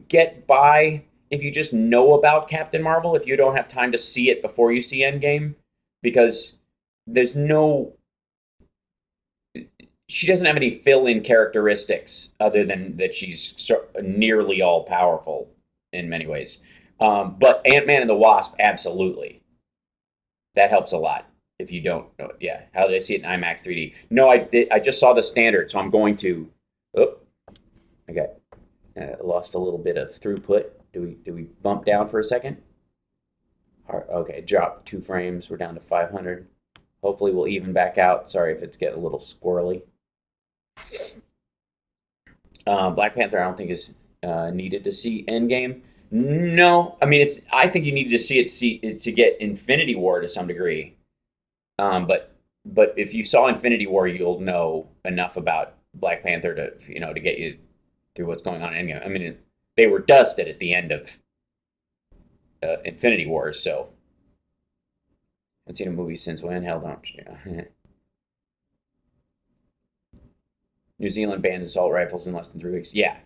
get by if you just know about Captain Marvel, if you don't have time to see it before you see Endgame, because she doesn't have any fill-in characteristics other than that she's nearly all-powerful in many ways. But Ant-Man and the Wasp, absolutely. That helps a lot if you don't know it. Yeah, how did I see it in IMAX 3D? No, I just saw the standard, so I'm going to... Oh, I got lost a little bit of throughput. Do we bump down for a second? Okay, drop 2 frames. We're down to 500. Hopefully we'll even back out. Sorry if it's getting a little squirrely. Black Panther, I don't think is needed to see Endgame. No, I mean I think you needed to see it to get Infinity War to some degree. But if you saw Infinity War, you'll know enough about Black Panther to get you through what's going on in Endgame. I mean, they were dusted at the end of Infinity War, so I haven't seen a movie since when? Hell, don't. New Zealand bans assault rifles in less than 3 weeks. Yeah.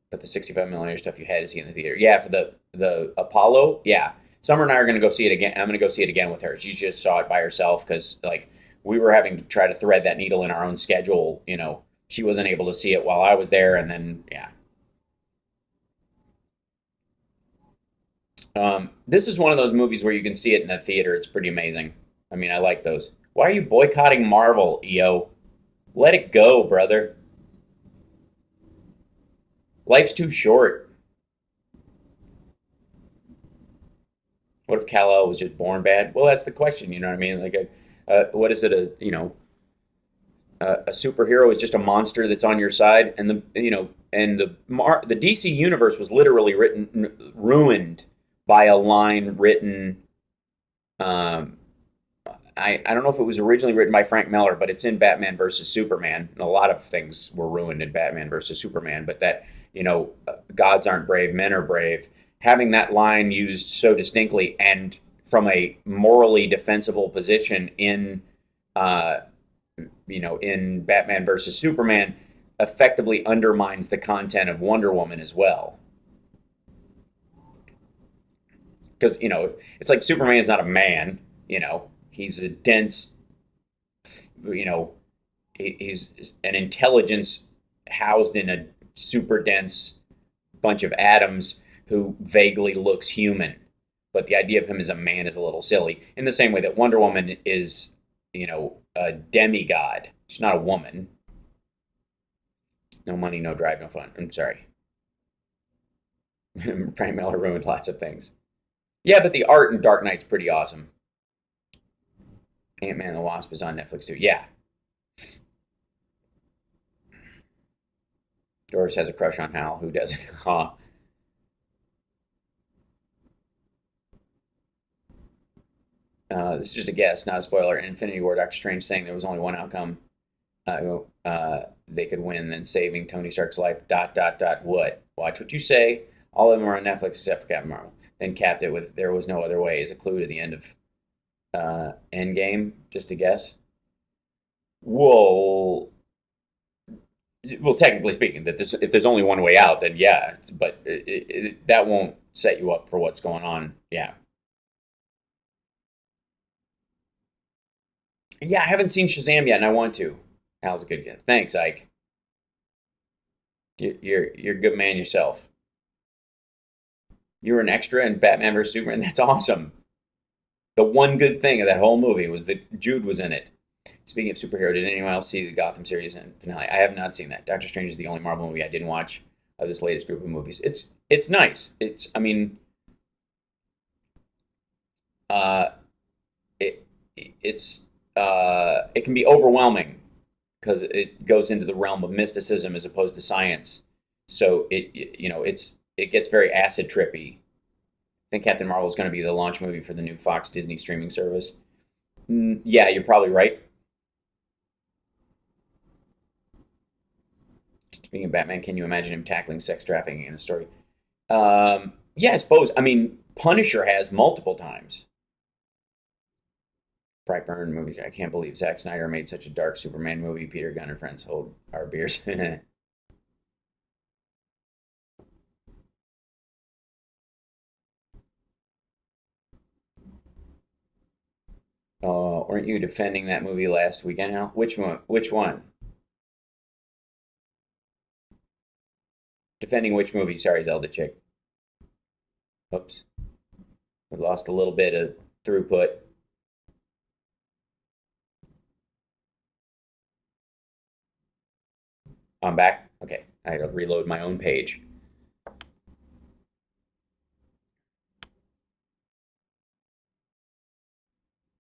But the 65mm stuff you had to see in the theater. Yeah, for the Apollo, yeah. Summer and I are going to go see it again. I'm going to go see it again with her. She just saw it by herself because, like, we were having to try to thread that needle in our own schedule. You know, she wasn't able to see it while I was there, and then, yeah. This is one of those movies where you can see it in the theater. It's pretty amazing. I mean, I like those. Why are you boycotting Marvel, EO? Let it go, brother. Life's too short. What if Kal-El was just born bad? Well, that's the question. You know what I mean? Like, what is it? A superhero is just a monster that's on your side, and the DC universe was literally ruined by a line written. I don't know if it was originally written by Frank Miller, but it's in Batman versus Superman. And a lot of things were ruined in Batman versus Superman, but that, gods aren't brave, men are brave. Having that line used so distinctly and from a morally defensible position in Batman versus Superman effectively undermines the content of Wonder Woman as well. Because, it's like Superman is not a man, he's a dense, he's an intelligence housed in a super dense bunch of atoms who vaguely looks human. But the idea of him as a man is a little silly. In the same way that Wonder Woman is, a demigod. She's not a woman. No money, no drive, no fun. I'm sorry. Frank Miller ruined lots of things. Yeah, but the art in Dark Knight's pretty awesome. Ant-Man and the Wasp is on Netflix too. Yeah. Doris has a crush on Hal. Who doesn't? Huh. This is just a guess, not a spoiler. In Infinity War, Doctor Strange saying there was only one outcome they could win, then saving Tony Stark's life, ... What? Watch what you say. All of them are on Netflix except for Captain Marvel. Then capped it with there was no other way as a clue to the end of Endgame, just a guess. Well, technically speaking, that if there's only one way out, then yeah, but that won't set you up for what's going on. Yeah. Yeah, I haven't seen Shazam yet, and I want to. Hal's a good guy. Thanks, Ike. You're a good man yourself. You were an extra in Batman vs Superman. That's awesome. The one good thing of that whole movie was that Jude was in it. Speaking of superhero, did anyone else see the Gotham series and finale? I have not seen that. Doctor Strange is the only Marvel movie I didn't watch of this latest group of movies. It's nice. It can be overwhelming because it goes into the realm of mysticism as opposed to science. So it gets very acid trippy. I think Captain Marvel is going to be the launch movie for the new Fox Disney streaming service. Yeah, you're probably right. Speaking of Batman, can you imagine him tackling sex trafficking in a story? Yeah, I suppose. I mean, Punisher has multiple times. Brightburn movie. I can't believe Zack Snyder made such a dark Superman movie. Peter Gunn and friends hold our beers. Weren't you defending that movie last weekend, Hal? Which one? Defending which movie? Sorry, Zelda chick. Oops. We lost a little bit of throughput. I'm back. Okay, I gotta reload my own page.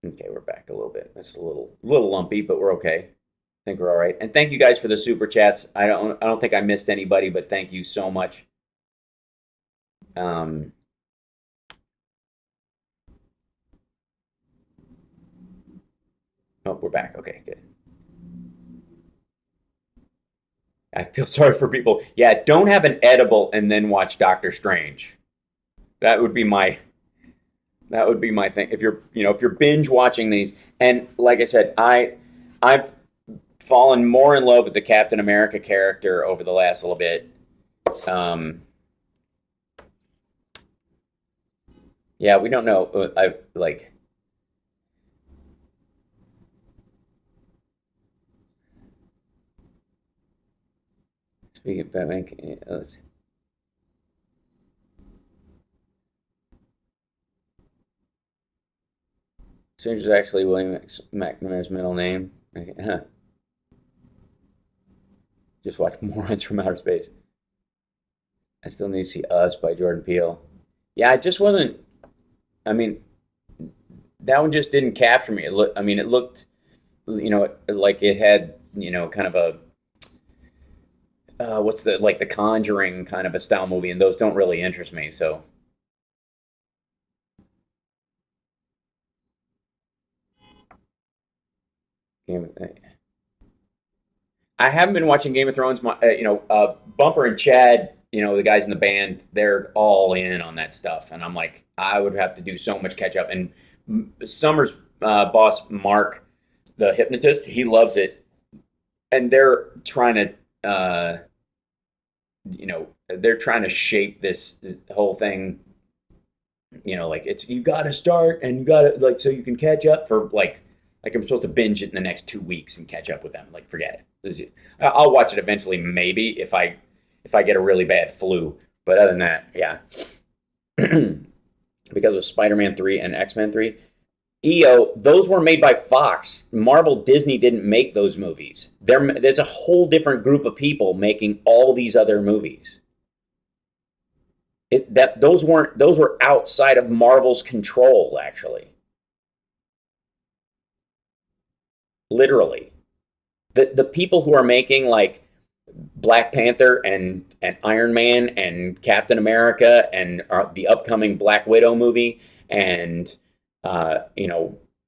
Okay, we're back a little bit. It's a little lumpy, but we're okay. I think we're all right. And thank you guys for the super chats. I don't think I missed anybody, but thank you so much. Oh, we're back. Okay, good. I feel sorry for people. Yeah, don't have an edible and then watch Doctor Strange. That would be my thing. If you're binge watching these, and like I said, I've fallen more in love with the Captain America character over the last little bit. Yeah, we don't know. I like. Speaking of Batman, let's see. Strange is actually William McNamara's middle name. Huh. Just watch Morons from Outer Space. I still need to see Us by Jordan Peele. Yeah, it just wasn't. I mean, that one just didn't capture me. It looked, like it had, kind of a what's the Conjuring kind of a style movie, and those don't really interest me. So I haven't been watching Game of Thrones. Bumper and Chad, the guys in the band, they're all in on that stuff, and I'm like, I would have to do so much catch up. And Summer's boss, Mark, the hypnotist, he loves it, and they're trying to, they're trying to shape this whole thing. It's you got to start and you got to so you can catch up for I'm supposed to binge it in the next 2 weeks and catch up with them. Forget it. I'll watch it eventually, maybe if I get a really bad flu. But other than that, yeah. Because of Spider-Man 3 and X-Men 3, those were made by Fox. Marvel, Disney didn't make those movies. There's a whole different group of people making all these other movies. Those were outside of Marvel's control, actually. Literally. The people who are making Black Panther and Iron Man and Captain America and the upcoming Black Widow movie and any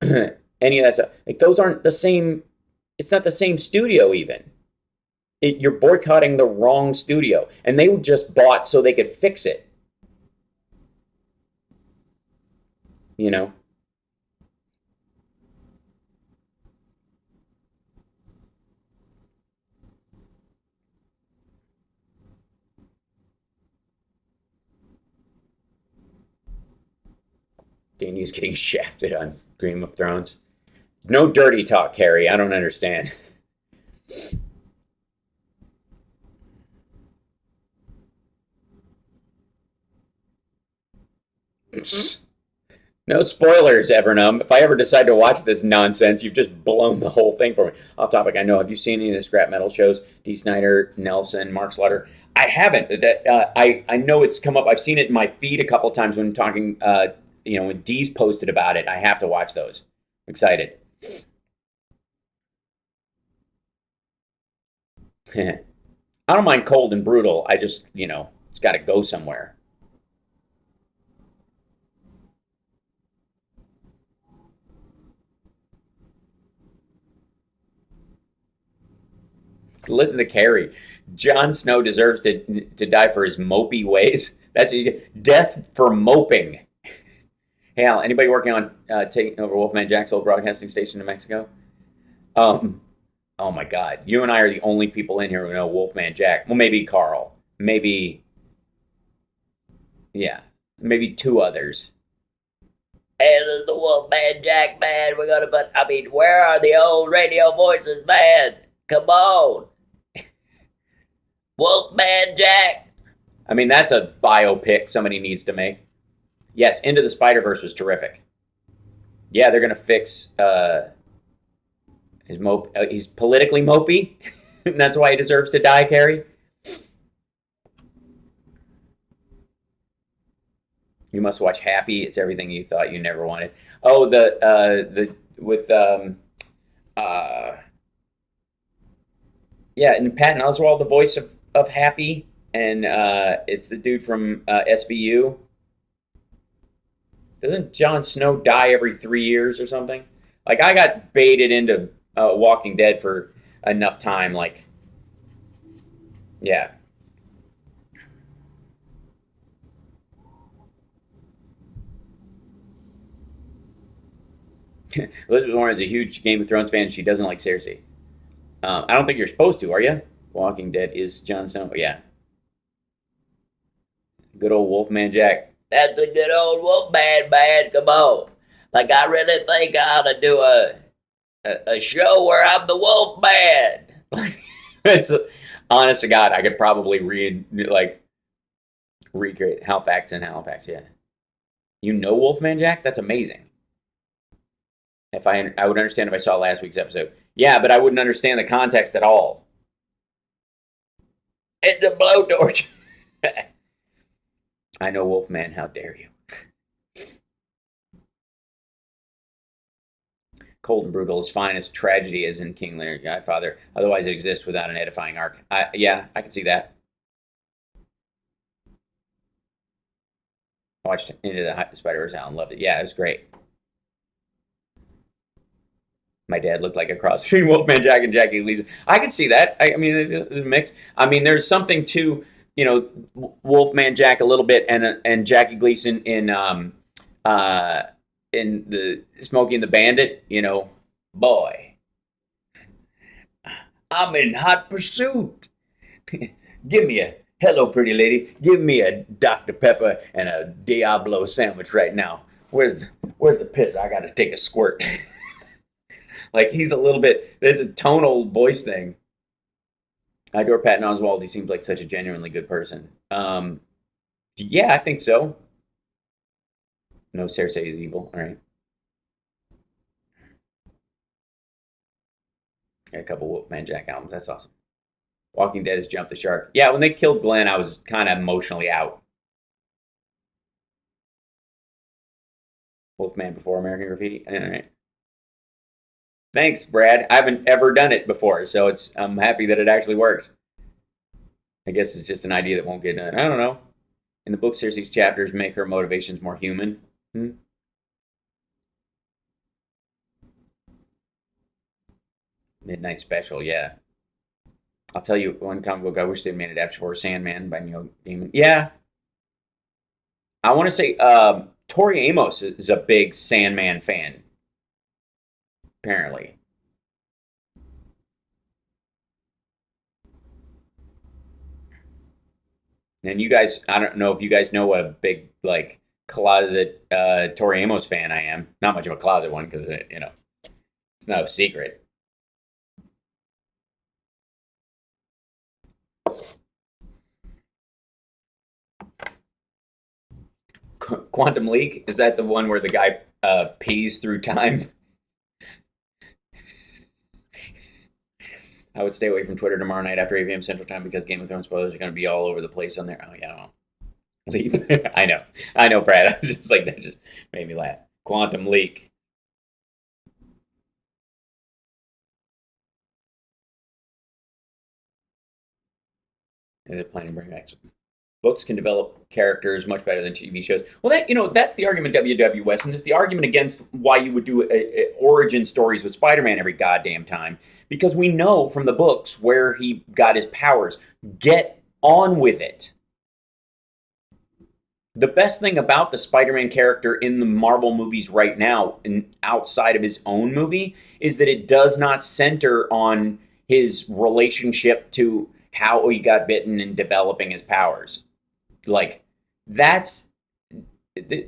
of that stuff, those aren't the same. It's not the same studio even. You're boycotting the wrong studio, and they just bought so they could fix it. Danny's getting shafted on Game of Thrones. No dirty talk, Harry. I don't understand. No spoilers, Evernum. If I ever decide to watch this nonsense, you've just blown the whole thing for me. Off topic, I know. Have you seen any of the scrap metal shows? Dee Snider, Nelson, Mark Slaughter? I haven't. I know it's come up. I've seen it in my feed a couple times when talking, when Dee's posted about it. I have to watch those. I'm excited. I don't mind cold and brutal. I just, it's got to go somewhere. Listen to Carrie. Jon Snow deserves to die for his mopey ways. That's what you get. Death for moping. Hey, Al, anybody working on taking over Wolfman Jack's old broadcasting station in Mexico? Oh my God. You and I are the only people in here who know Wolfman Jack. Well, maybe Carl. Maybe, yeah. Maybe two others. Hey, this is the Wolfman Jack, man. We're gonna where are the old radio voices, man? Come on. Wolfman Jack. That's a biopic somebody needs to make. Yes, Into the Spider-Verse was terrific. Yeah, they're going to fix he's politically mopey, and that's why he deserves to die, Carrie. You must watch Happy. It's everything you thought you never wanted. Oh, yeah, and Patton Oswalt, the voice of Happy, and it's the dude from SVU. Doesn't Jon Snow die every 3 years or something? I got baited into Walking Dead for enough time, yeah. Elizabeth Warren is a huge Game of Thrones fan. She doesn't like Cersei. I don't think you're supposed to, are you? Walking Dead is Jon Snow. Yeah. Good old Wolfman Jack. That's the good old Wolfman, man. Come on. Like, I really think I ought to do a show where I'm the Wolfman. It's honest to God, I could probably recreate Halifax and Halifax. Yeah, you know Wolfman Jack? That's amazing. If I would understand if I saw last week's episode. Yeah, but I wouldn't understand the context at all. It's a blowtorch. I know Wolfman. How dare you? Cold and brutal is fine as tragedy as in King Lear, Godfather. Otherwise, it exists without an edifying arc. Yeah, I can see that. I watched Into the Spider-Verse and loved it. Yeah, it was great. My dad looked like a cross between Wolfman Jack and Jackie Gleason. I could see that. I mean, it's a mix. I mean, there's something to, Wolfman Jack a little bit and Jackie Gleason in the Smokey and the Bandit. Boy, I'm in hot pursuit. Give me a hello, pretty lady. Give me a Dr. Pepper and a Diablo sandwich right now. Where's the piss? I gotta take a squirt. Like, he's a little bit, there's a tonal voice thing. I adore Patton Oswalt. He seems like such a genuinely good person. Yeah, I think so. No, Cersei is evil. All right. Got a couple Wolfman Jack albums. That's awesome. Walking Dead has jumped the shark. Yeah, when they killed Glenn, I was kind of emotionally out. Wolfman before American Graffiti. All right. Thanks, Brad. I haven't ever done it before, so I'm happy that it actually works. I guess it's just an idea that won't get done. I don't know. In the book series, these chapters make her motivations more human. Midnight Special, yeah. I'll tell you one comic book I wish they'd made adaptation for, Sandman by Neil Gaiman. Yeah. I want to say Tori Amos is a big Sandman fan. Apparently. And you guys, I don't know if you guys know what a big, closet Tori Amos fan I am. Not much of a closet one, because, it's no secret. Quantum Leak? Is that the one where the guy pees through time? I would stay away from Twitter tomorrow night after 8 p.m. Central Time because Game of Thrones spoilers are going to be all over the place on there. Oh, yeah. Leap. I know, Brad. I was just like, that just made me laugh. Quantum Leak. And they're planning to bring back some. Books can develop characters much better than TV shows. Well, that's the argument, WWS, and it's the argument against why you would do origin stories with Spider-Man every goddamn time. Because we know from the books where he got his powers. Get on with it. The best thing about the Spider-Man character in the Marvel movies right now, and outside of his own movie, is that it does not center on his relationship to how he got bitten and developing his powers.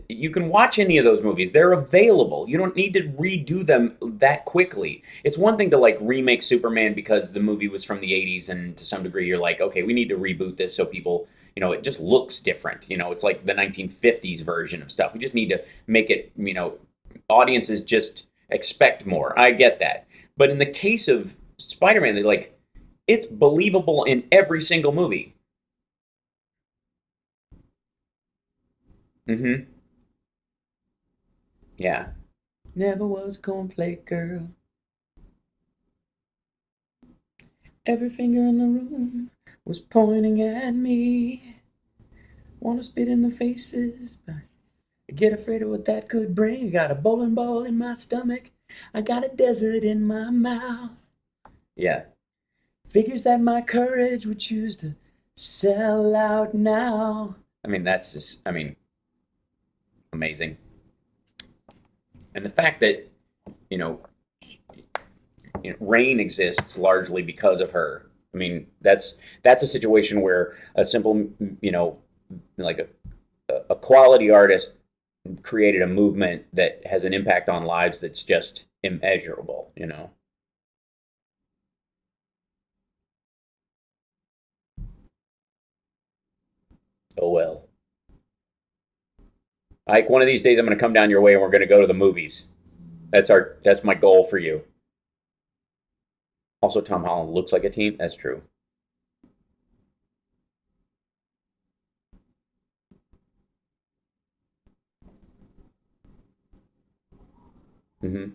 You can watch any of those movies. They're available. You don't need to redo them that quickly. It's one thing to remake Superman because the movie was from the 80s, and to some degree you're like, okay, we need to reboot this so people, it just looks different. It's like the 1950s version of stuff. We just need to make it, audiences just expect more. I get that. But in the case of Spider-Man, it's believable in every single movie. Yeah. Never was a cornflake girl. Every finger in the room was pointing at me. Wanna spit in the faces, but I get afraid of what that could bring. I got a bowling ball in my stomach. I got a desert in my mouth. Yeah. Figures that my courage would choose to sell out now. That's just, amazing. And the fact that, Rain exists largely because of her. That's a situation where a simple, like a quality artist created a movement that has an impact on lives that's just immeasurable, you know. Oh well. Like one of these days I'm going to come down your way and we're going to go to the movies. That's my goal for you. Also, Tom Holland looks like a teen. That's true. Mm-hmm.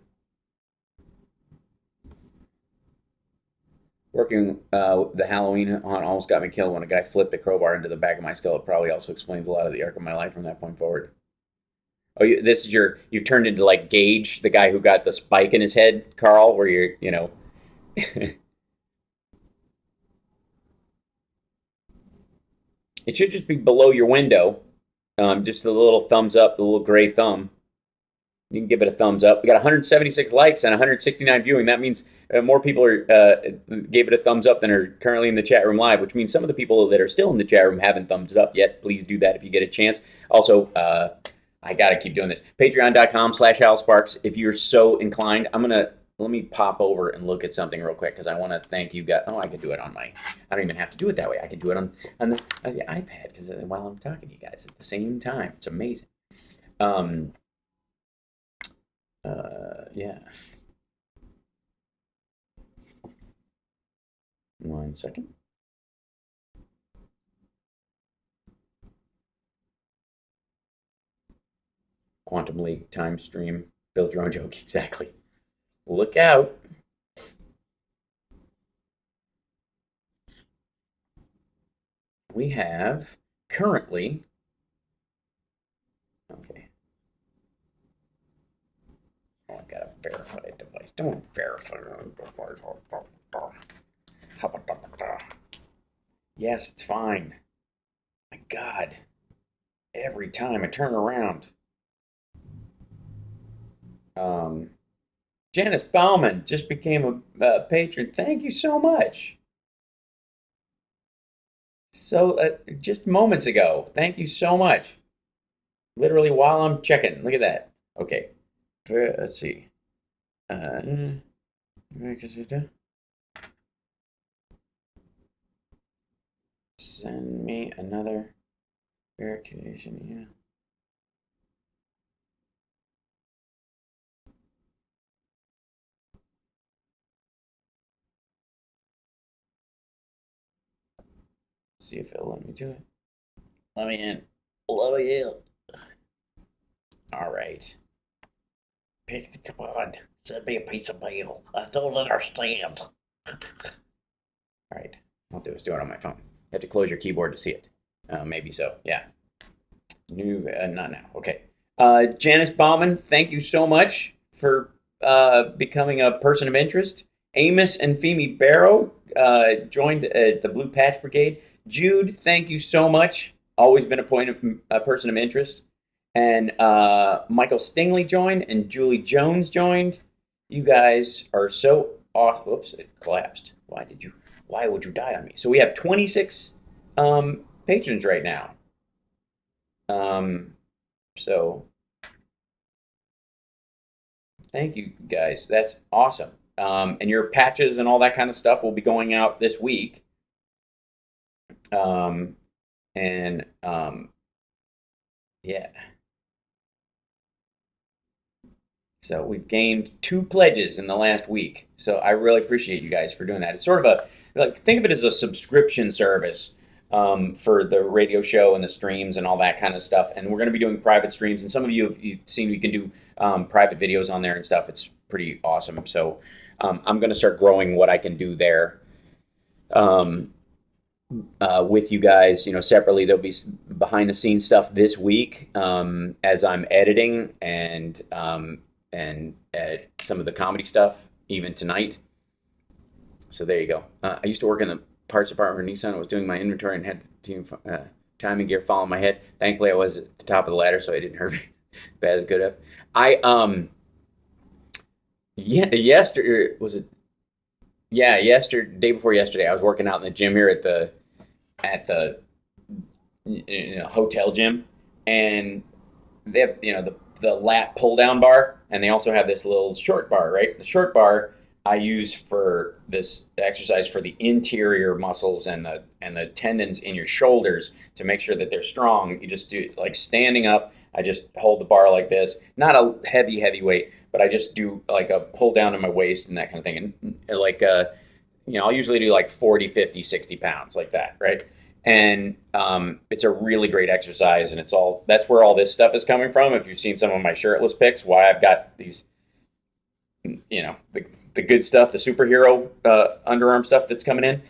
Working the Halloween hunt almost got me killed when a guy flipped a crowbar into the back of my skull. It probably also explains a lot of the arc of my life from that point forward. Oh, this is you've turned into like Gage, the guy who got the spike in his head, Carl, where you're, you know. It should just be below your window. Just the little thumbs up, the little gray thumb. You can give it a thumbs up. We got 176 likes and 169 viewing. That means more people gave it a thumbs up than are currently in the chat room live, which means some of the people that are still in the chat room haven't thumbs it up yet. Please do that if you get a chance. Also, I got to keep doing this. Patreon.com/HalSparks. If you're so inclined, let me pop over and look at something real quick because I want to thank you guys. Oh, I can do it on I don't even have to do it that way. I can do it on the iPad because while I'm talking to you guys at the same time. It's amazing. Yeah. 1 second. Quantum League, time stream, build your own joke. Exactly. Look out. We have currently, okay. Oh, I got a verified device. Don't verify. Yes, it's fine. My God. Every time I turn around. Janice Bauman just became a patron. Thank you so much. So, just moments ago. Thank you so much. Literally while I'm checking. Look at that. Okay. Let's see. Send me another verification. Yeah. See if it'll let me do it. Let me in. Let me in. All right. Come on. Send me a pizza meal. I don't understand. All right. I'll do it on my phone. You have to close your keyboard to see it. Maybe so. Yeah. Not now. Okay. Janice Bauman, thank you so much for becoming a person of interest. Amos and Femi Barrow joined the Blue Patch Brigade. Jude, thank you so much. Always been a person of interest. And Michael Stingley joined, and Julie Jones joined. You guys are so awesome. Whoops, it collapsed. Why would you die on me? So we have 26 patrons right now. So thank you guys. That's awesome. And your patches and all that kind of stuff will be going out this week. Yeah. So we've gained 2 pledges in the last week. So I really appreciate you guys for doing that. It's sort of think of it as a subscription service for the radio show and the streams and all that kind of stuff. And we're going to be doing private streams. And some of you've seen you can do private videos on there and stuff. It's pretty awesome. So I'm going to start growing what I can do there with you guys. Separately, there'll be behind the scenes stuff this week as I'm editing and some of the comedy stuff even tonight. So there you go. I used to work in the parts department for Nissan. I was doing my inventory and had timing gear fall on my head. Thankfully, I was at the top of the ladder, so it didn't hurt me bad as good. Yesterday was it? Yeah, day before yesterday, I was working out in the gym here at the hotel gym, and they have the lat pull down bar, and they also have this little short bar, right? The short bar I use for this exercise for the interior muscles and the tendons in your shoulders to make sure that they're strong. You just do like standing up. I just hold the bar like this, not a heavy weight, but I just do like a pull down to my waist and that kind of thing. And like, I'll usually do like 40, 50, 60 pounds like that, right? And it's a really great exercise, and that's where all this stuff is coming from. If you've seen some of my shirtless pics, why I've got these, the good stuff, the superhero underarm stuff that's coming in,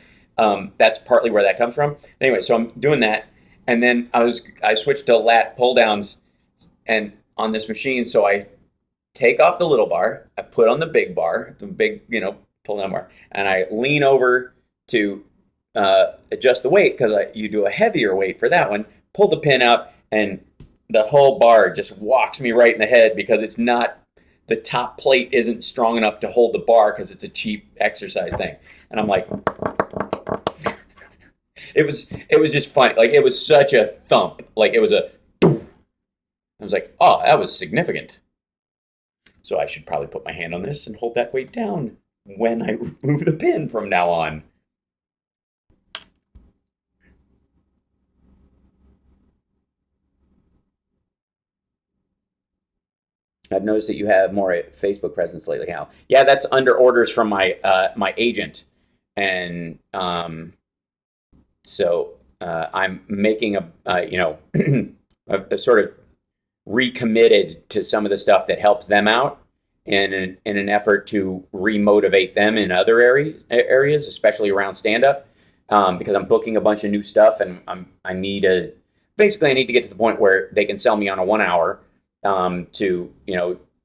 that's partly where that comes from. Anyway, so I'm doing that, and then I switched to lat pull downs, and on this machine, so I take off the little bar, I put on the big bar, the big pull down bar, and I lean over to adjust the weight because you do a heavier weight for that one, pull the pin out, and the whole bar just walks me right in the head because it's not, the top plate isn't strong enough to hold the bar because it's a cheap exercise thing. And I'm like, it was just funny. Like, it was such a thump. Like, it was I was like, oh, that was significant. So I should probably put my hand on this and hold that weight down when I remove the pin from now on. I've noticed that you have more Facebook presence lately, Hal. Yeah, that's under orders from my my agent, and so I'm making a sort of recommitted to some of the stuff that helps them out, in an effort to remotivate them in other areas, especially around stand up, because I'm booking a bunch of new stuff, and I need to get to the point where they can sell me on a 1 hour.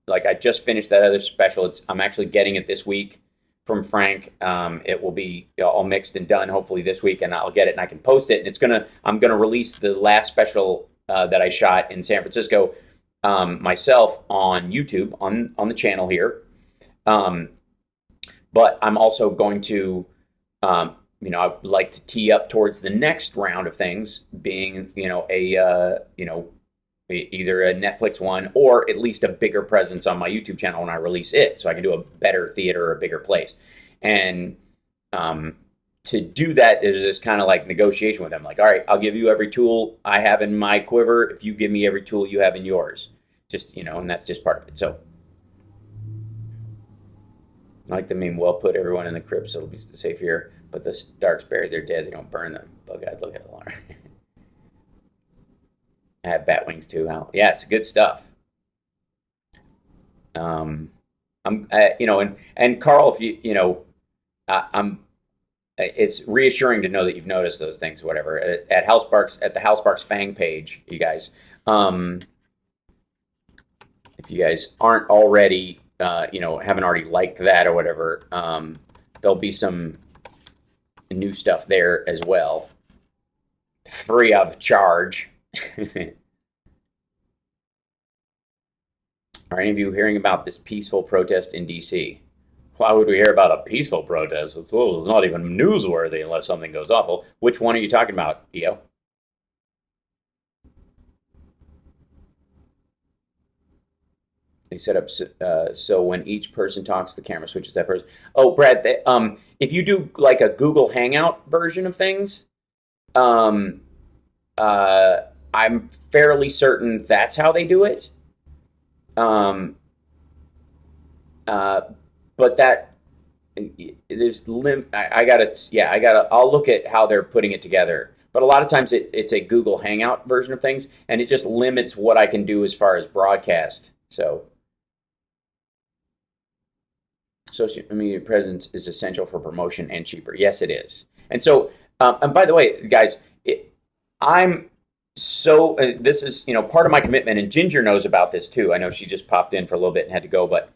Like I just finished that other special. I'm actually getting it this week from Frank. It will be all mixed and done hopefully this week, and I'll get it and I can post it. And I'm gonna release the last special that I shot in San Francisco myself on YouTube on the channel here. But I'm also going to I'd like to tee up towards the next round of things, being either a Netflix one or at least a bigger presence on my YouTube channel when I release it, so I can do a better theater or a bigger place. And to do that is just kind of like negotiation with them. Like, all right, I'll give you every tool I have in my quiver if you give me every tool you have in yours. Just, and that's just part of it. So I like the meme, well put, everyone in the crypt, so it'll be safe here. But the Starks buried their dead, they don't burn them. Oh God, look at it, Lauren. I have bat wings too, Hal. Yeah, it's good stuff. And Carl, if it's reassuring to know that you've noticed those things, whatever. At House Sparks, at the House Sparks Fang page, you guys, if you guys aren't already, haven't already liked that or whatever, there'll be some new stuff there as well, free of charge. Are any of you hearing about this peaceful protest in D.C.? Why would we hear about a peaceful protest? It's not even newsworthy unless something goes awful. Which one are you talking about, EO? They set up so when each person talks, the camera switches to that person. Oh, Brad, if you do like a Google Hangout version of things, I'm fairly certain that's how they do it. But that there's I'll look at how they're putting it together. But a lot of times it's a Google Hangout version of things, and it just limits what I can do as far as broadcast. So social media presence is essential for promotion and cheaper. Yes, it is. And so, and by the way, guys, this is, part of my commitment, and Ginger knows about this too. I know she just popped in for a little bit and had to go, but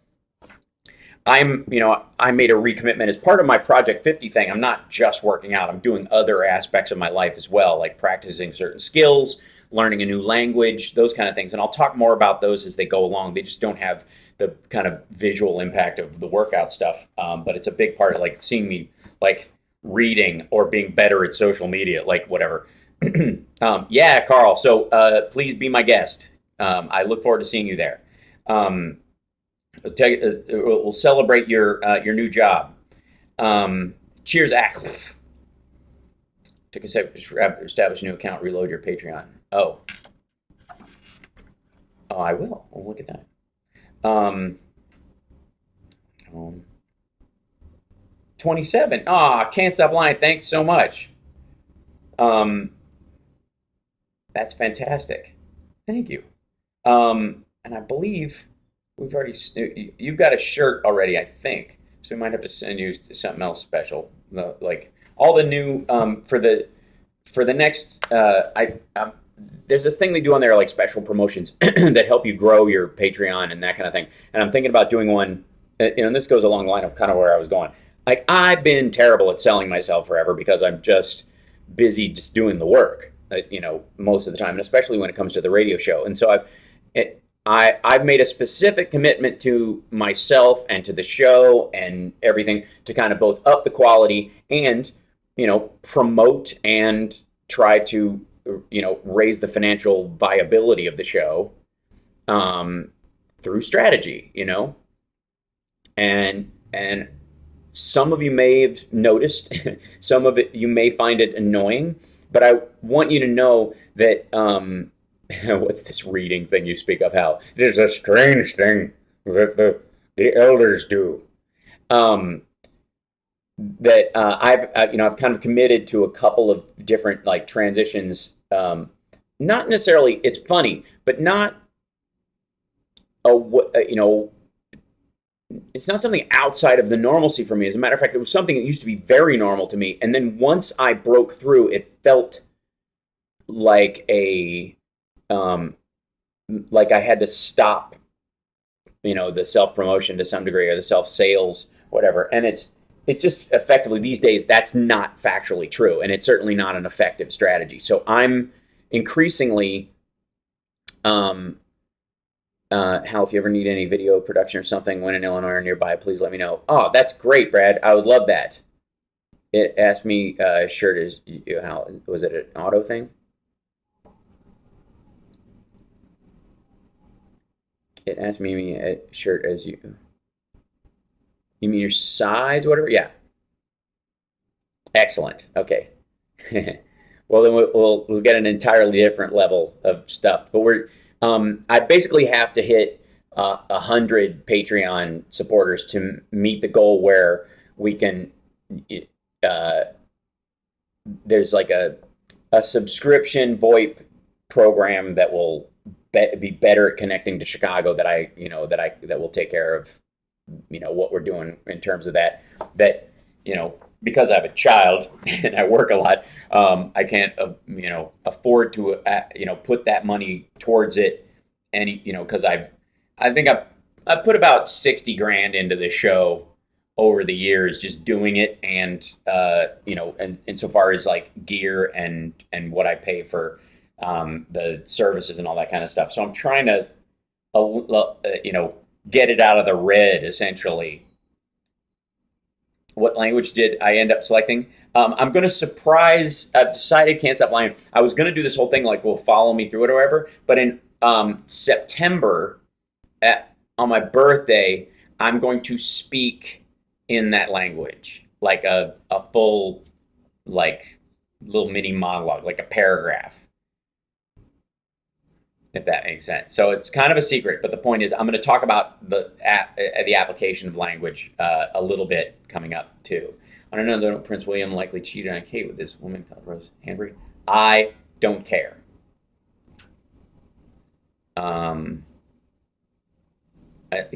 I made a recommitment as part of my Project 50 thing. I'm not just working out. I'm doing other aspects of my life as well, like practicing certain skills, learning a new language, those kind of things. And I'll talk more about those as they go along. They just don't have the kind of visual impact of the workout stuff. But it's a big part of like seeing me like reading or being better at social media, like whatever. Yeah, Carl. So please be my guest. I look forward to seeing you there. We'll celebrate your new job. Cheers, Ack. Took a sec to establish a new account, reload your Patreon. Oh, I will. Oh, look at that. 27. Can't stop lying. Thanks so much. That's fantastic. Thank you. And I believe we've already, you've got a shirt already, I think. So we might have to send you something else special. Like all the new, for the next, there's this thing they do on there, like special promotions that help you grow your Patreon and that kind of thing. And I'm thinking about doing one, and this goes along the line of kind of where I was going. Like, I've been terrible at selling myself forever because I'm just busy just doing the work, most of the time, and especially when it comes to the radio show. And so I've made a specific commitment to myself and to the show and everything to kind of both up the quality and, promote and try to, raise the financial viability of the show through strategy, and some of you may have noticed, some of it you may find it annoying, but I want you to know that what's this reading thing you speak of, Hal? It is a strange thing that the elders do. That I've kind of committed to a couple of different like transitions. Not necessarily it's funny, but not it's not something outside of the normalcy for me. As a matter of fact, it was something that used to be very normal to me. And then once I broke through, it felt like like I had to stop, the self-promotion to some degree or the self-sales, whatever. And it's just effectively these days, that's not factually true. And it's certainly not an effective strategy. So I'm increasingly, Hal, if you ever need any video production or something, when in Illinois or nearby, please let me know. Oh, that's great, Brad. I would love that. It asked me, shirt is, Hal, was it an auto thing? It asked me a shirt as you. You mean your size, whatever? Yeah. Excellent. Okay. Well, then we'll get an entirely different level of stuff. But I basically have to hit 100 Patreon supporters to meet the goal where we can. There's like a subscription VoIP program that will be better at connecting to Chicago that will take care of what we're doing in terms of that because I have a child and I work a lot, I can't afford to put that money towards it because I think I've put about 60 grand into the show over the years just doing it and and insofar as like gear and what I pay for the services and all that kind of stuff. So I'm trying to get it out of the red, essentially. What language did I end up selecting? I'm going to surprise. I've decided, can't stop lying. I was going to do this whole thing like, will follow me through it or whatever. But in September, on my birthday, I'm going to speak in that language, like a full, like little mini monologue, like a paragraph. If that makes sense. So it's kind of a secret, but the point is I'm going to talk about the application of language a little bit coming up too. On another note, Prince William likely cheated on Kate with this woman called Rose Hanbury. I don't care.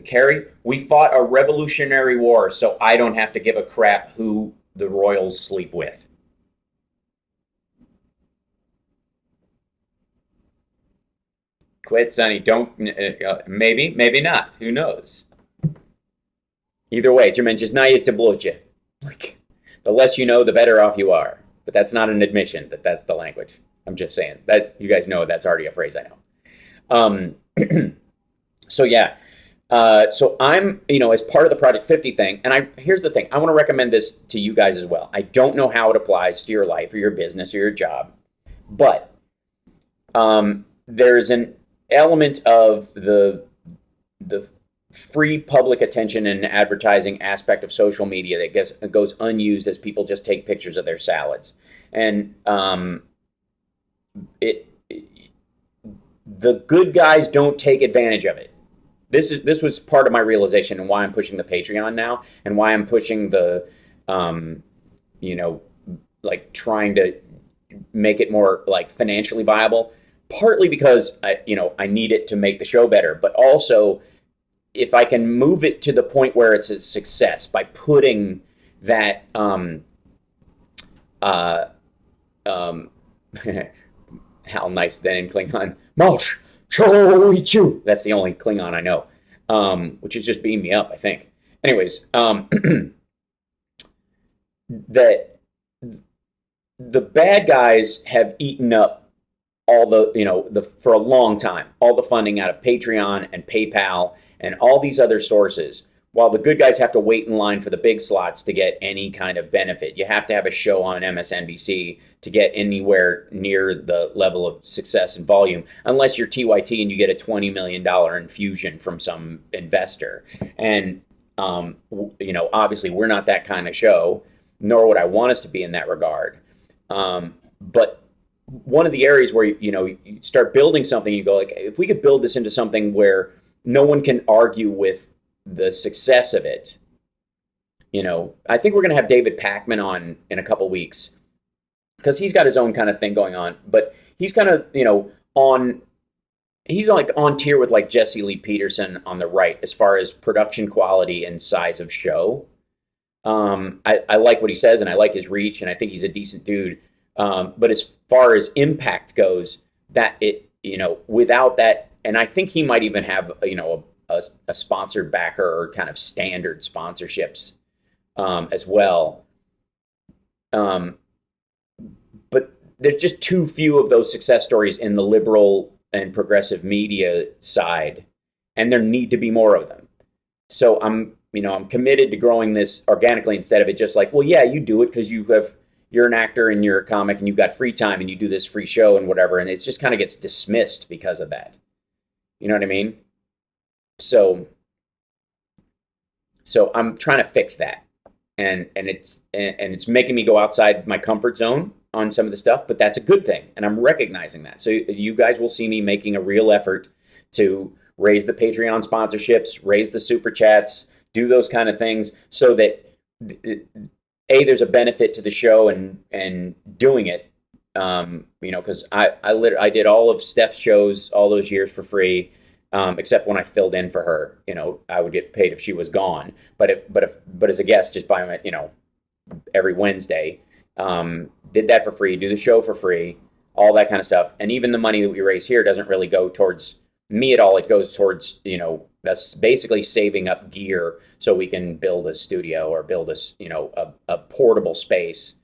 Carrie, we fought a Revolutionary War, so I don't have to give a crap who the royals sleep with. Quit, Sonny. Don't. Maybe not. Who knows? Either way, Jermaine, just naje to bloće. Like, the less you know, the better off you are. But that's not an admission that that's the language. I'm just saying that you guys know that's already a phrase I know. So yeah. So I'm, as part of the Project 50 thing, and here's the thing. I want to recommend this to you guys as well. I don't know how it applies to your life or your business or your job, But there's an element of the free public attention and advertising aspect of social media that goes unused as people just take pictures of their salads. And the good guys don't take advantage of it. This was part of my realization and why I'm pushing the Patreon now, and why I'm pushing the like trying to make it more like financially viable. Partly because I need it to make the show better, but also if I can move it to the point where it's a success by putting that how nice then in Klingon, Mosh Cho-Ichu. That's the only Klingon I know, which is just beam me up, I think. Anyways, that the bad guys have eaten up all the for a long time, all the funding out of Patreon and PayPal and all these other sources, while the good guys have to wait in line for the big slots to get any kind of benefit. You have to have a show on MSNBC to get anywhere near the level of success and volume, unless you're TYT and you get a $20 million infusion from some investor. And, obviously we're not that kind of show, nor would I want us to be in that regard. But one of the areas where, you start building something, you go like, if we could build this into something where no one can argue with the success of it. I think we're going to have David Pakman on in a couple weeks because he's got his own kind of thing going on, but he's kind of, he's like on tier with like Jesse Lee Peterson on the right as far as production quality and size of show. I like what he says and I like his reach and I think he's a decent dude. But as far as impact goes, that without that, and I think he might even have, a sponsored backer or kind of standard sponsorships as well. But there's just too few of those success stories in the liberal and progressive media side, and there need to be more of them. So I'm committed to growing this organically instead of it just like, well, yeah, you do it because you're an actor and you're a comic and you've got free time and you do this free show and whatever, and it just kind of gets dismissed because of that. You know what I mean? So I'm trying to fix that, and it's making me go outside my comfort zone on some of the stuff, but that's a good thing, and I'm recognizing that. So you guys will see me making a real effort to raise the Patreon sponsorships, raise the super chats, do those kind of things, so that there's a benefit to the show and doing it. Because I did all of Steph's shows all those years for free. Except when I filled in for her, I would get paid if she was gone. But as a guest, just by my, every Wednesday, did that for free, do the show for free, all that kind of stuff. And even the money that we raise here doesn't really go towards me at all. It goes towards, that's basically saving up gear so we can build a studio or build a portable space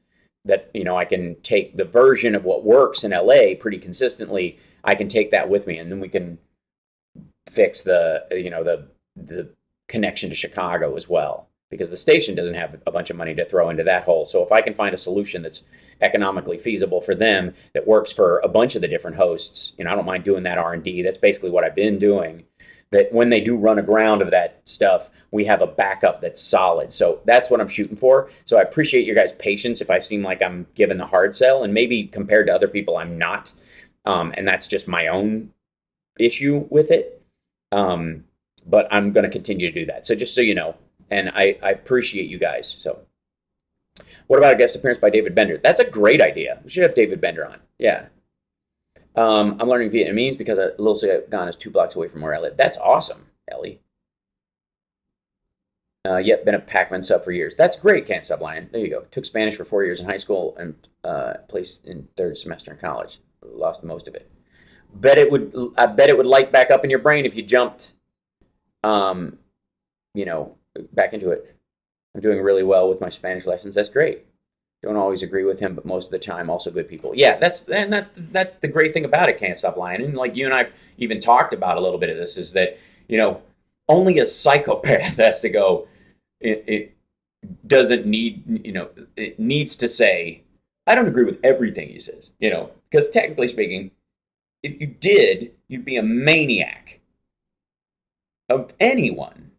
that, I can take the version of what works in LA pretty consistently. I can take that with me, and then we can fix the connection to Chicago as well, because the station doesn't have a bunch of money to throw into that hole. So if I can find a solution that's economically feasible for them, that works for a bunch of the different hosts, I don't mind doing that R&D. That's basically what I've been doing, that when they do run aground of that stuff, we have a backup that's solid. So that's what I'm shooting for. So I appreciate your guys' patience if I seem like I'm giving the hard sell, and maybe compared to other people I'm not, and that's just my own issue with it. But I'm going to continue to do that. So just so you know, and I appreciate you guys. So what about a guest appearance by David Bender? That's a great idea. We should have David Bender on. Yeah. I'm learning Vietnamese because Little Saigon is 2 blocks away from where I live. That's awesome, Ellie. Yep, been a Pac-Man sub for years. That's great, Can't Stop Lying. There you go. Took Spanish for 4 years in high school and placed in 3rd semester in college. Lost most of it. I bet it would light back up in your brain if you jumped, back into it. I'm doing really well with my Spanish lessons. That's great. Don't always agree with him, but most of the time, also good people. Yeah, that's the great thing about it. Can't Stop Lying. And like you and I've even talked about a little bit of this, is that only a psychopath has to go. It doesn't need. It needs to say, I don't agree with everything he says, you know, because technically speaking, if you did, you'd be a maniac of anyone.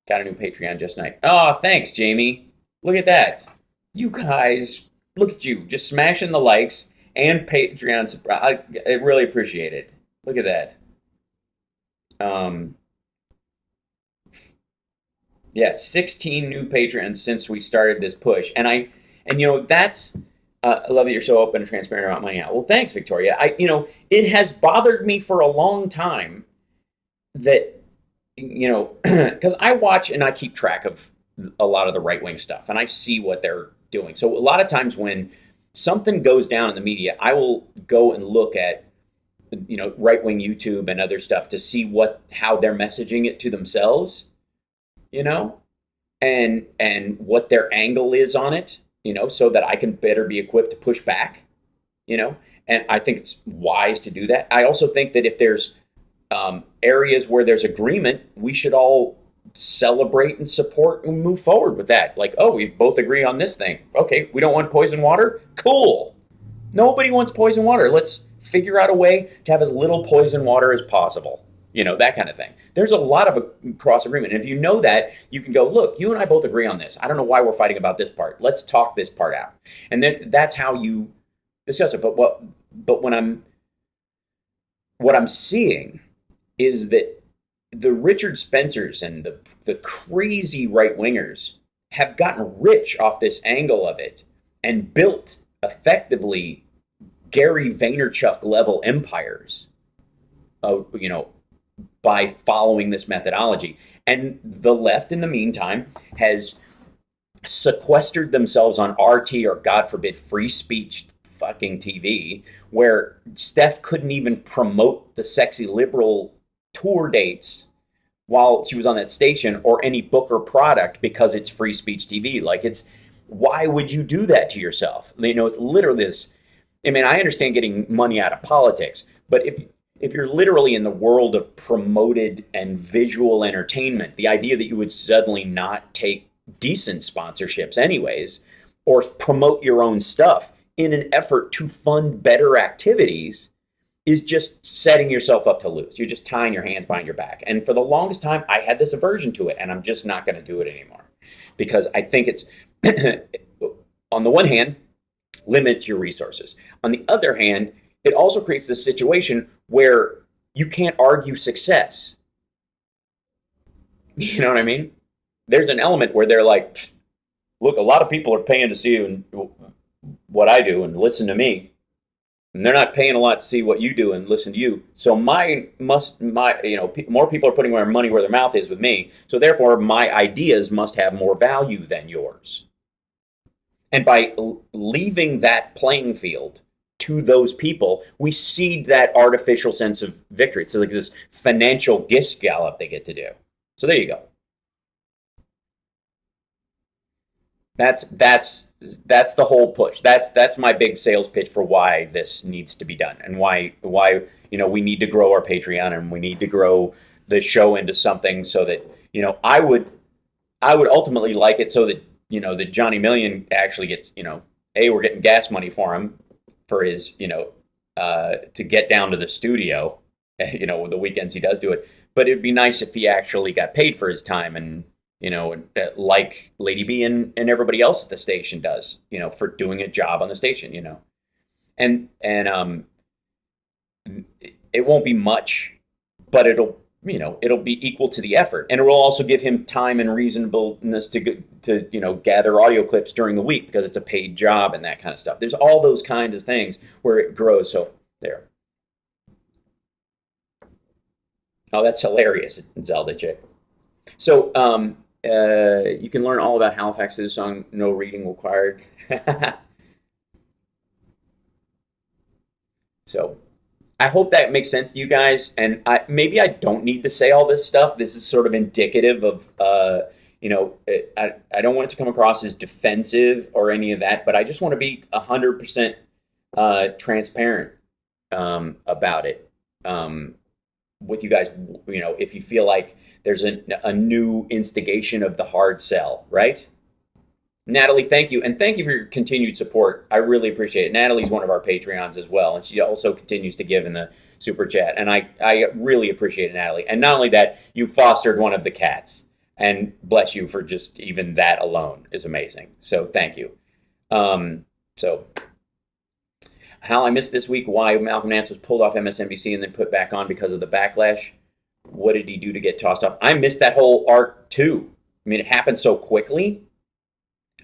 Got a new Patreon just tonight. Oh, thanks, Jamie. Look at that. You guys, look at you, just smashing the likes and Patreon. I really appreciate it. Look at that. Yeah, 16 new patrons since we started this push, and you know, that's I love that you're so open and transparent about money out. Well, thanks, Victoria. You know, it has bothered me for a long time that, you know, because I watch and I keep track of a lot of the right-wing stuff, and I see what they're doing. So a lot of times when something goes down in the media, I will go and look at, you know, right-wing YouTube and other stuff to see how they're messaging it to themselves, you know, and what their angle is on it, you know, so that I can better be equipped to push back, you know. And I think it's wise to do that. I also think that if there's areas where there's agreement, we should all celebrate and support and move forward with that. Like, oh, we both agree on this thing. Okay, we don't want poison water? Cool. Nobody wants poison water. Let's figure out a way to have as little poison water as possible. You know, that kind of thing. There's a lot of cross agreement. And if you know that, you can go, look, you and I both agree on this. I don't know why we're fighting about this part. Let's talk this part out. And then that's how you discuss it. But what I'm seeing is that the Richard Spencers and the crazy right-wingers have gotten rich off this angle of it and built effectively Gary Vaynerchuk level empires, you know, by following this methodology. And the left, in the meantime, has sequestered themselves on RT, or God forbid, free speech fucking TV, where Steph couldn't even promote the Sexy Liberal tour dates while she was on that station, or any book or product, because it's free speech TV. Like, it's, why would you do that to yourself? You know, it's literally this. I mean, I understand getting money out of politics, but if you're literally in the world of promoted and visual entertainment, the idea that you would suddenly not take decent sponsorships anyways, or promote your own stuff in an effort to fund better activities, is just setting yourself up to lose. You're just tying your hands behind your back. And for the longest time, I had this aversion to it, and I'm just not going to do it anymore. Because I think it's, on the one hand, limits your resources. On the other hand, it also creates this situation where you can't argue success. You know what I mean? There's an element where they're like, look, a lot of people are paying to see what I do and listen to me. And they're not paying a lot to see what you do and listen to you. So more people are putting their money where their mouth is with me. So therefore, my ideas must have more value than yours. And by leaving that playing field to those people, we cede that artificial sense of victory. It's like this financial gift gallop they get to do. So there you go. That's the whole push. That's my big sales pitch for why this needs to be done, and why you know, we need to grow our Patreon, and we need to grow the show into something so that, you know, I would ultimately like it so that, you know, that Johnny Million actually gets, you know, we're getting gas money for him for his, you know, to get down to the studio, you know, the weekends he does do it. But it'd be nice if he actually got paid for his time, and, you know, like Lady B and everybody else at the station does, you know, for doing a job on the station, you know. And it won't be much, but it'll be equal to the effort, and it will also give him time and reasonableness to you know, gather audio clips during the week, because it's a paid job and that kind of stuff. There's all those kinds of things where it grows. So there. Oh, that's hilarious, Zelda chick. So you can learn all about Halifax through the song "No Reading Required." So I hope that makes sense to you guys. And maybe I don't need to say all this stuff. This is sort of indicative of, you know, I don't want it to come across as defensive or any of that, but I just want to be 100% transparent about it with you guys. You know, if you feel like there's a new instigation of the hard sell, right? Natalie, thank you. And thank you for your continued support. I really appreciate it. Natalie's one of our Patreons as well, and she also continues to give in the super chat. And I really appreciate it, Natalie. And not only that, you fostered one of the cats. And bless you for just even that alone is amazing. So thank you. So, Hal, I missed this week why Malcolm Nance was pulled off MSNBC and then put back on because of the backlash. What did he do to get tossed off? I missed that whole arc too. I mean, it happened so quickly.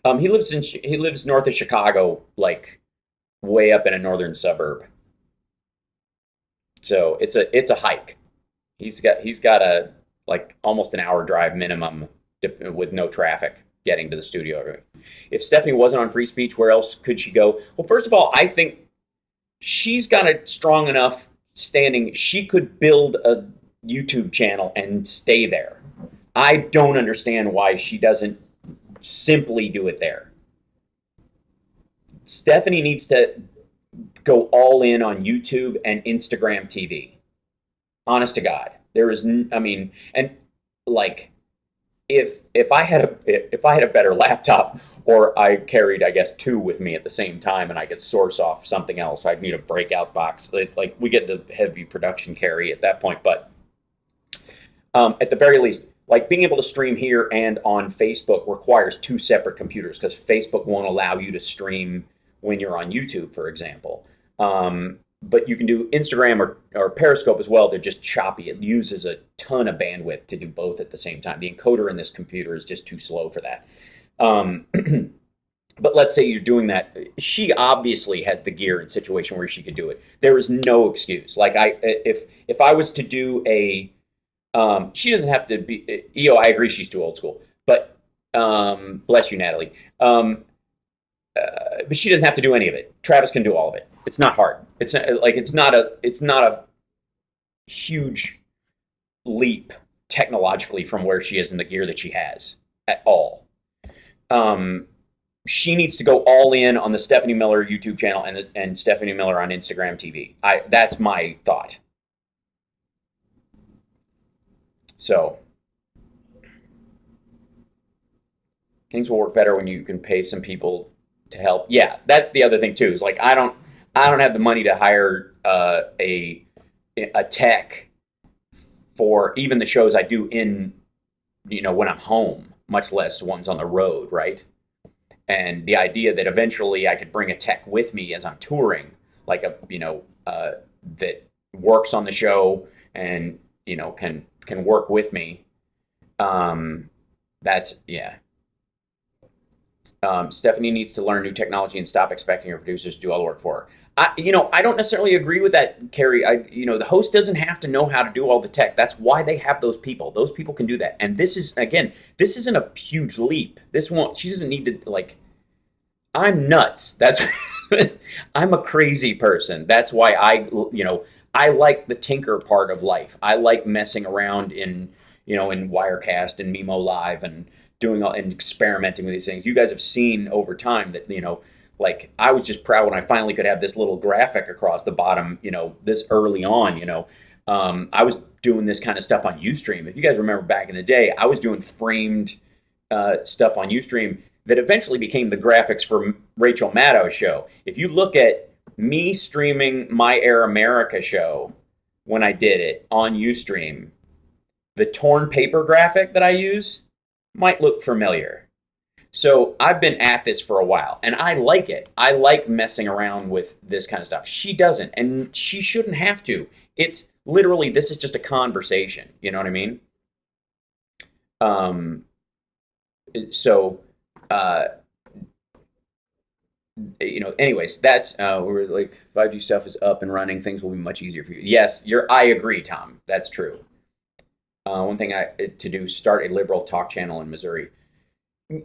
He lives north of Chicago, like way up in a northern suburb. So it's a hike. He's got a like almost an hour drive minimum with no traffic getting to the studio. If Stephanie wasn't on free speech, where else could she go? Well, first of all, I think she's got a strong enough standing. She could build a YouTube channel and stay there. I don't understand why she doesn't simply do it there. Stephanie needs to go all in on YouTube and Instagram TV. Honest to God, there is. I mean, and like, if I had a better laptop, or I carried, I guess, two with me at the same time, and I could source off something else, I'd need a breakout box. Like we get the heavy production carry at that point, but at the very least, like being able to stream here and on Facebook requires two separate computers because Facebook won't allow you to stream when you're on YouTube, for example. But you can do Instagram or Periscope as well. They're just choppy. It uses a ton of bandwidth to do both at the same time. The encoder in this computer is just too slow for that. But let's say you're doing that. She obviously has the gear and situation where she could do it. There is no excuse. Like if I was to do a she doesn't have to be. I agree she's too old school. But bless you, Natalie. But she doesn't have to do any of it. Travis can do all of it. It's not hard. It's not a huge leap technologically from where she is in the gear that she has at all. She needs to go all in on the Stephanie Miller YouTube channel and Stephanie Miller on Instagram TV. That's my thought. So things will work better when you can pay some people to help. Yeah, that's the other thing too. Is like I don't have the money to hire a tech for even the shows I do in when I'm home, much less ones on the road, right? And the idea that eventually I could bring a tech with me as I'm touring, like that works on the show and can work with me. That's yeah. Stephanie needs to learn new technology and stop expecting her producers to do all the work for her. I don't necessarily agree with that, Carrie. The host doesn't have to know how to do all the tech. That's why they have those people. Those people can do that. And this isn't a huge leap. She doesn't need to I'm nuts. That's, I'm a crazy person. That's why I like the tinker part of life. I like messing around in Wirecast and Mimo Live and doing all and experimenting with these things. You guys have seen over time that, I was just proud when I finally could have this little graphic across the bottom, this early on, I was doing this kind of stuff on Ustream. If you guys remember back in the day, I was doing framed stuff on Ustream that eventually became the graphics for Rachel Maddow's show. If you look at me streaming my Air America show when I did it on Ustream, the torn paper graphic that I use might look familiar. So I've been at this for a while, and I like it. I like messing around with this kind of stuff. She doesn't, and she shouldn't have to. It's literally, this is just a conversation. You know what I mean? Anyways, that's we're like 5G stuff is up and running. Things will be much easier for you. Yes, I agree, Tom. That's true. One thing to do, start a liberal talk channel in Missouri.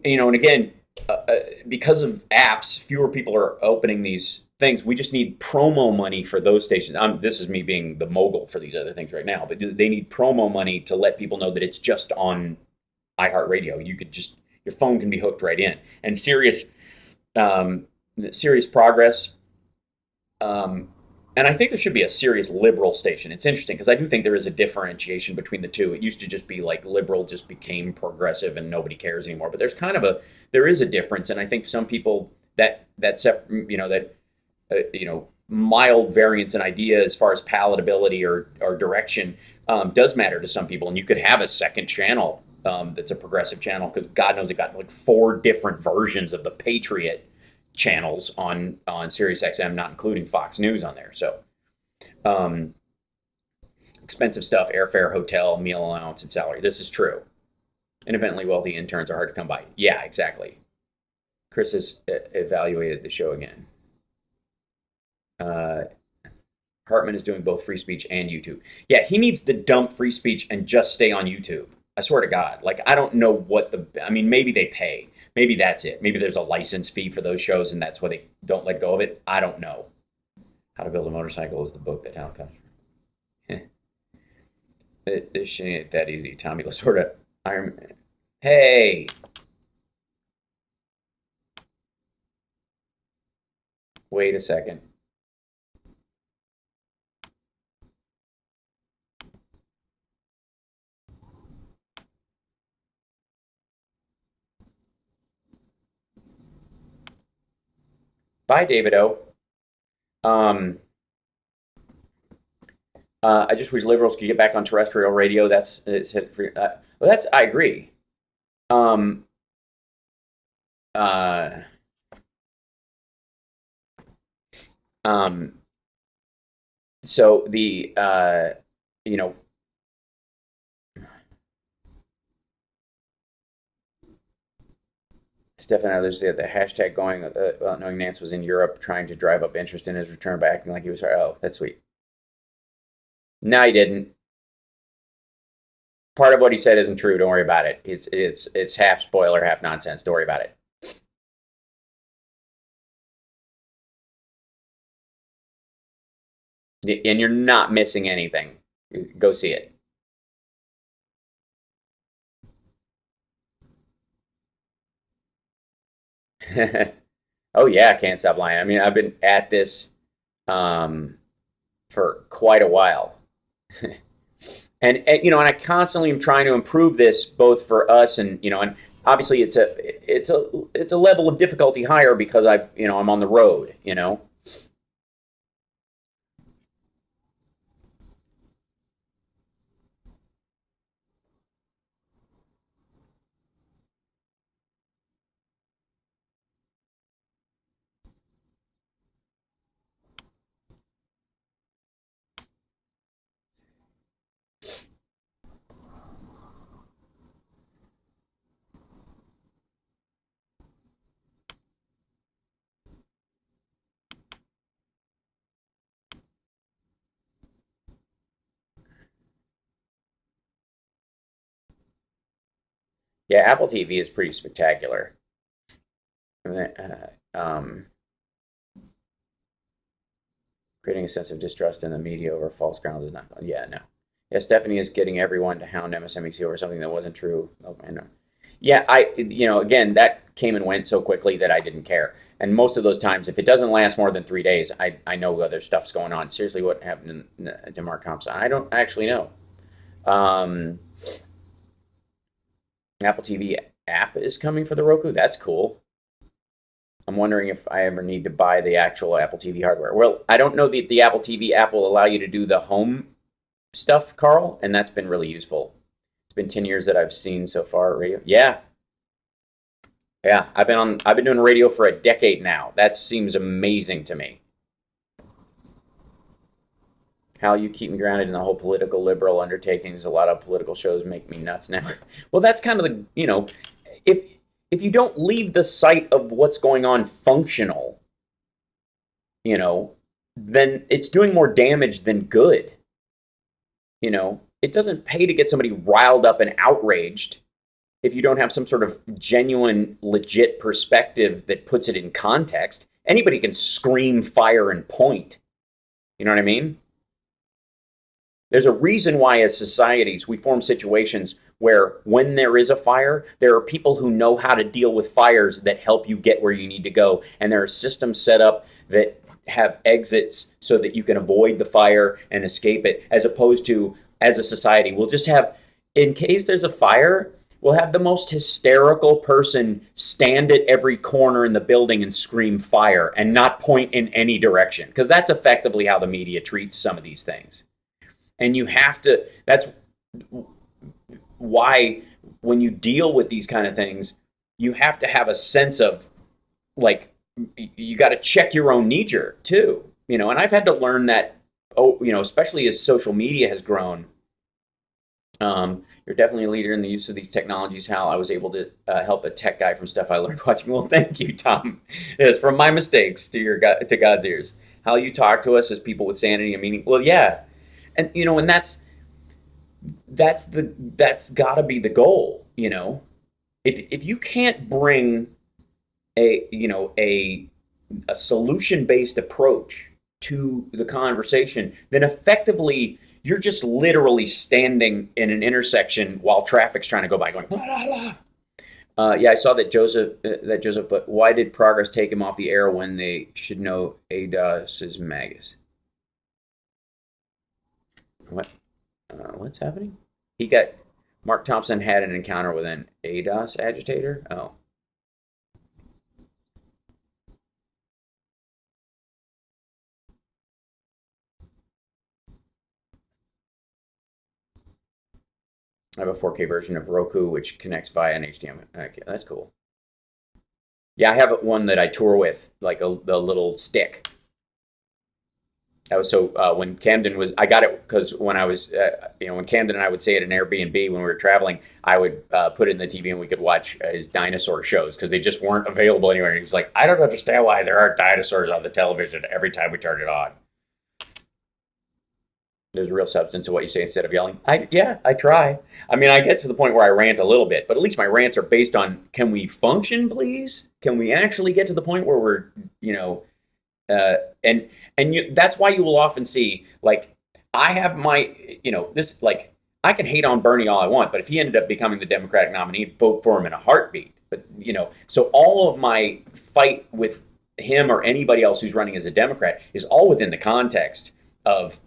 And again, because of apps, fewer people are opening these things. We just need promo money for those stations. This is me being the mogul for these other things right now, but they need promo money to let people know that it's just on iHeartRadio. You could just, your phone can be hooked right in. And serious progress And I think there should be a serious liberal station. It's interesting because I do think there is a differentiation between the two. It used to just be like liberal just became progressive and nobody cares anymore. But there is a difference, and I think some people mild variance in idea as far as palatability or direction does matter to some people. And you could have a second channel that's a progressive channel because God knows it got like 4 different versions of the Patriot channels on Sirius XM, not including Fox News on there. So expensive stuff, airfare, hotel, meal allowance, and salary. This is true. Independently wealthy interns are hard to come by. Yeah, exactly. Chris has evaluated the show again. Hartman is doing both free speech and YouTube. Yeah, he needs to dump free speech and just stay on YouTube. I swear to God. Like, I don't know maybe they pay. Maybe that's it. Maybe there's a license fee for those shows and that's why they don't let go of it. I don't know. How to Build a Motorcycle is the book that Hal comes from. It ain't that easy. Tommy Lasorda. Iron Man. Hey! Wait a second. Bye, David O. I just wish liberals could get back on terrestrial radio. I agree. So the Stefan and others said the hashtag going knowing Nance was in Europe trying to drive up interest in his return by acting like he was sorry. Oh, that's sweet. No, he didn't. Part of what he said isn't true. Don't worry about it. It's half spoiler, half nonsense. Don't worry about it. And you're not missing anything. Go see it. Oh yeah, I can't stop lying. I mean, I've been at this for quite a while. and I constantly am trying to improve this both for us and and obviously it's a level of difficulty higher because I'm on the road, Yeah, Apple TV is pretty spectacular. Creating a sense of distrust in the media over false grounds is not. Yeah, no. Yeah, Stephanie is getting everyone to hound MSNBC over something that wasn't true. Oh, I know. Yeah, again, that came and went so quickly that I didn't care. And most of those times, if it doesn't last more than 3 days, I know other stuff's going on. Seriously, what happened to Mark Thompson? I don't actually know. Apple TV app is coming for the Roku. That's cool. I'm wondering if I ever need to buy the actual Apple TV hardware. Well, I don't know that the Apple TV app will allow you to do the home stuff, Carl, and that's been really useful. It's been 10 years that I've seen so far at radio. Yeah. I've been doing radio for a decade now. That seems amazing to me. How you keep me grounded in the whole political liberal undertakings. A lot of political shows make me nuts now. Well, that's kind of the, if you don't leave the site of what's going on functional, then it's doing more damage than good. It doesn't pay to get somebody riled up and outraged if you don't have some sort of genuine, legit perspective that puts it in context. Anybody can scream, fire, and point. You know what I mean? There's a reason why as societies we form situations where when there is a fire, there are people who know how to deal with fires that help you get where you need to go. And there are systems set up that have exits so that you can avoid the fire and escape it, as opposed to, as a society, we'll just have, in case there's a fire, we'll have the most hysterical person stand at every corner in the building and scream fire and not point in any direction, because that's effectively how the media treats some of these things. And you have to, that's why when you deal with these kind of things, you have to have a sense of, like, you got to check your own knee-jerk too, and I've had to learn that, especially as social media has grown. You're definitely a leader in the use of these technologies, Hal. I was able to help a tech guy from stuff I learned watching. Well, thank you, Tom. Yes, from my mistakes to God's ears. How you talk to us as people with sanity and meaning. Well, yeah, and and that's got to be the goal. If you can't bring a solution-based approach to the conversation, then effectively you're just literally standing in an intersection while traffic's trying to go by, going blah, blah, blah. Yeah, I saw that Joseph. But why did Progress take him off the air when they should know ADOS is Magus? What? What's happening? Mark Thompson had an encounter with an ADOS agitator. Oh. I have a 4K version of Roku, which connects via an HDMI. Okay, that's cool. Yeah, I have one that I tour with, like a little stick. That was so when Camden was, I got it because when I was, when Camden and I would stay at an Airbnb when we were traveling, I would put it in the TV and we could watch his dinosaur shows because they just weren't available anywhere. And he was like, I don't understand why there aren't dinosaurs on the television every time we turn it on. There's real substance to what you say instead of yelling. I try. I mean, I get to the point where I rant a little bit, but at least my rants are based on, can we function, please? Can we actually get to the point where we're, that's why you will often see, like, I have my, I can hate on Bernie all I want, but if he ended up becoming the Democratic nominee, I'd vote for him in a heartbeat. But, so all of my fight with him or anybody else who's running as a Democrat is all within the context of,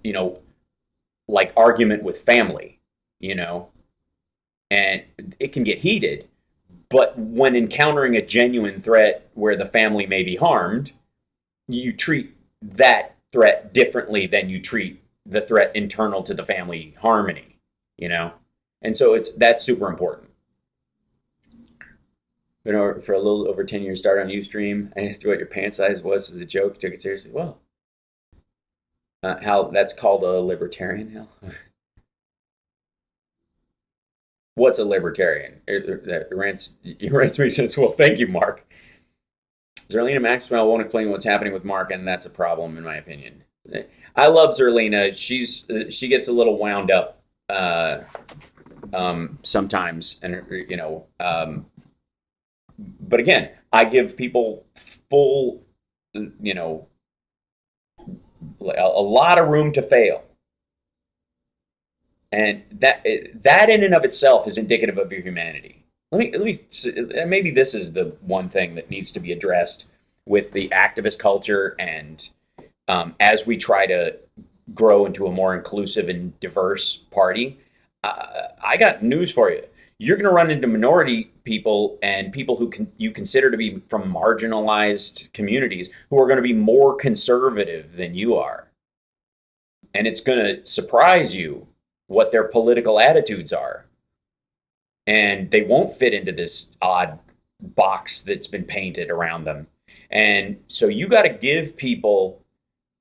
like argument with family, and it can get heated. But when encountering a genuine threat where the family may be harmed, you treat that threat differently than you treat the threat internal to the family harmony, And so that's super important. Been over for a little over 10 years, started on Ustream. I asked you what your pant size was as a joke, took it seriously. Well, Hal, that's called a libertarian, Hal? What's a libertarian? Your rants make sense. Well, thank you, Mark. Zerlina Maxwell won't explain what's happening with Mark, and that's a problem, in my opinion. I love Zerlina. She gets a little wound up sometimes, and but again, I give people full, a lot of room to fail, and that in and of itself is indicative of your humanity. Let me maybe this is the one thing that needs to be addressed with the activist culture, and as we try to grow into a more inclusive and diverse party. I got news for you. You're going to run into minority people and people who you consider to be from marginalized communities who are going to be more conservative than you are. And it's going to surprise you what their political attitudes are. And they won't fit into this odd box that's been painted around them. And so you got to give people,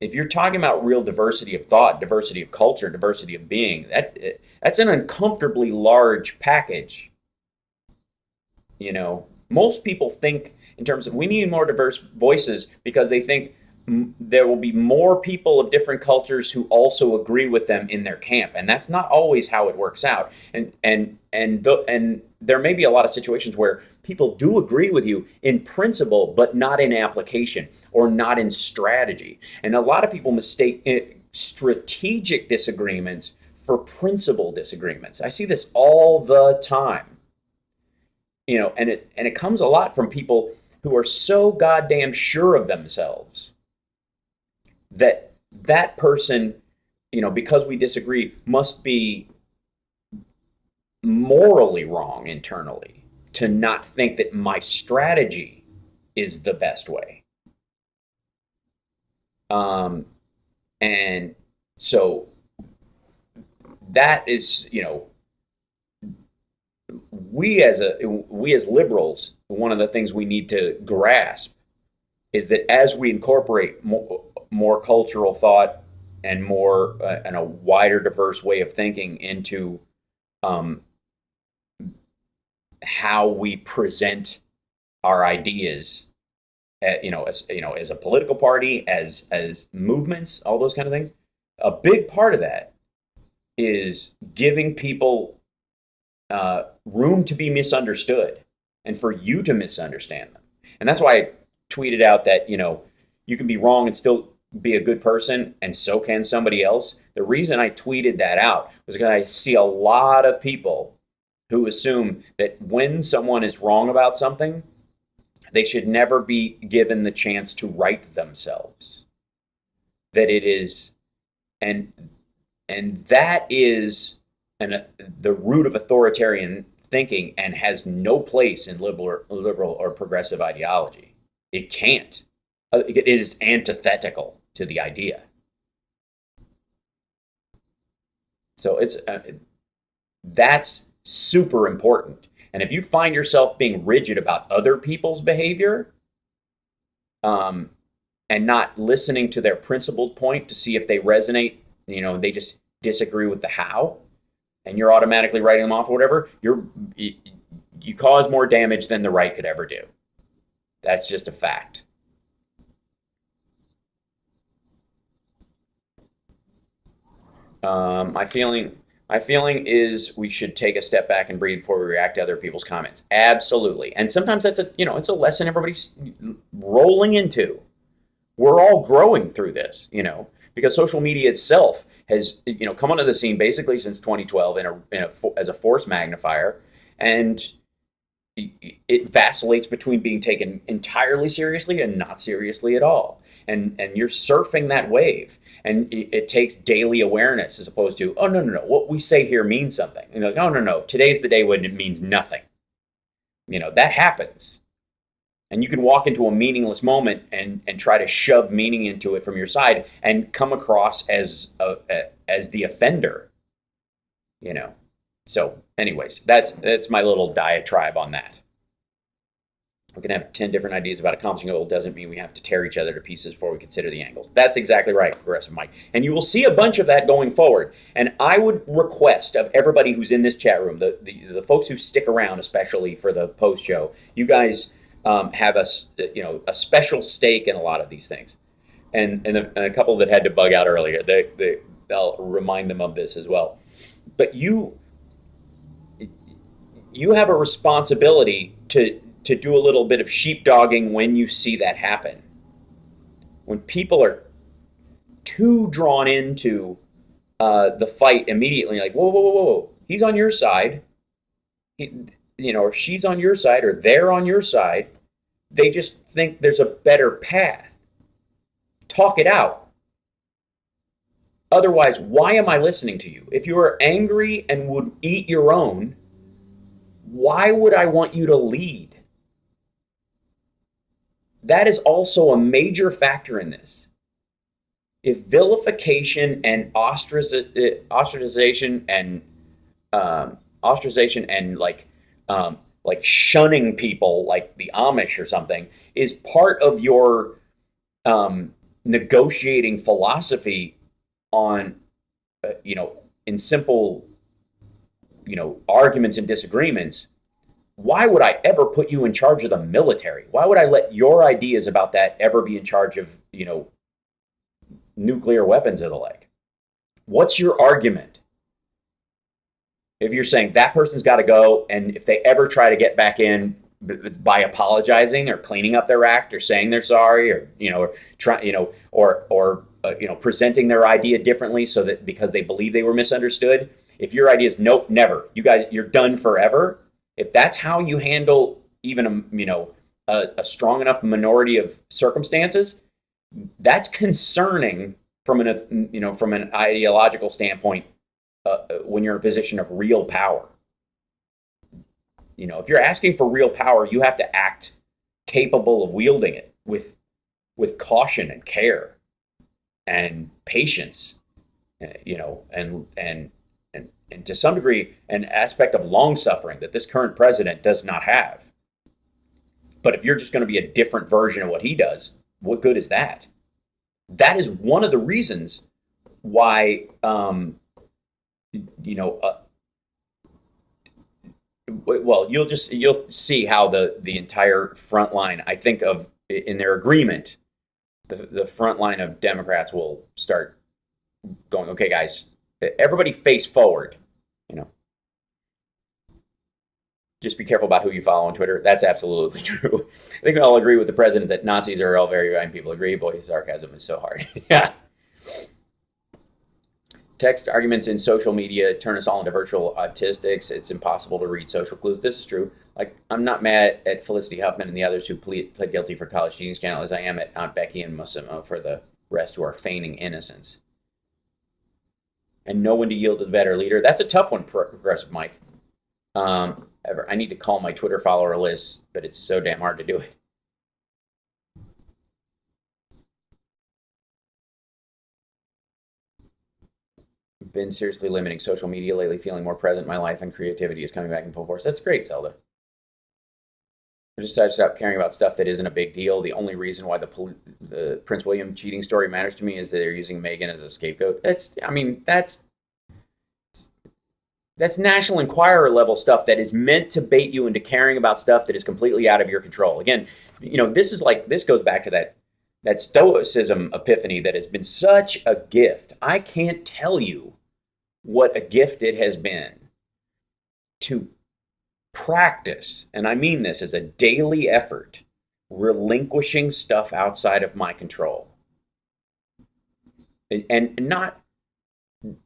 if you're talking about real diversity of thought, diversity of culture, diversity of being, that's an uncomfortably large package. Most people think in terms of we need more diverse voices because they think there will be more people of different cultures who also agree with them in their camp, and that's not always how it works out. And there may be a lot of situations where people do agree with you in principle, but not in application or not in strategy. And a lot of people mistake strategic disagreements for principle disagreements. I see this all the time. And it comes a lot from people who are so goddamn sure of themselves that person, because we disagree, must be morally wrong internally to not think that my strategy is the best way. And so that is, we as liberals, one of the things we need to grasp is that as we incorporate more cultural thought and more and a wider, diverse way of thinking into how we present our ideas, as a political party, as movements, all those kind of things. A big part of that is giving people room to be misunderstood and for you to misunderstand them. And that's why I tweeted out that, you can be wrong and still be a good person, and so can somebody else. The reason I tweeted that out was because I see a lot of people who assume that when someone is wrong about something, they should never be given the chance to right themselves. That it is, and that is the root of authoritarian thinking, and has no place in liberal or progressive ideology. It can't. It is antithetical to the idea. So that's super important. And if you find yourself being rigid about other people's behavior, and not listening to their principled point to see if they resonate, they just disagree with the how, and you're automatically writing them off or whatever, you cause more damage than the right could ever do. That's just a fact. My feeling is we should take a step back and breathe before we react to other people's comments. Absolutely. And sometimes that's it's a lesson everybody's rolling into. We're all growing through this, because social media itself has, come onto the scene basically since 2012 as a force magnifier, and it vacillates between being taken entirely seriously and not seriously at all. And you're surfing that wave. And it takes daily awareness as opposed to, oh, no, what we say here means something. And you're like, oh, no, today's the day when it means nothing. That happens. And you can walk into a meaningless moment and try to shove meaning into it from your side and come across as the offender. So anyways, that's my little diatribe on that. We can have 10 different ideas about accomplishing a goal. Doesn't mean we have to tear each other to pieces before we consider the angles. That's exactly right, Progressive Mike. And you will see a bunch of that going forward. And I would request of everybody who's in this chat room, the folks who stick around, especially for the post show, you guys have a special stake in a lot of these things. And a couple that had to bug out earlier, I'll remind them of this as well. But you have a responsibility to do a little bit of sheepdogging when you see that happen. When people are too drawn into the fight immediately, like, whoa, he's on your side, or she's on your side, or they're on your side. They just think there's a better path. Talk it out. Otherwise, why am I listening to you? If you are angry and would eat your own, why would I want you to lead? That is also a major factor in this. If vilification and ostracization and like shunning people like the Amish or something is part of your negotiating philosophy on in simple arguments and disagreements, why would I ever put you in charge of the military? Why would I let your ideas about that ever be in charge of, nuclear weapons or the like? What's your argument? If you're saying that person's got to go, and if they ever try to get back in by apologizing or cleaning up their act or saying they're sorry or presenting their idea differently so that because they believe they were misunderstood, if your idea is nope, never, you guys, you're done forever. If that's how you handle even a strong enough minority of circumstances, That's concerning from an ideological standpoint when you're in a position of real power. If you're asking for real power, you have to act capable of wielding it with caution and care and patience, and to some degree an aspect of long suffering that this current president does not have. But if you're just going to be a different version of what he does, what good is that? That is one of the reasons why, well, you'll see how the entire front line, I think, of in their agreement, the front line of Democrats will start going, okay, guys, everybody face forward. Just be careful about who you follow on Twitter. That's absolutely true. I think we all agree with the president that Nazis are all very fine people. Agree? Boy, sarcasm is so hard. Yeah. Text arguments in social media turn us all into virtual autistics. It's impossible to read social clues. This is true. Like, I'm not mad at Felicity Huffman and the others who pled guilty for college cheating scandal as I am at Aunt Becky and Massimo for the rest who are feigning innocence. And know when to yield to the better leader. That's a tough one, Progressive Mike. I need to call my Twitter follower list, but it's so damn hard to do it. Been seriously limiting social media lately, feeling more present in my life, and creativity is coming back in full force. That's great, Zelda. I just decided to stop caring about stuff that isn't a big deal. The only reason why the Prince William cheating story matters to me is that they're using Meghan as a scapegoat. That's National Enquirer level stuff that is meant to bait you into caring about stuff that is completely out of your control. Again, this goes back to that Stoicism epiphany that has been such a gift. I can't tell you what a gift it has been to practice, and I mean this as a daily effort, relinquishing stuff outside of my control. And not,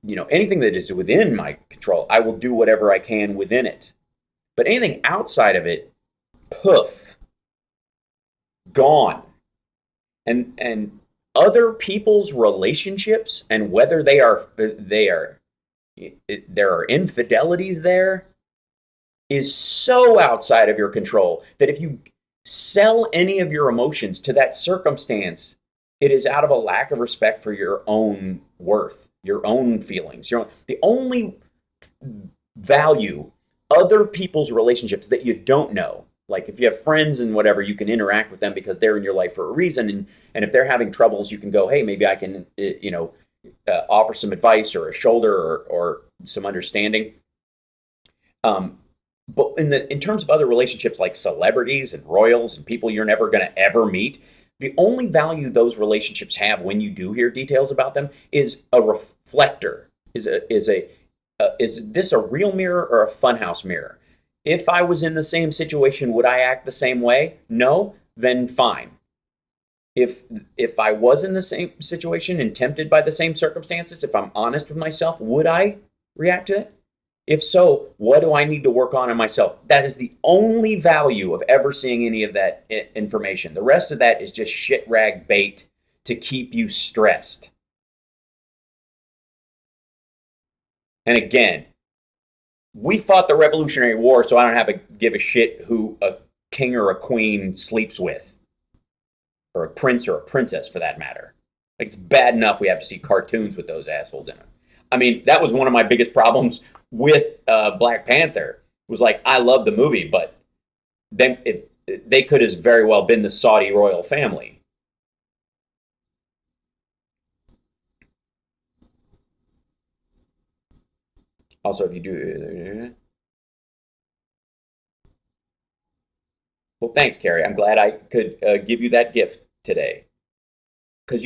anything that is within my control, I will do whatever I can within it. But anything outside of it, poof, gone. And other people's relationships and whether there are infidelities there is so outside of your control that if you sell any of your emotions to that circumstance, it is out of a lack of respect for your own worth, your own feelings. The only value other people's relationships that you don't know, like if you have friends and whatever, you can interact with them because they're in your life for a reason. And if they're having troubles, you can go, hey, maybe I can, offer some advice or a shoulder or some understanding. But in terms of other relationships like celebrities and royals and people you're never going to ever meet, the only value those relationships have when you do hear details about them is a reflector. Is this a real mirror or a funhouse mirror? If I was in the same situation, would I act the same way? No? Then fine. If I was in the same situation and tempted by the same circumstances, if I'm honest with myself, would I react to it? If so, what do I need to work on in myself? That is the only value of ever seeing any of that information. The rest of that is just shit rag bait to keep you stressed. And again, we fought the Revolutionary War, so I don't have to give a shit who a king or a queen sleeps with. Or a prince or a princess, for that matter. Like, it's bad enough we have to see cartoons with those assholes in them. I mean, that was one of my biggest problems with Black Panther. Was like, I love the movie, but they could have very well been the Saudi royal family. Also, if you do... Well, thanks, Carrie. I'm glad I could give you that gift today. Because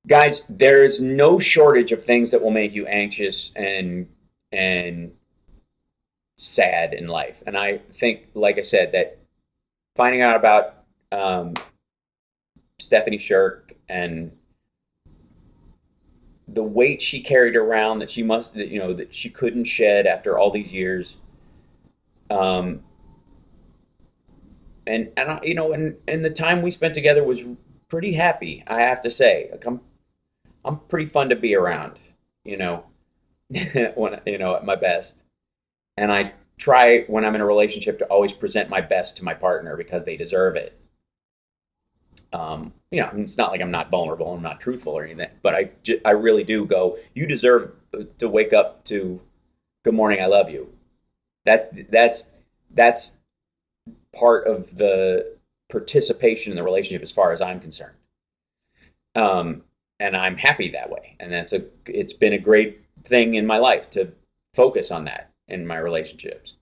guys, there's no shortage of things that will make you anxious and sad in life. And I think, like I said, that finding out about Stephanie Shirk and the weight she carried around that that she couldn't shed after all these years, and the time we spent together was pretty happy, I have to say. Like, I'm pretty fun to be around, you know, when at my best. And I try when I'm in a relationship to always present my best to my partner because they deserve it. It's not like I'm not vulnerable, I'm not truthful or anything, but I really do go, you deserve to wake up to good morning, I love you. That's part of the participation in the relationship as far as I'm concerned. And I'm happy that way. And it's been a great thing in my life to focus on that in my relationships.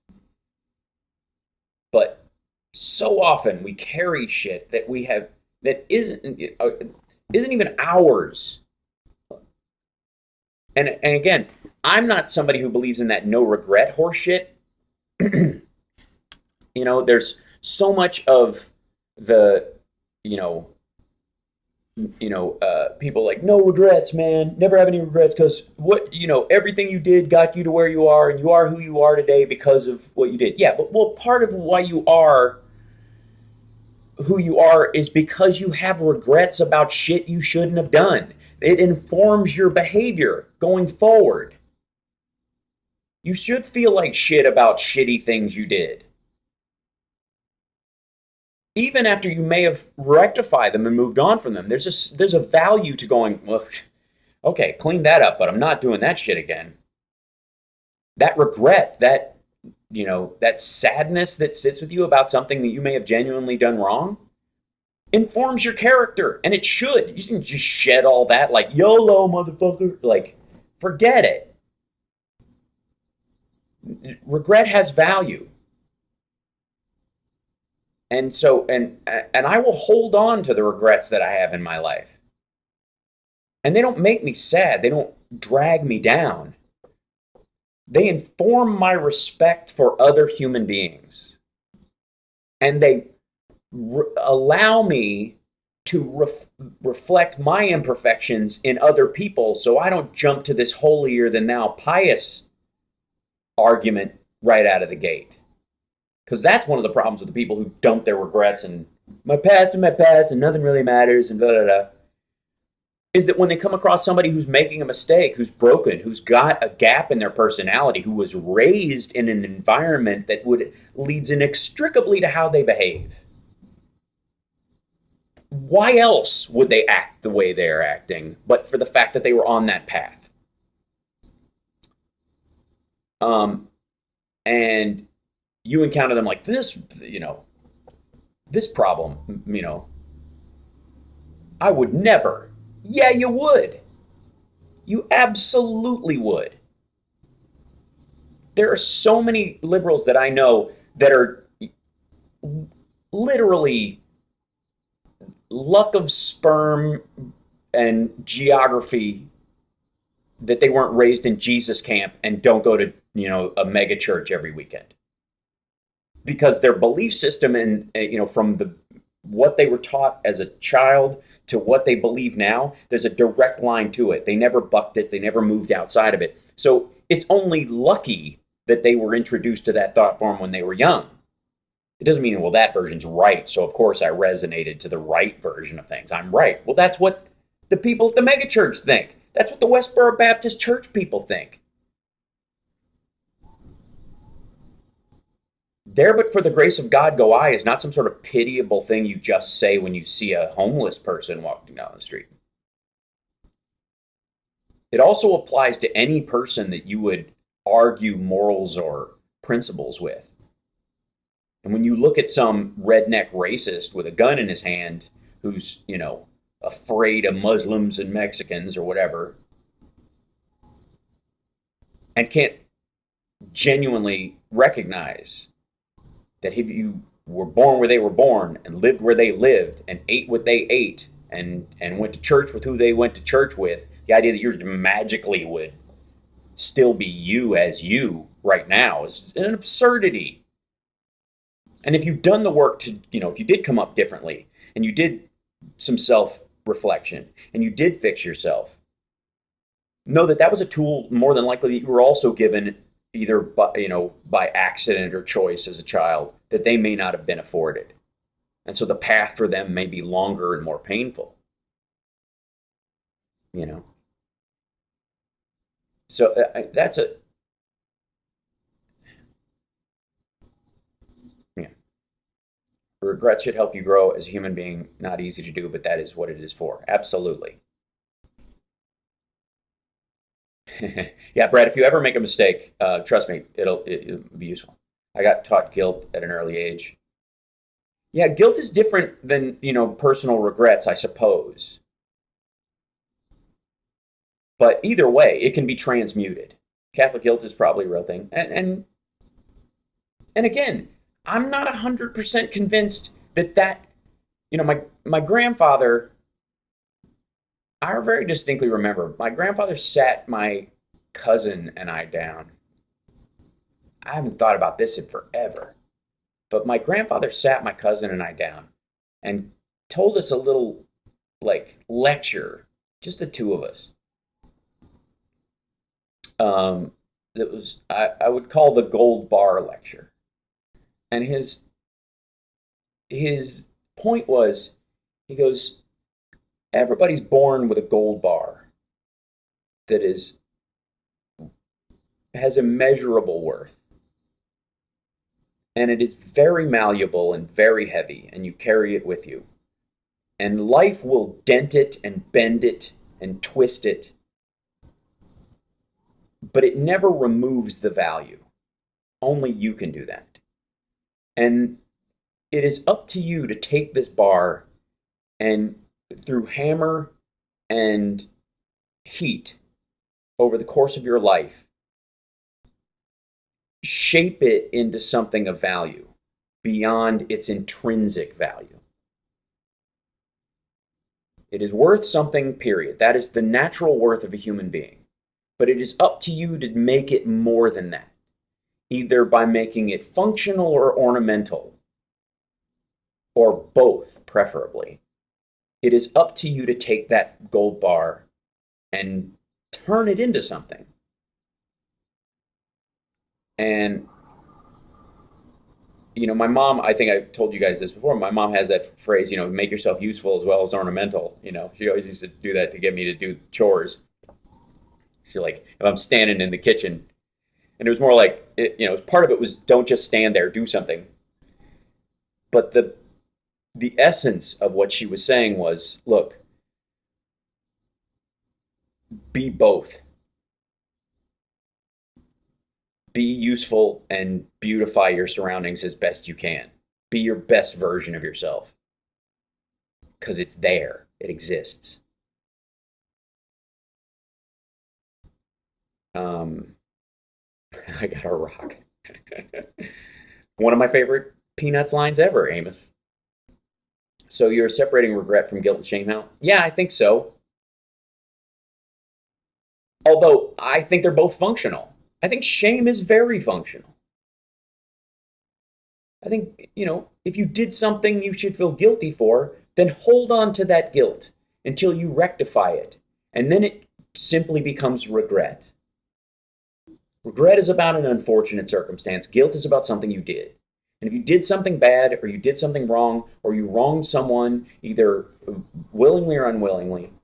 But so often we carry shit that we have that isn't even ours. And again, I'm not somebody who believes in that no regret horse shit. There's so much of the people like, no regrets, man, never have any regrets, because everything you did got you to where you are, and you are who you are today because of what you did. Yeah, but part of why you are who you are is because you have regrets about shit you shouldn't have done. It informs your behavior going forward. You should feel like shit about shitty things you did. Even after you may have rectified them and moved on from them, there's a value to going, well, okay, clean that up, but I'm not doing that shit again. That regret, that sadness that sits with you about something that you may have genuinely done wrong, informs your character, and it should. You shouldn't just shed all that like, YOLO, motherfucker. Like, forget it. Regret has value. And so, and I will hold on to the regrets that I have in my life. And they don't make me sad. They don't drag me down. They inform my respect for other human beings. And they allow me to reflect my imperfections in other people, so I don't jump to this holier than thou pious argument right out of the gate. Because that's one of the problems with the people who dump their regrets and my past and nothing really matters and blah, blah, blah. Is that when they come across somebody who's making a mistake, who's broken, who's got a gap in their personality, who was raised in an environment that leads inextricably to how they behave. Why else would they act the way they're acting, but for the fact that they were on that path? And you encounter them like this, this problem, I would never. Yeah, you would. You absolutely would. There are so many liberals that I know that are literally luck of sperm and geography that they weren't raised in Jesus camp and don't go to, a mega church every weekend. Because their belief system and, from what they were taught as a child to what they believe now, there's a direct line to it. They never bucked it. They never moved outside of it. So it's only lucky that they were introduced to that thought form when they were young. It doesn't mean, well, that version's right, so of course I resonated to the right version of things. I'm right. Well, that's what the people at the megachurch think. That's what the Westboro Baptist Church people think. There but for the grace of God go I is not some sort of pitiable thing you just say when you see a homeless person walking down the street. It also applies to any person that you would argue morals or principles with. And when you look at some redneck racist with a gun in his hand who's, afraid of Muslims and Mexicans or whatever, and can't genuinely recognize that if you were born where they were born and lived where they lived and ate what they ate and went to church with who they went to church with, the idea that you magically would still be you as you right now is an absurdity. And if you've done the work to, if you did come up differently and you did some self-reflection and you did fix yourself, know that was a tool more than likely that you were also given either by accident or choice as a child that they may not have been afforded. And so the path for them may be longer and more painful. You know? So that's a... Yeah. Regret should help you grow as a human being. Not easy to do, but that is what it is for. Absolutely. Yeah, Brad, if you ever make a mistake, trust me, it'll be useful. I got taught guilt at an early age. Yeah, guilt is different than, personal regrets, I suppose. But either way, it can be transmuted. Catholic guilt is probably a real thing. And again, I'm not 100% convinced that my grandfather, I very distinctly remember, my grandfather sat my cousin and I down. I haven't thought about this in forever. But my grandfather sat my cousin and I down and told us a little, lecture, just the two of us. That was, I would call the gold bar lecture. And his point was, he goes, everybody's born with a gold bar that has immeasurable worth. And it is very malleable and very heavy, and you carry it with you. And life will dent it and bend it and twist it, but it never removes the value. Only you can do that. And it is up to you to take this bar and, through hammer and heat over the course of your life, shape it into something of value beyond its intrinsic value. It is worth something, period. That is the natural worth of a human being. But it is up to you to make it more than that, either by making it functional or ornamental, or both, preferably. It is up to you to take that gold bar and turn it into something. And, my mom, I think I told you guys this before, my mom has that phrase, make yourself useful as well as ornamental. She always used to do that to get me to do chores. She's like, if I'm standing in the kitchen, and it was more like, part of it was don't just stand there, do something. But the essence of what she was saying was, look, be both. Be useful and beautify your surroundings as best you can. Be your best version of yourself. Because it's there. It exists. I got a rock. One of my favorite Peanuts lines ever, Amos. So you're separating regret from guilt and shame now? Yeah, I think so. Although I think they're both functional. I think shame is very functional. I think, if you did something you should feel guilty for, then hold on to that guilt until you rectify it. And then it simply becomes regret. Regret is about an unfortunate circumstance. Guilt is about something you did. And if you did something bad, or you did something wrong, or you wronged someone, either willingly or unwillingly,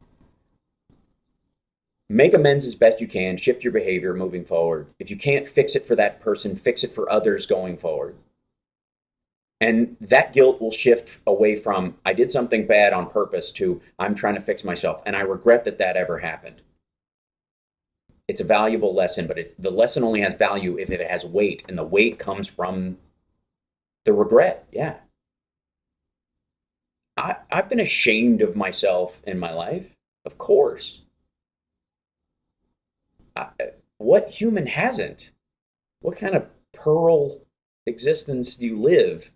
make amends as best you can, shift your behavior moving forward. If you can't fix it for that person, fix it for others going forward. And that guilt will shift away from, I did something bad on purpose, to, I'm trying to fix myself, and I regret that ever happened. It's a valuable lesson, but the lesson only has value if it has weight, and the weight comes from the regret. Yeah. I've been ashamed of myself in my life, of course. What human hasn't? What kind of pearl existence do you live?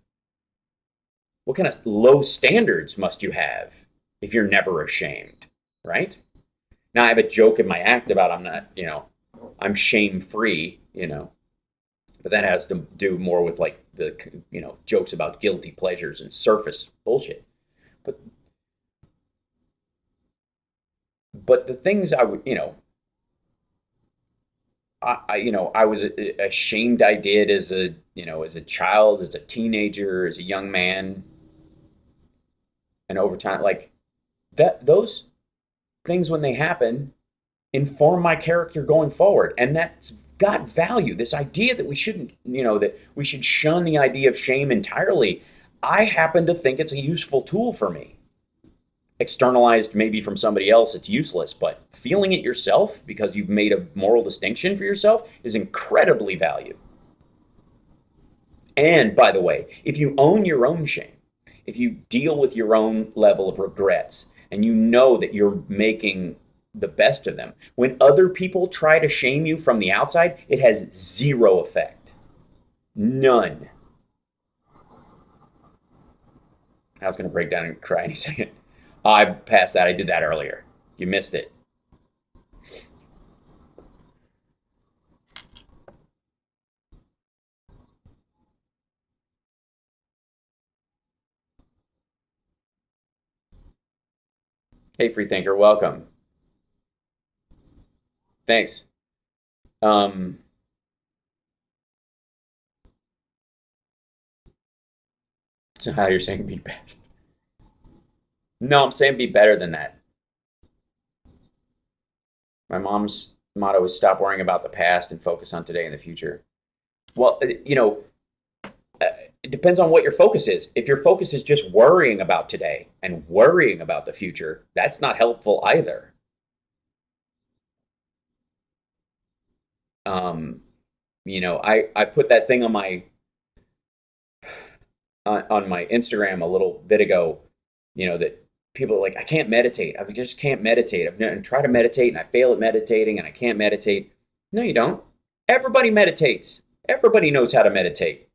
What kind of low standards must you have if you're never ashamed, right? Now, I have a joke in my act about I'm shame-free, but that has to do more with the jokes about guilty pleasures and surface bullshit. But the things I would, I was ashamed I did as a child, as a teenager, as a young man, and over time, like that, those things when they happen inform my character going forward, and that's got value. This idea that we shouldn't, that we should shun the idea of shame entirely, I happen to think it's a useful tool for me. Externalized maybe from somebody else, it's useless, but feeling it yourself because you've made a moral distinction for yourself is incredibly valuable. And by the way, if you own your own shame, if you deal with your own level of regrets, and you know that you're making the best of them, when other people try to shame you from the outside, it has zero effect. None. I was going to break down and cry any second. I passed that. I did that earlier. You missed it. Hey, Freethinker, welcome. Thanks. So how you're saying be best? No, I'm saying be better than that. My mom's motto is stop worrying about the past and focus on today and the future. Well, it depends on what your focus is. If your focus is just worrying about today and worrying about the future, that's not helpful either. I put that thing on my Instagram a little bit ago, that people are like, I can't meditate. I just can't meditate. I've tried to meditate and I fail at meditating and I can't meditate. No, you don't. Everybody meditates. Everybody knows how to meditate.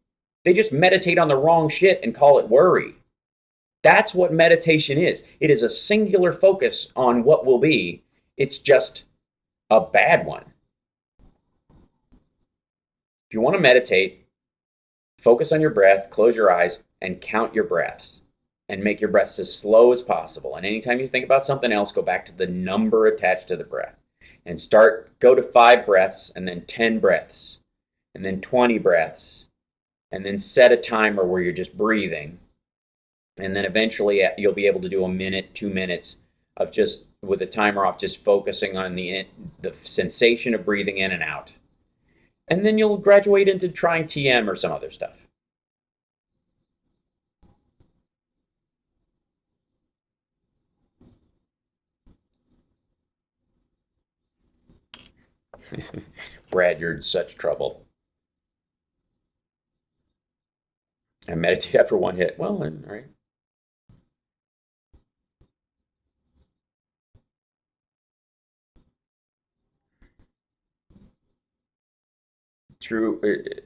They just meditate on the wrong shit and call it worry. That's what meditation is. It is a singular focus on what will be. It's just a bad one. If you want to meditate, focus on your breath, close your eyes, and count your breaths. And make your breaths as slow as possible. And anytime you think about something else, go back to the number attached to the breath. And go to 5 breaths, and then 10 breaths, and then 20 breaths. And then set a timer where you're just breathing. And then eventually you'll be able to do a minute, 2 minutes of just, with the timer off, just focusing on the sensation of breathing in and out. And then you'll graduate into trying TM or some other stuff. Brad, you're in such trouble. And meditate after one hit. Well, then, all right. True,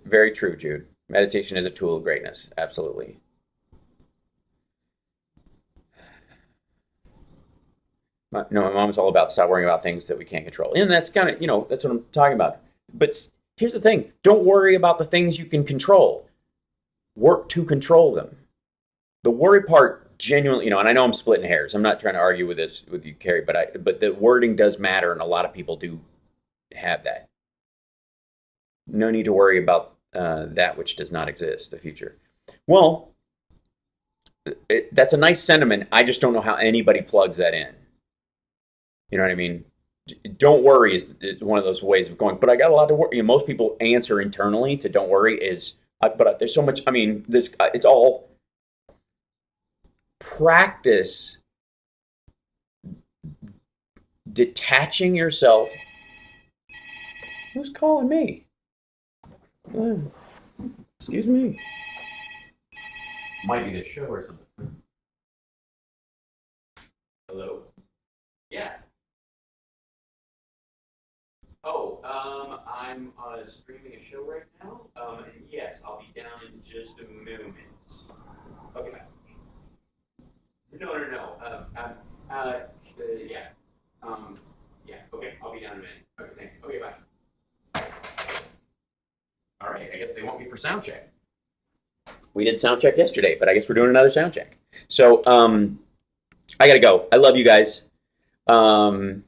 very true, Jude. Meditation is a tool of greatness. Absolutely. My mom's all about stop worrying about things that we can't control. And that's kind of, that's what I'm talking about. But here's the thing. Don't worry about the things you can control. Work to control them. The worry part genuinely, and I know I'm splitting hairs. I'm not trying to argue with this with you, Carrie, but the wording does matter, and a lot of people do have that. No need to worry about that which does not exist, the future. Well, that's a nice sentiment. I just don't know how anybody plugs that in. You know what I mean? Don't worry is one of those ways of going, but I got a lot to worry. Most people answer internally to don't worry is, but there's so much, it's all practice detaching yourself. Who's calling me? Excuse me. Might be the show or something. Hello? Yeah. Oh, I'm streaming a show right now. And yes, I'll be down in just a moment. Okay. No. Yeah. Yeah. Okay, I'll be down in a minute. Okay, thanks. Okay, bye. All right. I guess they want me for sound check. We did sound check yesterday, but I guess we're doing another sound check. So, I gotta go. I love you guys. I'm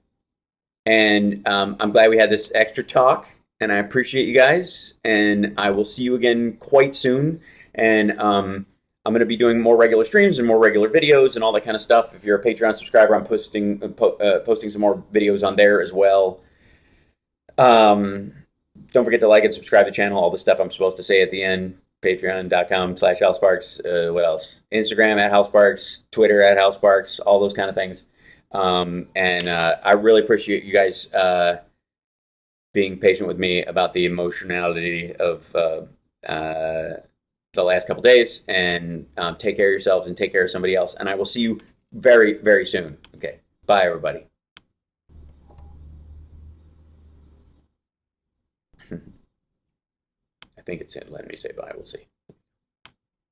glad we had this extra talk, and I appreciate you guys, and I will see you again quite soon. And I'm going to be doing more regular streams and more regular videos and all that kind of stuff. If you're a Patreon subscriber, I'm posting some more videos on there as well. Don't forget to like and subscribe to the channel. All the stuff I'm supposed to say at the end. Patreon.com/HalSparks. What else? Instagram @HalSparks. Twitter @HalSparks. All those kind of things. I really appreciate you guys being patient with me about the emotionality of the last couple days. And take care of yourselves and take care of somebody else. And I will see you very, very soon. Okay. Bye, everybody. I think it's letting me say bye. We'll see.